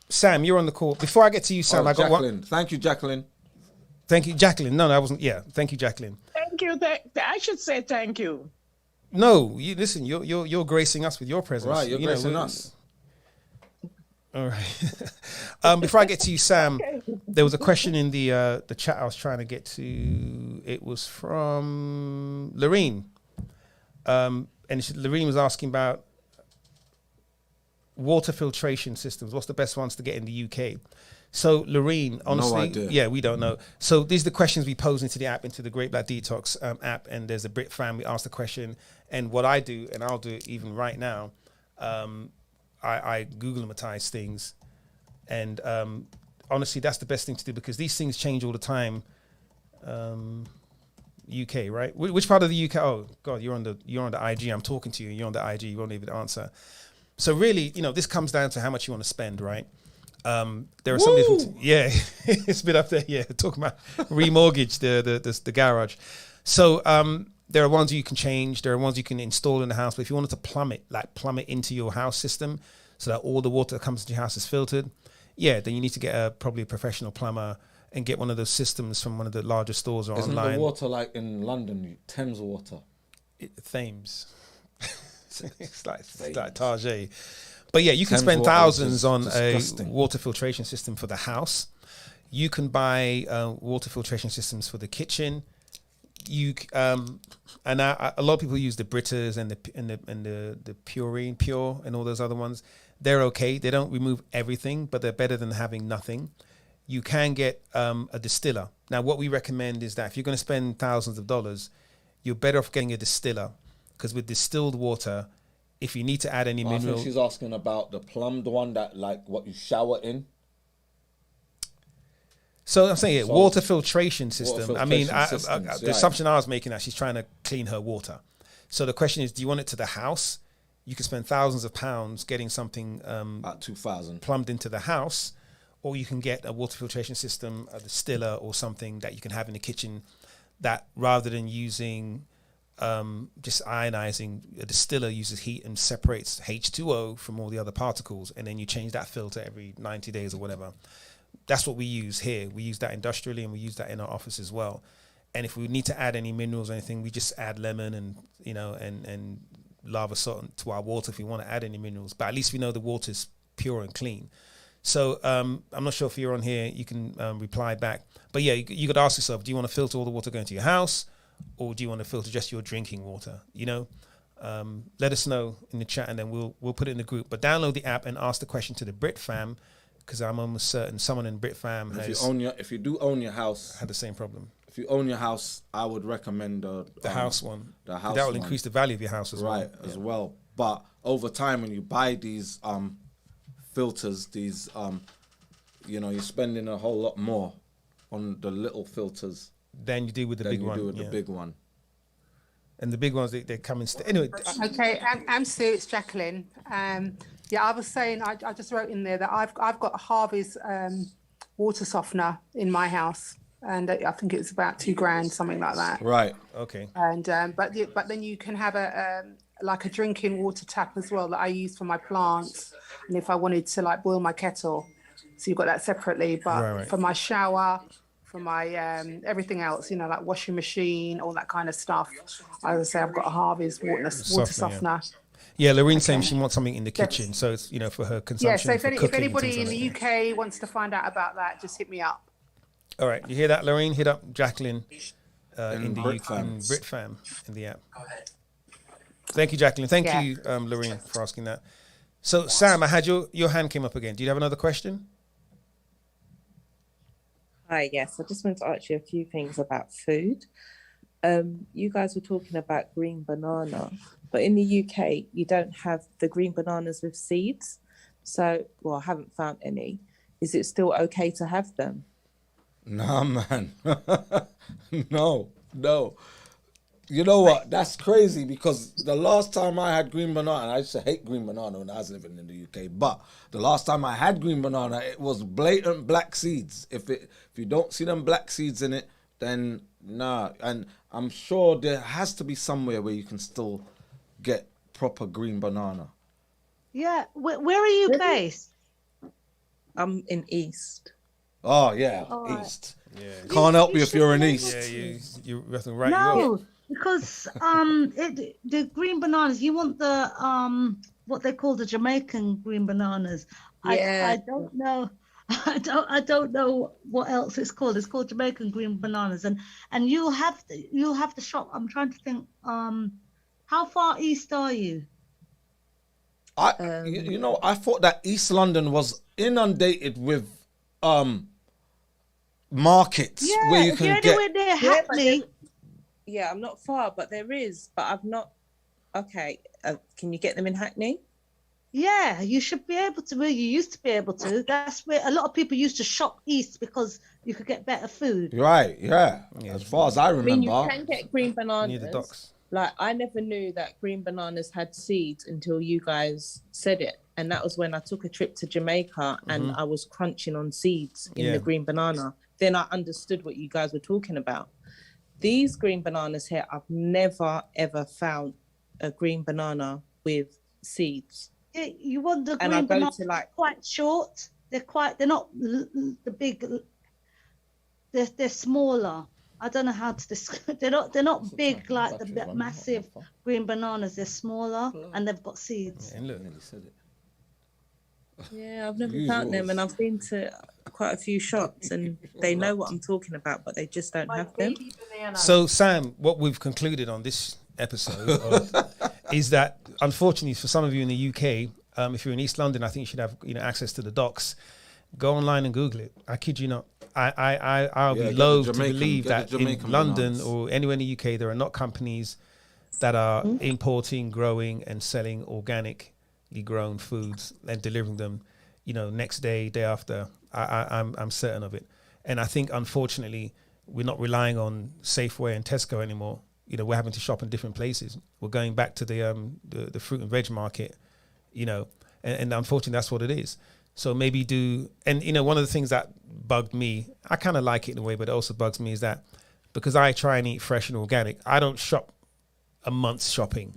Sam, you're on the call. Before I get to you, Sam, I got Jacqueline. one. Thank you, Jacqueline. Thank you, Jacqueline. No, I wasn't. Yeah, thank you, Jacqueline. Thank you. I should say thank you. No, you listen. You're gracing us with your presence. Right, you're gracing us. All right. Before I get to you, Sam, there was a question in the chat I was trying to get to. It was from Lorene. Lorene was asking about water filtration systems. What's the best ones to get in the UK? So, Lorene, honestly, we don't know. So these are the questions we pose into the app, into the Great Black Detox app, and there's a Brit fan. We ask the question, and what I do, and I'll do it even right now, I Google-matize things, and honestly, that's the best thing to do because these things change all the time. UK, right? Which part of the UK? Oh God, you're on the IG. I'm talking to you. You're on the IG. You won't even answer. So really, this comes down to how much you want to spend, right? There are some different. Yeah, it's been up there. Yeah, talking about remortgage the garage. So there are ones you can change. There are ones you can install in the house. But if you wanted to plumb it into your house system, so that all the water that comes into your house is filtered, yeah, then you need to get probably a professional plumber and get one of those systems from one of the larger stores or Isn't online. the water like in London, Thames water? Thames. it's like Tarjay. But yeah, you can Thames spend water thousands is on disgusting. a water filtration system for the house. You can buy water filtration systems for the kitchen. And a lot of people use the Britas and the Pure and all those other ones. They're okay. They don't remove everything, but they're better than having nothing. You can get a distiller. Now, what we recommend is that if you're going to spend thousands of dollars, you're better off getting a distiller, because with distilled water, if you need to add any I mineral, think she's asking about the plumbed one that like what you shower in. So I'm saying water filtration system. Systems, the assumption I was making that she's trying to clean her water. So the question is, do you want it to the house? You can spend thousands of pounds getting something at 2,000 plumbed into the house, or you can get a water filtration system, a distiller or something that you can have in the kitchen, that rather than using just ionizing, a distiller uses heat and separates H2O from all the other particles, and then you change that filter every 90 days or whatever. That's what we use here. We use that industrially, and we use that in our office as well. And if we need to add any minerals or anything, we just add lemon and and lava salt to our water if we want to add any minerals. But at least we know the water is pure and clean. So I'm not sure if you're on here, you can reply back. But yeah, you could ask yourself, do you want to filter all the water going to your house, or do you want to filter just your drinking water? Let us know in the chat, and then we'll put it in the group. But download the app and ask the question to the Brit fam, because I'm almost certain someone in Brit fam if you do own your house, had the same problem. If you own your house, I would recommend the house one. The house that will one. Increase the value of your house as well. Right, as well. But over time, when you buy these filters, these you're spending a whole lot more on the little filters than you do with the big one. The big one. And the big ones, they come in. Anyway. Okay, I'm Sue. It's Jacqueline. Yeah, I was saying, I just wrote in there that I've got Harvey's water softener in my house, and I think it's about $2,000, something like that. Right. Okay. And but then you can have a drinking water tap as well that I use for my plants, and if I wanted to boil my kettle, so you've got that separately. But right. For my shower, for my everything else, like washing machine, all that kind of stuff, I would say I've got a Harvey's water softener. Yeah, Lorraine's saying she wants something in the kitchen, so it's for her consumption. Yeah, so if anybody in the UK wants to find out about that, just hit me up. All right, you hear that, Lorraine? Hit up Jacqueline in the UK, in Brit fam in the app. Thank you, Jacqueline. Thank you, Lorraine, for asking that. So Sam, I had your hand came up again. Do you have another question? Hi, yes. I just wanted to ask you a few things about food. You guys were talking about green banana, but in the UK, you don't have the green bananas with seeds. So, I haven't found any. Is it still okay to have them? Nah, man. No. You know what? That's crazy, because the last time I had green banana, I used to hate green banana when I was living in the UK, but the last time I had green banana, it was blatant black seeds. If you don't see them black seeds in it, then nah. And I'm sure there has to be somewhere where you can still get proper green banana. Yeah. Where are you based? I'm in East. Oh, yeah, East. Right. Yeah. Can't help you if you're in East. Yeah, you're right. No, because the green bananas, you want the what they call the Jamaican green bananas. Yeah. I don't know. I don't know what else it's called. It's called Jamaican green bananas, and you'll have the shop. I'm trying to think. How far east are you? I thought that East London was inundated with markets where you can get. Near Hackney. Yeah, I'm not far, but there is. But I've not. Okay, can you get them in Hackney? Yeah, you should be able to. Well, you used to be able to. That's where a lot of people used to shop east, because you could get better food. Right, yeah. As far as I I mean, you remember. can get green Near the bananas. docks. Like, I never knew that green bananas had seeds until you guys said it. And that was when I took a trip to Jamaica and I was crunching on seeds in the green banana. Then I understood what you guys were talking about. These green bananas here, I've never, ever found a green banana with seeds. Yeah, you want the And I green go banana to like, quite short. They're not the big, they're smaller. I don't know how to describe. They're not big like the massive green bananas. They're smaller and they've got seeds. And look, yeah, I've never found them, and I've been to quite a few shops, and they know what I'm talking about, but they just don't have them. So, Sam, what we've concluded on this episode is that, unfortunately, for some of you in the UK, if you're in East London, I think you should have access to the docks. Go online and Google it. I kid you not. I'll be loath to believe that in London or anywhere in the UK, there are not companies that are importing, growing, and selling organically grown foods and delivering them, next day after. I'm certain of it. And I think, unfortunately, we're not relying on Safeway and Tesco anymore. We're having to shop in different places. We're going back to the fruit and veg market, and unfortunately that's what it is. So maybe one of the things that bugged me, I kind of like it in a way, but it also bugs me, is that because I try and eat fresh and organic, I don't shop a month's shopping.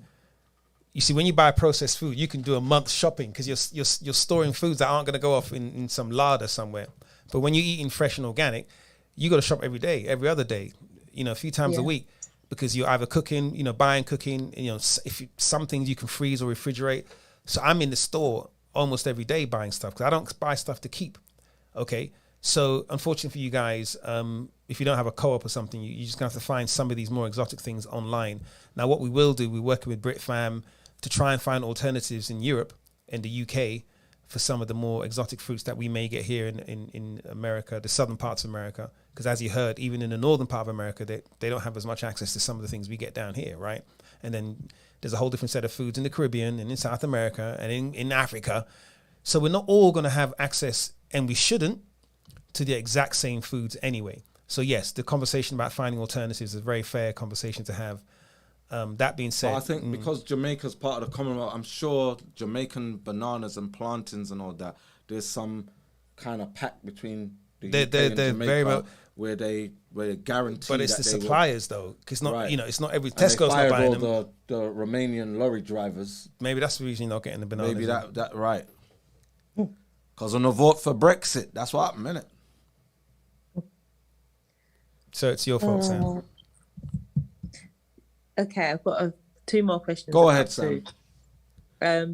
You see, when you buy processed food, you can do a month's shopping because you're storing foods that aren't going to go off in some larder somewhere. But when you're eating fresh and organic, you got to shop every day, every other day, a few times a week, because you're either cooking, buying, cooking, some things you can freeze or refrigerate. So I'm in the store almost every day buying stuff because I don't buy stuff to keep. Okay. So unfortunately for you guys, if you don't have a co-op or something, you're just going to have to find some of these more exotic things online. Now, what we will do, we're working with BritFam to try and find alternatives in Europe and the UK for some of the more exotic fruits that we may get here in America, the southern parts of America. Because as you heard, even in the northern part of America, they don't have as much access to some of the things we get down here, right? And then there's a whole different set of foods in the Caribbean and in South America and in Africa. So we're not all going to have access, and we shouldn't, to the exact same foods anyway. So yes, the conversation about finding alternatives is a very fair conversation to have. That being said, I think because Jamaica's part of the Commonwealth, I'm sure Jamaican bananas and plantains and all that, there's some kind of pact between the UK and Jamaica very well, where they guarantee. But it's that the they suppliers though, because not it's not every and they Tesco's not fired buying all them. the Romanian lorry drivers. Maybe that's the reason you're not getting the bananas. Maybe that right. Because on a vote for Brexit, that's what happened, innit? So it's your fault, Sam. Okay, I've got 2 more questions. Go ahead, Sam. What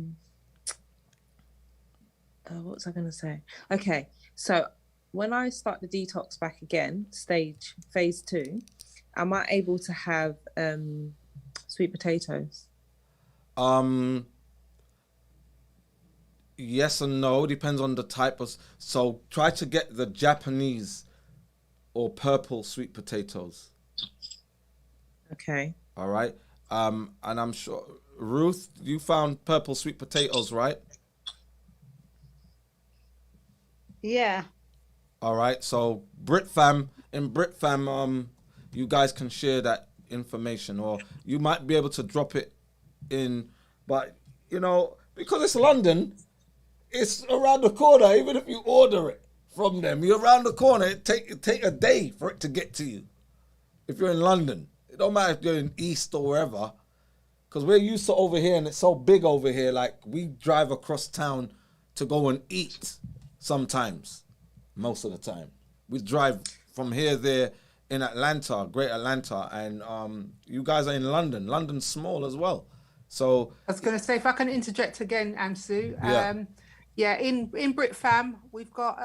was I going to say? Okay, so when I start the detox back again, phase 2, am I able to have sweet potatoes? Yes and no, depends on the type of. So try to get the Japanese or purple sweet potatoes. Okay. All right. And I'm sure, Ruth, you found purple sweet potatoes, right? Yeah. All right. So in BritFam, you guys can share that information, or you might be able to drop it in. But because it's London, it's around the corner. Even if you order it from them, you're around the corner. It take a day for it to get to you. If you're in London, it don't matter if you're in East or wherever, because we're used to over here, and it's so big over here. Like, we drive across town to go and eat. Sometimes, most of the time, we drive from here there in Atlanta, Great Atlanta, and you guys are in London. London's small as well. So I was going to say, if I can interject again, Amsu. Yeah. In BritFam, we've got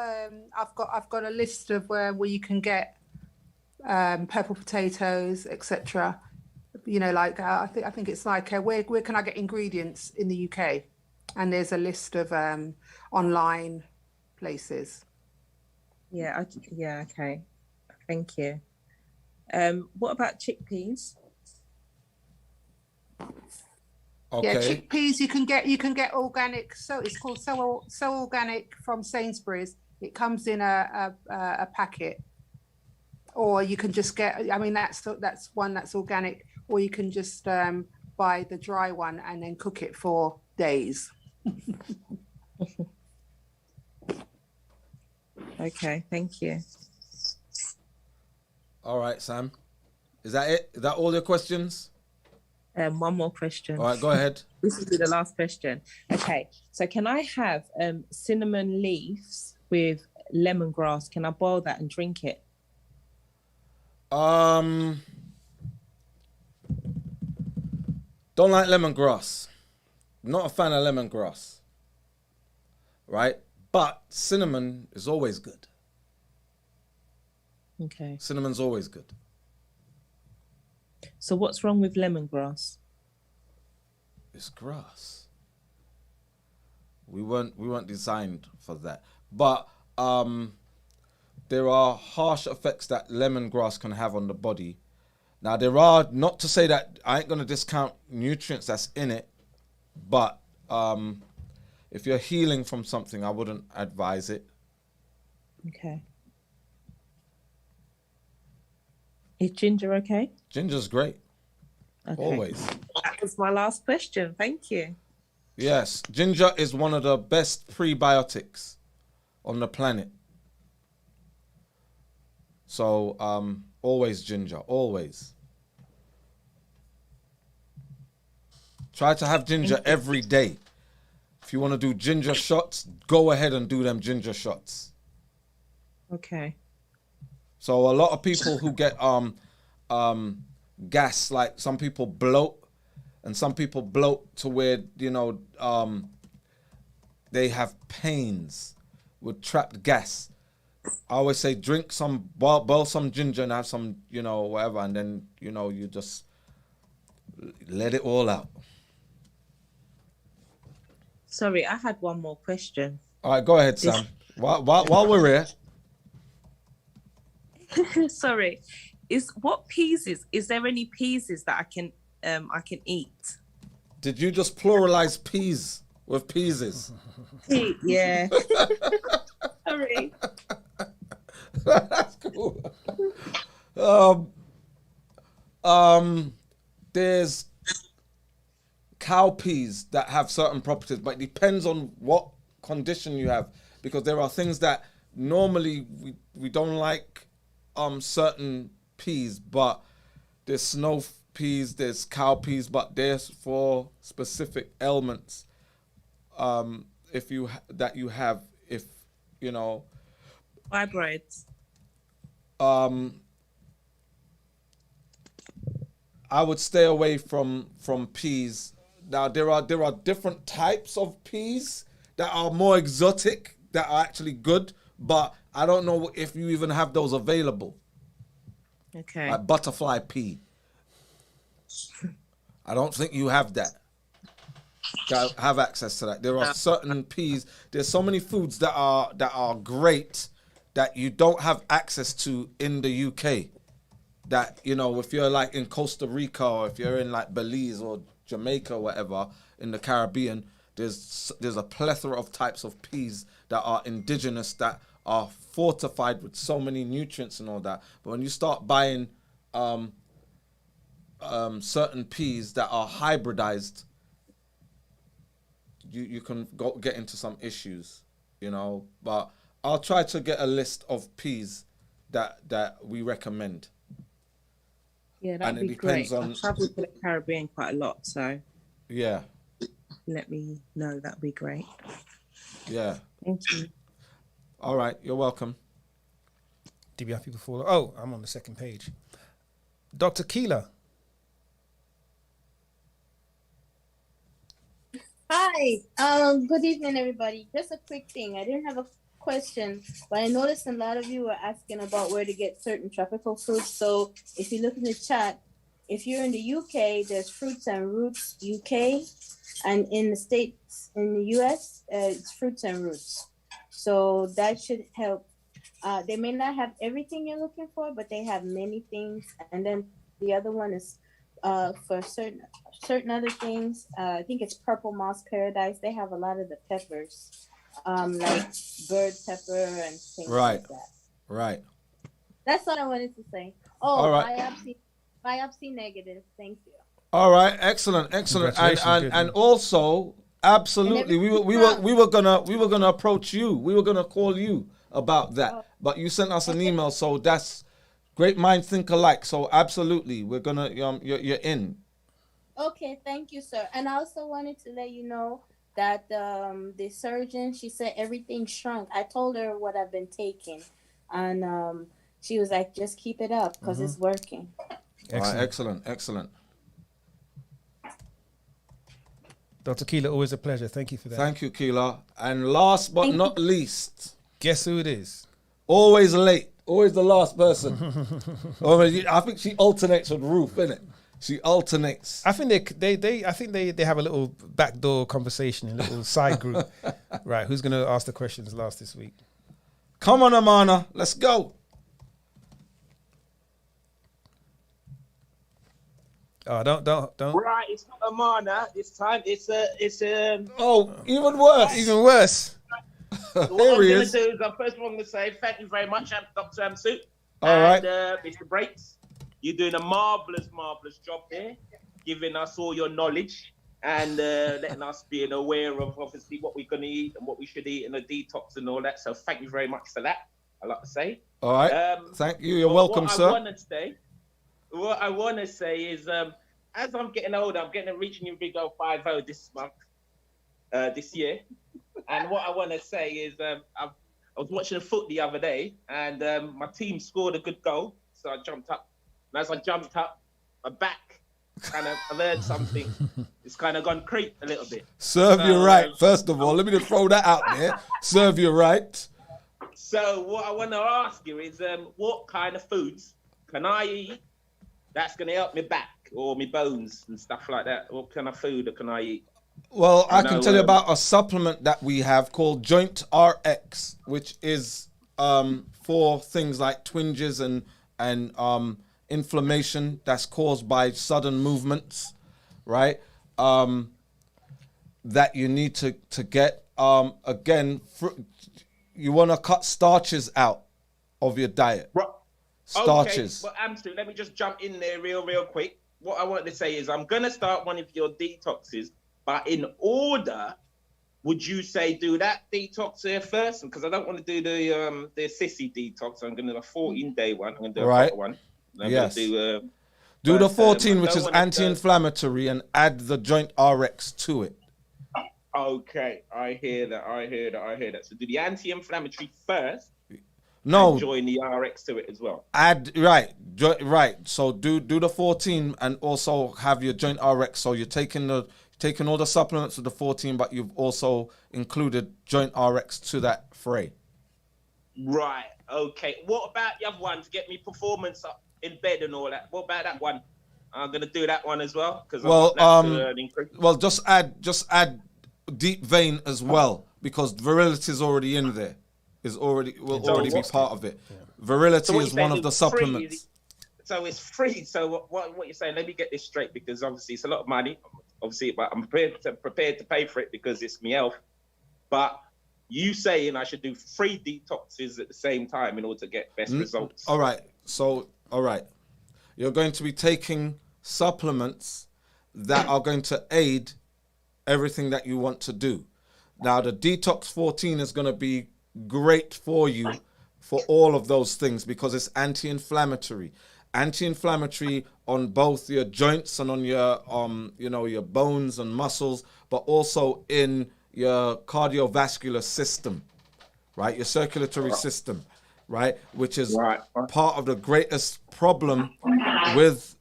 I've got a list of where you can get purple potatoes, etc. I think it's like where can I get ingredients in the UK, and there's a list of online places. Yeah. Okay. Thank you. What about chickpeas? okay. Yeah, chickpeas you can get organic. So it's called so organic from Sainsbury's. It comes in a packet, or you can just get, I mean, that's one that's organic, or you can just buy the dry one and then cook it for days. Okay, thank you. All right, Sam. Is that it? Is that all your questions? One more question. All right, go ahead. This will be the last question. Okay, so can I have cinnamon leaves with lemongrass? Can I boil that and drink it? Don't like lemongrass. Not a fan of lemongrass. Right? But cinnamon is always good. Okay. Cinnamon's always good. So what's wrong with lemongrass? It's grass. We weren't designed for that. But there are harsh effects that lemongrass can have on the body. Now there are, not to say that I ain't gonna discount nutrients that's in it, but if you're healing from something, I wouldn't advise it. Okay. Is ginger okay? Ginger's great. Okay. Always. That was my last question. Thank you. Yes, ginger is one of the best prebiotics on the planet. So always ginger, always. Try to have ginger every day. If you want to do ginger shots, go ahead and do them ginger shots. Okay. So a lot of people who get gas, like some people bloat, and some people bloat to where, you know, they have pains with trapped gas. I always say drink some, boil some ginger and have some, you know, whatever, and then, you know, you just let it all out. Sorry, I had one more question. All right, go ahead, Sam. While we're here. Sorry, what peas is there any peas that I can eat? Did you just pluralize peas with peases? Yeah. Sorry. That's cool. There's cowpeas that have certain properties, but it depends on what condition you have, because there are things that normally we don't like certain peas, but there's snow peas, there's cowpeas, but there's for specific ailments if you have fibroids. I would stay away from peas. Now there are different types of peas that are more exotic, that are actually good, but I don't know if you even have those available. Okay. Like butterfly pea. I don't think you have that. Have access to that. There are certain peas. There's so many foods that are great that you don't have access to in the UK. That, you know, if you're like in Costa Rica, or if you're in like Belize or Jamaica or whatever in the Caribbean, there's a plethora of types of peas that are indigenous, that are fortified with so many nutrients and all that. But when you start buying certain peas that are hybridized, you can get into some issues, you know. But I'll try to get a list of peas that we recommend. Yeah, that'd be great. I travel to the Caribbean quite a lot, so yeah, let me know. That'd be great. Yeah. Thank you. All right, you're welcome. Do we have people follow? Oh, I'm on the second page. Dr. Keela. Hi. Good evening, everybody. Just a quick thing. I didn't have a question, but I noticed a lot of you were asking about where to get certain tropical fruits. So if you look in the chat, if you're in the UK, there's Fruits and Roots UK, and in the States, in the US, it's Fruits and Roots. So that should help. They may not have everything you're looking for, but they have many things. And then the other one is for certain other things. I think it's Purple Moss Paradise. They have a lot of the peppers, like bird pepper and things like that. Right. That's all I wanted to say. All Oh, right. biopsy negative. Thank you. All right, excellent. And Congratulations, good. also, absolutely, we were gonna approach you. We were gonna call you about that, but you sent us an email, so that's great. Minds think alike. So absolutely, we're gonna you're in. Okay, thank you, sir. And I also wanted to let you know that the surgeon, she said everything shrunk. I told her what I've been taking, and she was like, just keep it up because it's working. All right, excellent. Dr. Keela, always a pleasure. Thank you for that. Thank you, Keela. And last but not least, guess who it is? Always late, always the last person. I think she alternates with Ruth, innit? She alternates. I think they have a little backdoor conversation, a little side group. Right, who's gonna ask the questions last this week? Come on, Amana, let's go. Oh, don't. Right, it's not Amana this time. It's Oh, even worse. Even worse. What I'm Here he going to is. do is, first of all, I'm going to say thank you very much, Dr. Amsu. All right. Mr. Breaks, you're doing a marvelous job there, giving us all your knowledge and letting us be aware of obviously what we're going to eat and what we should eat and the detox and all that. So thank you very much for that. I like to say. All right. Thank you. You're welcome, sir. What I want to say is, as I'm getting older, I'm reaching your big old 50 this month, this year. And what I want to say is, I was watching a foot the other day, and my team scored a good goal, so I jumped up. And as I jumped up, my back I've heard something. It's kind of gone creep a little bit. Serve you right. First of all, let me just throw that out there. Serve you right. So what I want to ask you is, what kind of foods can I eat that's going to help me back or my bones and stuff like that? What kind of food can I eat? Well, I can tell you about a supplement that we have called Joint RX, which is for things like twinges and inflammation that's caused by sudden movements, right? That you need to get. Again, you want to cut starches out of your diet. Right. Starches. Okay, but Amstu, let me just jump in there real quick. What I want to say is I'm going to start one of your detoxes, but in order, would you say do that detox there first? Because I don't want to do the sissy detox. I'm going to do a 14-day one. I'm going to do a proper one. Yes. Do the 14, which is anti-inflammatory, and add the Joint RX to it. Okay, I hear that. So do the anti-inflammatory first. No. And join the RX to it as well. Right. So do the 14 and also have your Joint RX. So you're taking all the supplements of the 14, but you've also included Joint RX to that fray. Right. Okay. What about the other one to get me performance up in bed and all that? What about that one? I'm gonna do that one as well because just add deep vein as well, because virility is already in there. Will already be part of it. Yeah. Virility is one of the supplements. So it's free. So what you're saying? Let me get this straight, because obviously it's a lot of money. Obviously, but I'm prepared to pay for it because it's my health. But you saying I should do 3 detoxes at the same time in order to get best results? All right. You're going to be taking supplements that are going to aid everything that you want to do. Now, the Detox 14 is going to be great for you for all of those things because it's anti-inflammatory on both your joints and on your your bones and muscles, but also in your cardiovascular system, right? Your circulatory system, right? Which is part of the greatest problem with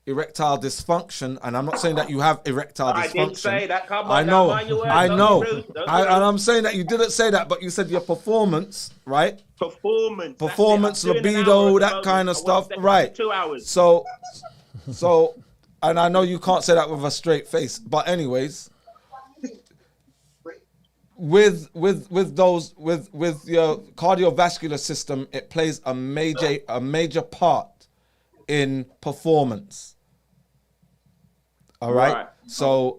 erectile dysfunction. And I'm not saying that you have erectile dysfunction. I didn't say that. Come on, I know. And I'm saying that you didn't say that, but you said your performance, right? Performance, libido, that kind of stuff, right? 2 hours. So, and I know you can't say that with a straight face, but anyways, with your cardiovascular system, it plays a major part in performance. All right. So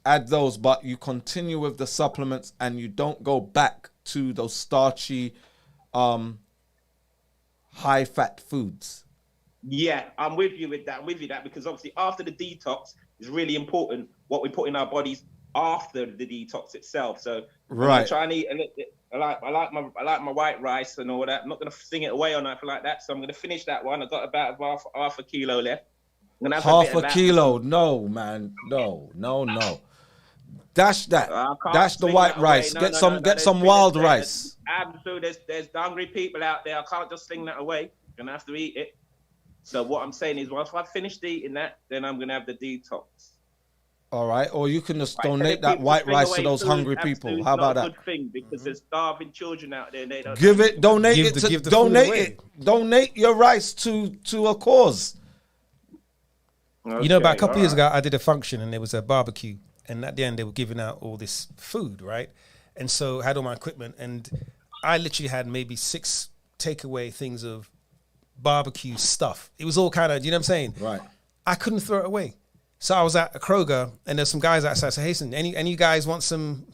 add those, but you continue with the supplements and you don't go back to those starchy high fat foods. Yeah, I'm with you with that. I'm with you that because obviously after the detox is really important what we put in our bodies after the detox itself. So Right. I'm trying to eat a little bit. I like my white rice and all that. I'm not gonna sing it away or nothing like that. So I'm gonna finish that one. I got about half a kilo left. I'm gonna have Half a a bit kilo? No, man. No. Dash that. I can't Dash the sing white that away. rice. No, Get no, some. no, no. Get There's some been- wild there's- rice. Absolutely, there's hungry people out there. I can't just sing that away. I'm gonna have to eat it. So what I'm saying is, once I finish eating that, then I'm gonna have the detox. All right. Or you can just Right, telling donate that people white bring rice to away those food hungry is people. absolutely How about not a that? good thing because there's starving children out there and they don't Give it. Donate Give it. the- To, give the food donate away. it. Donate your rice to a cause. You know, about a couple Okay, years all ago, I did a function and there was a barbecue, and at the end they were giving out all this food, right? And so I had all my equipment, and I literally had maybe 6 takeaway things of barbecue stuff. It was all kind of, you know what I'm saying? Right. I couldn't throw it away, so I was at a Kroger, and there's some guys outside. I said, "Hey, listen, any guys want some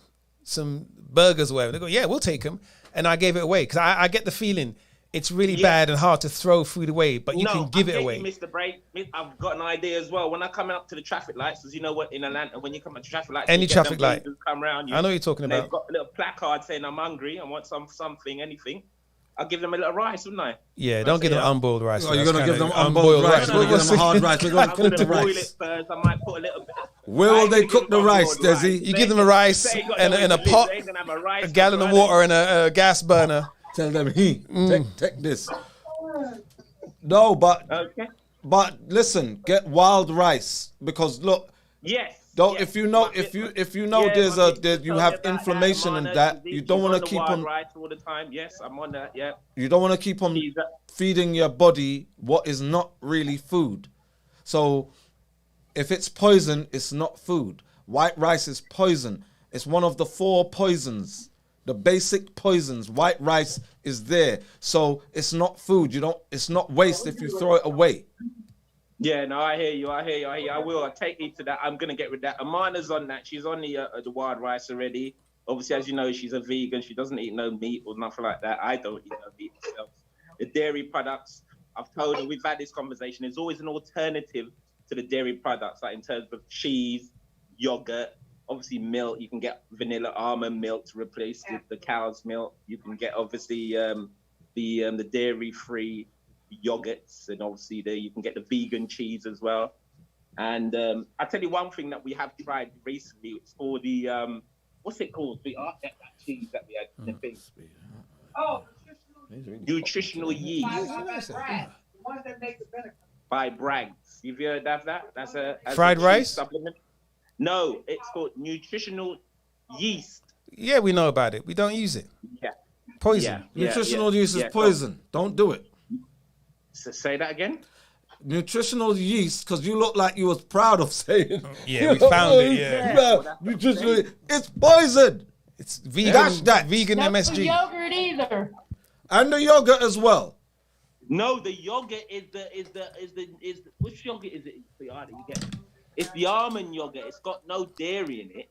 burgers or whatever?" They go, "Yeah, we'll take them," and I gave it away because I get the feeling. It's really bad and hard to throw food away, but you can give it away. Mr. Bray, I've got an idea as well. When I come out to the traffic lights, because you know what, in Atlanta, when you come out to traffic lights, Any you get them traffic light. geezers come around you. I know what you're talking and about. They've got a little placard saying, "I'm hungry. I want something, anything." I'll give them a little rice, wouldn't I? Yeah, don't give them unboiled rice. Oh, you're That's gonna give kinda- them unboiled rice. No, We're gonna give them hard rice. We're gonna I'm cook gonna the boil rice. it first. I might put a little bit. Where will they cook the rice, Desi? You give them a rice and a pot, a gallon of water, and a gas burner. Tell them, take this. No, but listen, get wild rice because look. Yes. Don't if you know you have inflammation and that you don't want to keep on. Rice all the time. Yes, I'm on that. Yeah. You don't want to keep on feeding your body what is not really food. So if it's poison, it's not food. White rice is poison. It's one of the 4 poisons. The basic poisons. White rice is there. So it's not food. It's not waste if you throw it away. Yeah, no, I hear you. I will. I'll take you to that. I'm gonna get rid of that. Amana's on that. She's on the wild rice already. Obviously, as you know, she's a vegan. She doesn't eat no meat or nothing like that. I don't eat no meat myself. The dairy products, I've told her, we've had this conversation. There's always an alternative to the dairy products, like in terms of cheese, yogurt, obviously milk. You can get vanilla almond milk to replace the cow's milk. You can get obviously the dairy-free yogurts, and obviously you can get the vegan cheese as well. And I tell you one thing that we have tried recently. It's called the what's it called? The that cheese that we had in the thing. Oh, nutritional yeast by Bragg's. You've heard of that? That's a Fried rice supplement. No, it's called nutritional yeast. Yeah, we know about it. We don't use it. Yeah. Poison. Nutritional yeast is poison. Don't do it. So say that again. Nutritional yeast, because you look like you was proud of saying. Yeah, we found it. Yeah. Nutritional, it's poison. It's vegan. Dash that. Vegan Not MSG. the yogurt either. And the yogurt as well. No, the yogurt is which yogurt is it? You get? It's the almond yogurt. It's got no dairy in it.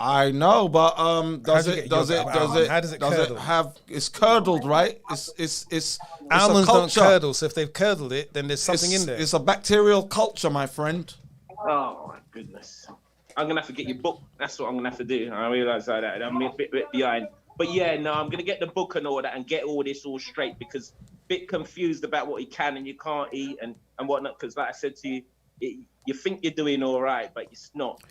I know, but does you it get yogurt out of almond? How does it curdle? have? It's curdled, right? It's Almonds a don't culture. curdle, so if they've curdled it, then there's something in there. It's a bacterial culture, my friend. Oh my goodness! I'm gonna have to get your book. That's what I'm gonna have to do. I realise that I'm a bit behind. But yeah, no, I'm gonna get the book and all that and get all this all straight because a bit confused about what you can and you can't eat and whatnot. Because like I said to you, you think you're doing all right, but it's not.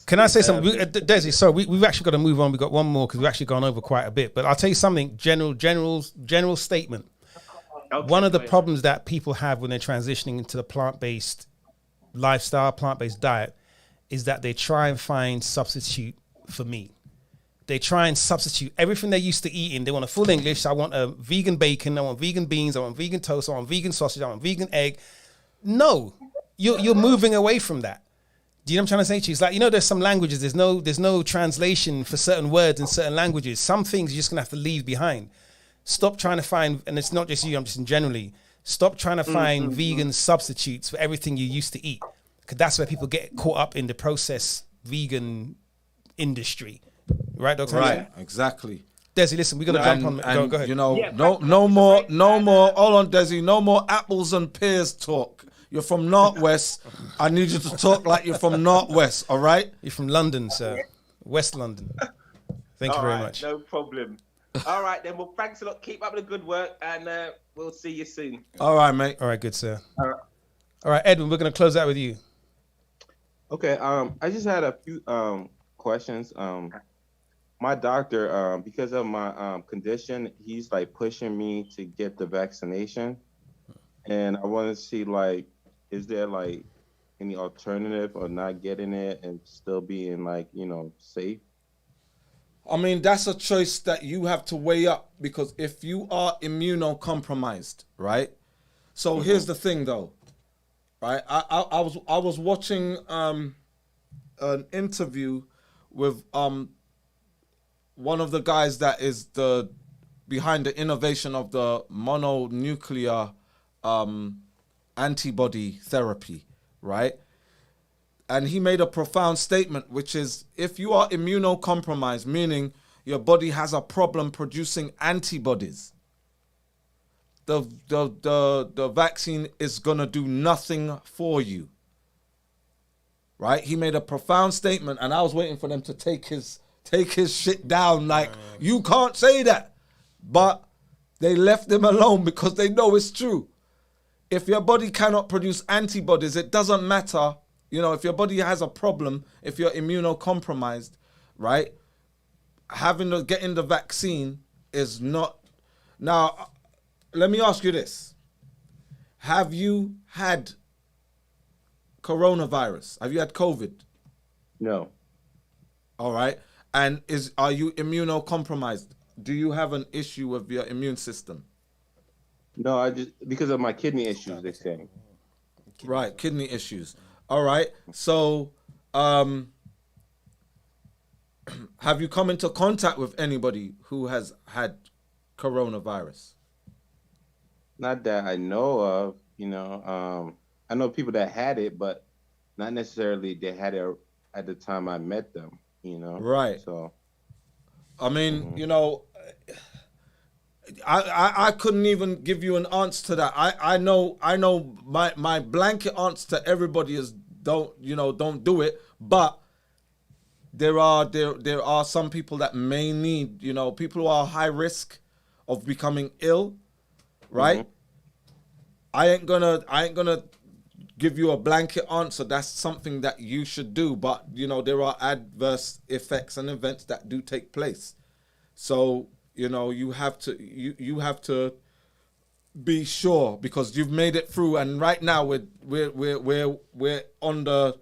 Can I say something? Desi, sorry, we've actually got to move on. We've got one more because we've actually gone over quite a bit. But I'll tell you something, general statement. Okay, one of the problems that people have when they're transitioning into the plant-based lifestyle, plant-based diet, is that they try and find substitute for meat. They try and substitute everything they're used to eating. They want a full English. I want a vegan bacon. I want vegan beans. I want vegan toast. I want vegan sausage. I want vegan egg. No, you're moving away from that. Do you know what I'm trying to say to you? It's like, there's some languages, there's no translation for certain words in certain languages. Some things you're just going to have to leave behind. Stop trying to find, and it's not just you, I'm just in generally, stop trying to find vegan substitutes for everything you used to eat. Because that's where people get caught up in the processed vegan industry. Right, Dr. Right, exactly. Desi, listen, we're gonna jump on. Go ahead. You know, no more. Hold on, Desi. No more apples and pears talk. You're from Northwest. I need you to talk like you're from Northwest. All right? You're from London, sir. West London. Thank you very much. No problem. All right, then. Well, thanks a lot. Keep up the good work, and we'll see you soon. All right, mate. All right, good, sir. All right, Edwin, we're gonna close out with you. Okay. I just had a few questions. My doctor, because of my condition, he's like pushing me to get the vaccination, and I want to see like, is there like any alternative or not getting it and still being like, you know, safe? I mean, that's a choice that you have to weigh up, because if you are immunocompromised, right? So here's the thing, though, right? I was watching an interview with one of the guys that is behind the innovation of the mononuclear antibody therapy, right? And he made a profound statement, which is, if you are immunocompromised, meaning your body has a problem producing antibodies, the vaccine is gonna do nothing for you, right? He made a profound statement, and I was waiting for them to take his shit down, like, you can't say that. But they left him alone because they know it's true. If your body cannot produce antibodies, it doesn't matter. You know, if your body has a problem, if you're immunocompromised, right, getting the vaccine is not. Now, let me ask you this. Have you had coronavirus? Have you had COVID? No. All right. And are you immunocompromised? Do you have an issue with your immune system? No, I just, because of my kidney issues, they say. Right, kidney issues. All right. So, have you come into contact with anybody who has had coronavirus? Not that I know of, you know. I know people that had it, but not necessarily they had it at the time I met them, you know. Right. So, I mean, you know, I couldn't even give you an answer to that. I know my blanket answer to everybody is don't do it. But there are some people that may need, you know, people who are high risk of becoming ill, right? Mm-hmm. I ain't gonna give you a blanket answer. That's something that you should do. But you know, there are adverse effects and events that do take place. So, you know, you have to be sure, because you've made it through, and right now we're on the,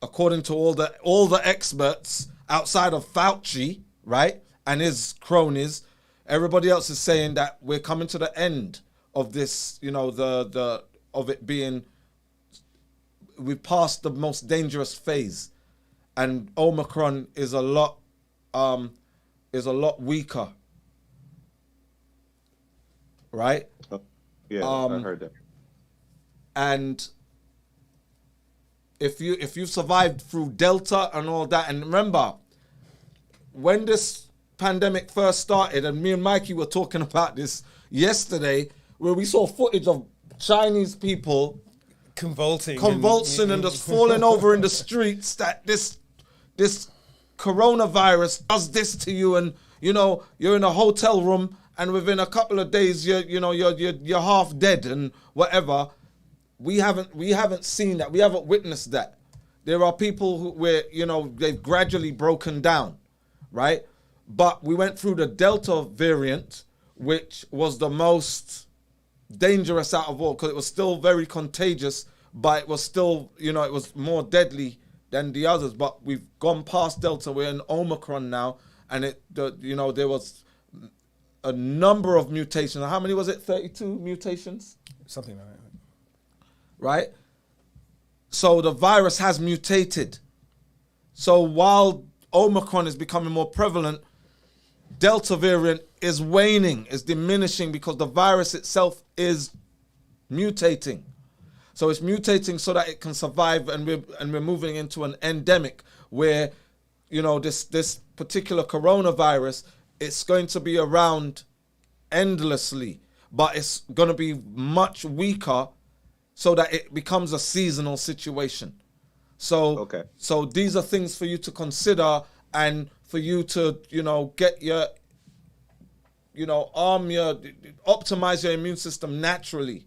according to all the experts outside of Fauci, right, and his cronies, everybody else is saying that we're coming to the end of this, you know, the of it being, we've passed the most dangerous phase, and Omicron is a lot weaker, right? Yeah, I heard that. And if you survived through Delta and all that, and remember, when this pandemic first started, and me and Mikey were talking about this yesterday, where we saw footage of Chinese people convulsing and just falling over in the streets, that this coronavirus does this to you, and you know, you're in a hotel room and within a couple of days you're half dead and whatever. We haven't seen that. We haven't witnessed that. There are people where, you know, they've gradually broken down, right? But we went through the Delta variant, which was the most dangerous out of all, because it was still very contagious, but it was still, you know, it was more deadly than the others. But we've gone past Delta. We're in Omicron now, and there was a number of mutations. How many was it? 32 mutations? Something like that. Right? So the virus has mutated. So while Omicron is becoming more prevalent, Delta variant is waning, is diminishing, because the virus itself is mutating. So it's mutating so that it can survive, and we're moving into an endemic where, you know, this particular coronavirus, it's going to be around endlessly, but it's going to be much weaker so that it becomes a seasonal situation. So, so these are things for you to consider and for you to, get your, optimize your immune system naturally,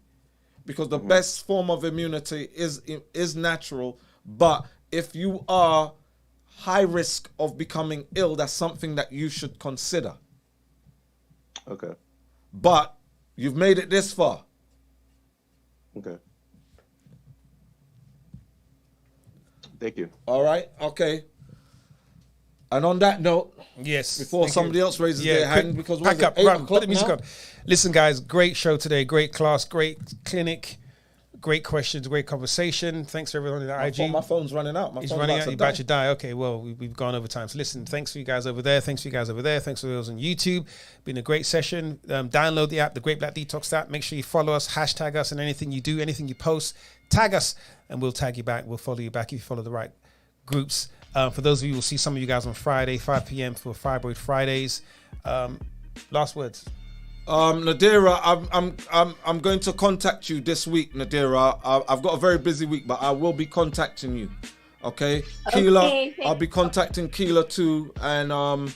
because the best form of immunity is natural. But if you are high risk of becoming ill, that's something that you should consider. Okay. But you've made it this far. Okay. Thank you. All right. Okay. And on that note, yes, before somebody else raises their hand, because pack up, 8 run, o'clock put the music now? on. Listen, guys, great show today, great class, great clinic, great questions, great conversation. Thanks to everyone in the IG. My phone's running out. It's running out. You're about to die. Okay, well, we've gone over time. So listen, thanks for you guys over there. Thanks for you guys over there. Thanks for those on YouTube. Been a great session. Download the app, the Great Black Detox app. Make sure you follow us, hashtag us, and anything you do, anything you post, tag us, and we'll tag you back. We'll follow you back if you follow the right groups. For those of you, we'll see some of you guys on Friday, 5 p.m. for Fibroid Fridays. Last words. Nadira, I'm going to contact you this week, Nadira. I've got a very busy week, but I will be contacting you. Okay, Keela, I'll be contacting Keela too. And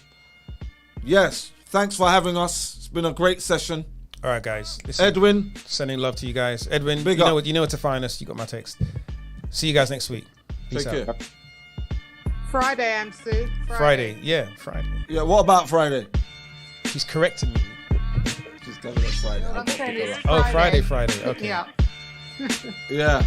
yes, thanks for having us. It's been a great session. All right, guys. Listen, Edwin, sending love to you guys. Edwin, Big you up. know where to find us. You got my text. See you guys next week. Peace Take out. care. Friday, I'm Sue. Friday. Yeah, Friday. Yeah, what about Friday? She's correcting me. She's telling us Friday. I'm saying it's Oh, Friday. Friday. Pick Okay. me up. Yeah.